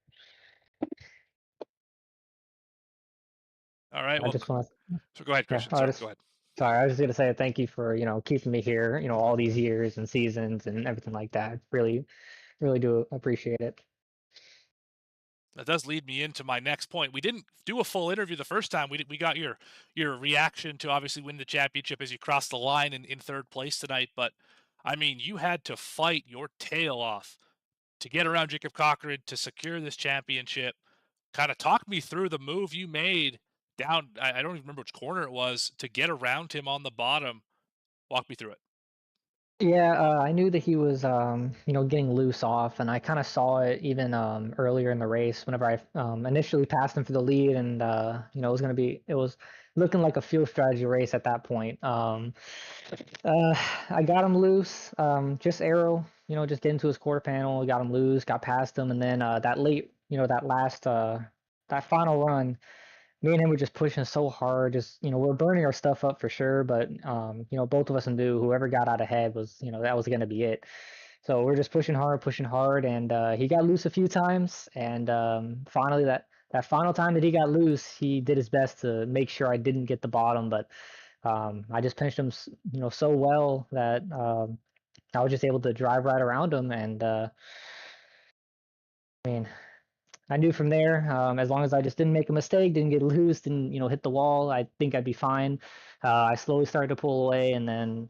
All right. I Well, just want to. so go ahead, Christian. Yeah, Sorry, go ahead. Sorry, I was just gonna say thank you for keeping me here, all these years and seasons and everything like that. Really, really do appreciate it. That does lead me into my next point. We didn't do a full interview the first time. We got your reaction to obviously win the championship as you crossed the line in third place tonight. But I mean, you had to fight your tail off to get around Jacob Cochran to secure this championship. Kind of talk me through the move you made down. I don't even remember which corner it was to get around him on the bottom. Walk me through it. Yeah, I knew that he was, getting loose off, and I kind of saw it even earlier in the race whenever I initially passed him for the lead, and it was looking like a field strategy race at that point. I got him loose, just arrow, just get into his quarter panel, got him loose, got past him, and then that late, that last, that final run. Me and him were just pushing so hard. Just we're burning our stuff up for sure, but both of us knew whoever got out ahead was that was gonna be it. So we're just pushing hard, and he got loose a few times, and finally that final time that he got loose, he did his best to make sure I didn't get the bottom, but I just pinched him so well that I was just able to drive right around him, and I mean. I knew from there, as long as I just didn't make a mistake, didn't get loose, didn't hit the wall, I think I'd be fine. I slowly started to pull away, and then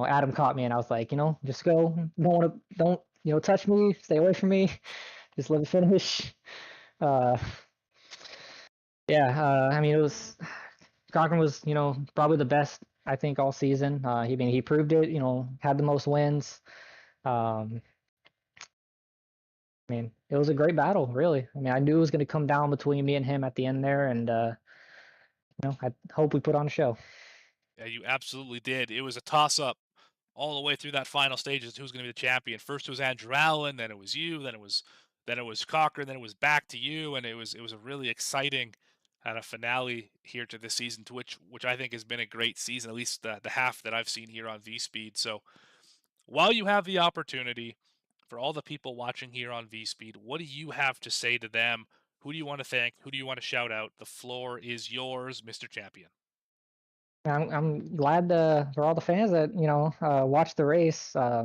Adam caught me, and I was like, just go, don't touch me, stay away from me, just let me finish. I mean, it was Cochran was probably the best I think all season. He proved it, had the most wins. I mean, it was a great battle, really. I mean, I knew it was going to come down between me and him at the end there, and I hope we put on a show. Yeah, you absolutely did. It was a toss-up all the way through that final stage as to who's going to be the champion. First it was Andrew Allen, then it was you, then it was Cochran, then it was back to you, and it was a really exciting kind of finale here to this season, to which I think has been a great season, at least the half that I've seen here on VSPEED. So while you have the opportunity, for all the people watching here on VSPEED, what do you have to say to them? Who do you want to thank? Who do you want to shout out? The floor is yours, Mr. Champion. I'm glad for all the fans that watched the race. I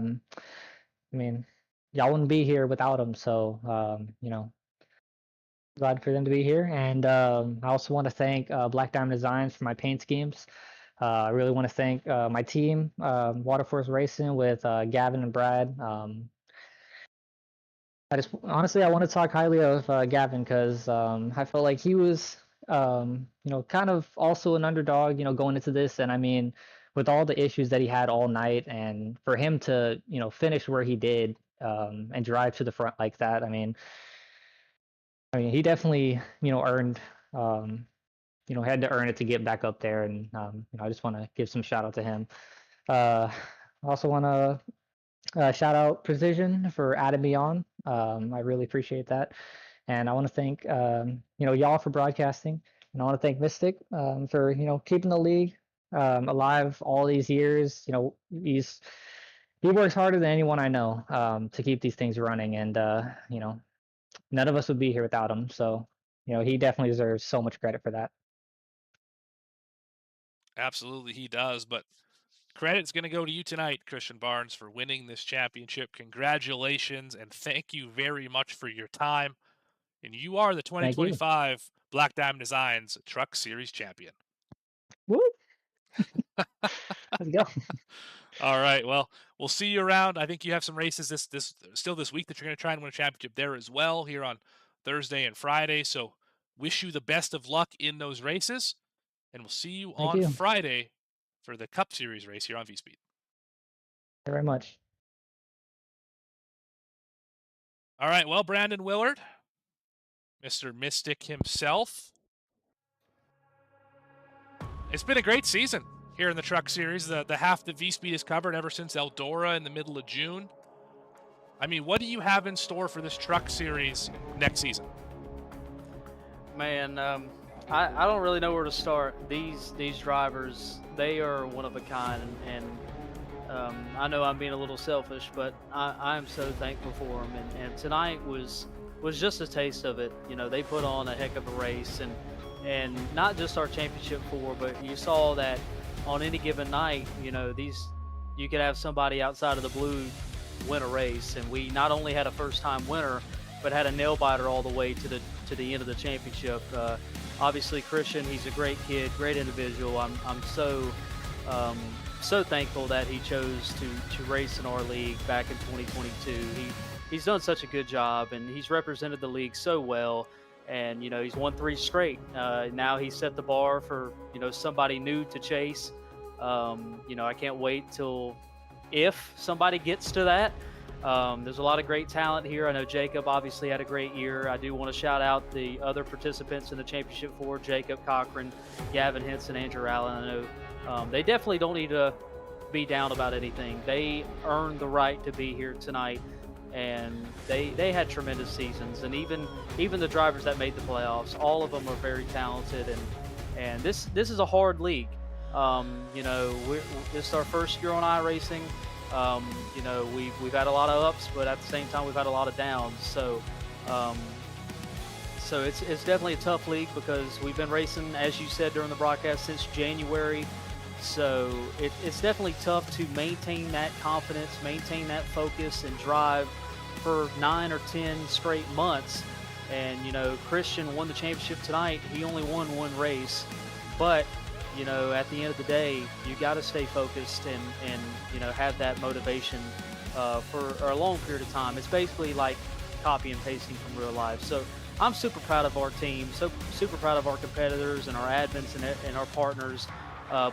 mean, y'all wouldn't be here without them, so glad for them to be here. And I also want to thank Black Diamond Designs for my paint schemes. I really want to thank my team, Waterforce Racing, with Gavin and Brad. I just honestly I want to talk highly of Gavin because I felt like he was kind of also an underdog going into this, and I mean with all the issues that he had all night, and for him to finish where he did and drive to the front like that, I mean he definitely earned had to earn it to get back up there, and I just want to give some shout out to him. I also want to shout out Precision for adding me on. I really appreciate that. And I want to thank y'all for broadcasting, and I want to thank Mystic for keeping the league alive all these years. He works harder than anyone I know to keep these things running, and none of us would be here without him. So he definitely deserves so much credit for that. Absolutely, he does. But credit's going to go to you tonight, Christian Barnes, for winning this championship. Congratulations, and thank you very much for your time. And you are the 2025 Black Diamond Designs Truck Series champion. Woo! Let's go. All right. Well, we'll see you around. I think you have some races this week that you're going to try and win a championship there as well here on Thursday and Friday. So wish you the best of luck in those races, and we'll see you on Friday for the Cup Series race here on VSPEED. Thank you very much. All right. Well, Brandon Willard, Mr. Mystic himself. It's been a great season here in the Truck Series. The half that VSPEED has covered ever since Eldora in the middle of June. I mean, what do you have in store for this Truck Series next season? Man, I don't really know where to start. These drivers, they are one of a kind, and I know I'm being a little selfish, but I'm so thankful for them. And tonight was just a taste of it. They put on a heck of a race, and not just our championship 4, but you saw that on any given night, you could have somebody outside of the blue win a race, and we not only had a first-time winner, but had a nail-biter all the way to the end of the championship. Obviously, Christian, he's a great kid, great individual. I'm so thankful that he chose to race in our league back in 2022. He's done such a good job, and he's represented the league so well. And he's won 3 straight. Now he set the bar for somebody new to chase. I can't wait till if somebody gets to that. There's a lot of great talent here. I know Jacob obviously had a great year. I do want to shout out the other participants in the championship 4: Jacob Cochran, Gavin Henson, Andrew Allen. I know they definitely don't need to be down about anything. They earned the right to be here tonight. And they had tremendous seasons, and even the drivers that made the playoffs, all of them are very talented, and this is a hard league. This is our first year on iRacing. We've had a lot of ups, but at the same time we've had a lot of downs. So it's definitely a tough league because we've been racing, as you said during the broadcast, since January. So it's definitely tough to maintain that confidence, maintain that focus, and drive for 9 or 10 straight months. And Christian won the championship tonight. He only won 1 race, but at the end of the day, you got to stay focused and have that motivation for a long period of time. It's basically like copy and pasting from real life. So I'm super proud of our team, so super proud of our competitors and our admins and our partners.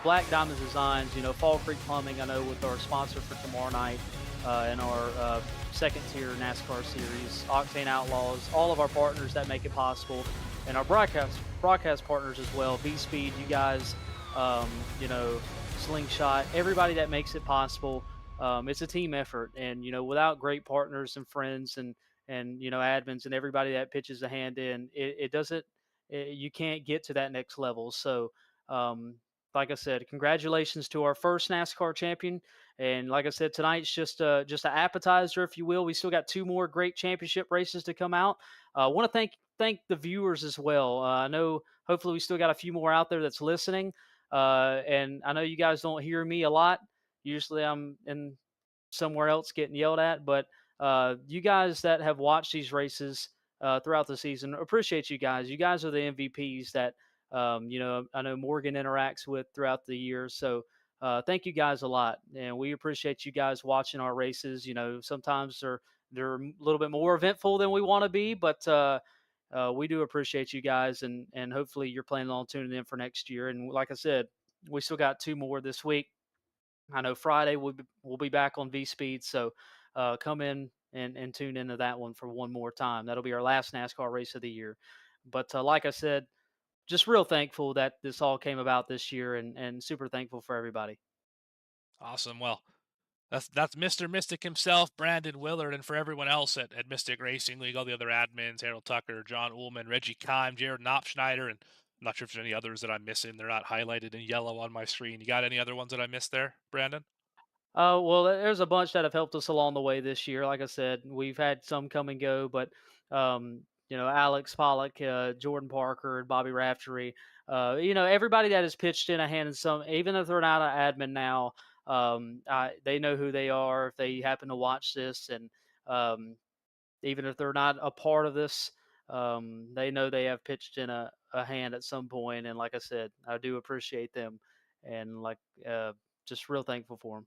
Black Diamond Designs, Fall Creek Plumbing, I know with our sponsor for tomorrow night, and our second tier NASCAR series, Octane Outlaws, all of our partners that make it possible, and our broadcast partners as well, VSPEED, you guys, Slingshot, everybody that makes it possible. It's a team effort, and without great partners and friends and admins and everybody that pitches a hand in, you can't get to that next level. So like I said, congratulations to our first NASCAR champion. And like I said, tonight's just an appetizer, if you will. We still got 2 more great championship races to come out. I want to thank the viewers as well. I know hopefully we still got a few more out there that's listening. And I know you guys don't hear me a lot. Usually I'm in somewhere else getting yelled at. But you guys that have watched these races throughout the season, appreciate you guys. You guys are the MVPs that I know Morgan interacts with throughout the year. So thank you guys a lot, and we appreciate you guys watching our races. Sometimes they're a little bit more eventful than we want to be, but we do appreciate you guys, and hopefully you're planning on tuning in for next year. And like I said, we still got 2 more this week. I know Friday we'll be back on VSPEED, so come in and tune into that one for one more time. That'll be our last NASCAR race of the year. But like I said, just real thankful that this all came about this year, and super thankful for everybody. Awesome. Well, that's Mr. Mystic himself, Brandon Willard, and for everyone else at Mystic Racing League, all the other admins, Harold Tucker, John Ullman, Reggie Kime, Jared Knopfschneider, and I'm not sure if there's any others that I'm missing. They're not highlighted in yellow on my screen. You got any other ones that I missed there, Brandon? Well, there's a bunch that have helped us along the way this year. Like I said, we've had some come and go, but Alex Pollock, Jordan Parker, and Bobby Raftery. Everybody that has pitched in a hand in some, even if they're not an admin now, they know who they are if they happen to watch this, and even if they're not a part of this, they know they have pitched in a hand at some point. And like I said, I do appreciate them, and just real thankful for them.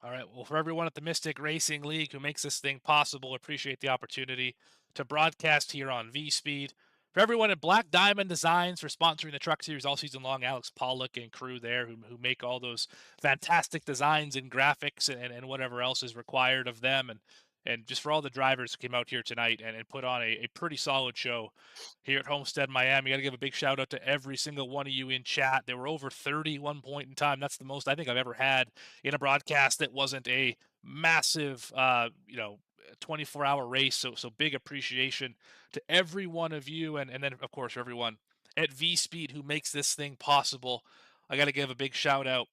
All right. Well, for everyone at the Mystic Racing League who makes this thing possible, appreciate the opportunity to broadcast here on VSPEED. For everyone at Black Diamond Designs for sponsoring the Truck Series all season long, Alex Pollock and crew there who make all those fantastic designs and graphics and whatever else is required of them. And just for all the drivers who came out here tonight and put on a pretty solid show here at Homestead, Miami. Got to give a big shout out to every single one of you in chat. There were over 30 one point in time. That's the most I think I've ever had in a broadcast that wasn't a massive, 24-hour race. So big appreciation to every one of you. And then, of course, everyone at VSPEED who makes this thing possible. I got to give a big shout out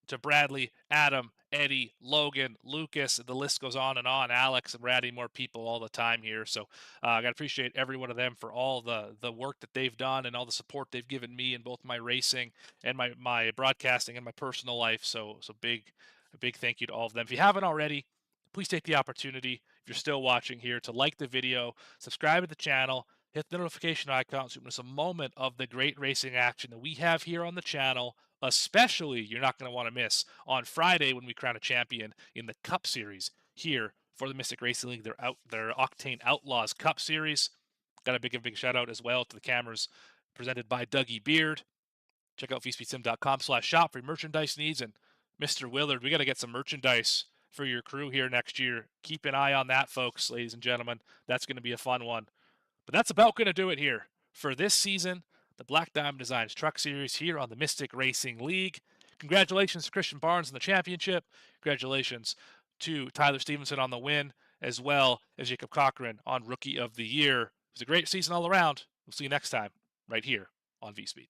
to Bradley, Adam, Eddie, Logan, Lucas. The list goes on and on. Alex, and we're adding more people all the time here. So I got to appreciate every one of them for all the work that they've done and all the support they've given me in both my racing and my broadcasting and my personal life. So a big thank you to all of them. If you haven't already, please take the opportunity, if you're still watching here, to like the video, subscribe to the channel, hit the notification icon so you miss a moment of the great racing action that we have here on the channel. Especially, you're not going to want to miss on Friday when we crown a champion in the Cup Series here for the Mystic Racing League. Their Octane Outlaws Cup Series. Got a big shout out as well to the cameras presented by Dougie Beard. Check out vspeedsim.com/shop for your merchandise needs. And Mr. Willard, we got to get some merchandise for your crew here next year. Keep an eye on that, folks, ladies and gentlemen. That's going to be a fun one. But that's about going to do it here for this season, the Black Diamond Designs Truck Series here on the Mystic Racing League. Congratulations to Christian Barnes on the championship. Congratulations to Tyler Stevenson on the win, as well as Jacob Cochran on Rookie of the Year. It was a great season all around. We'll see you next time right here on VSPEED.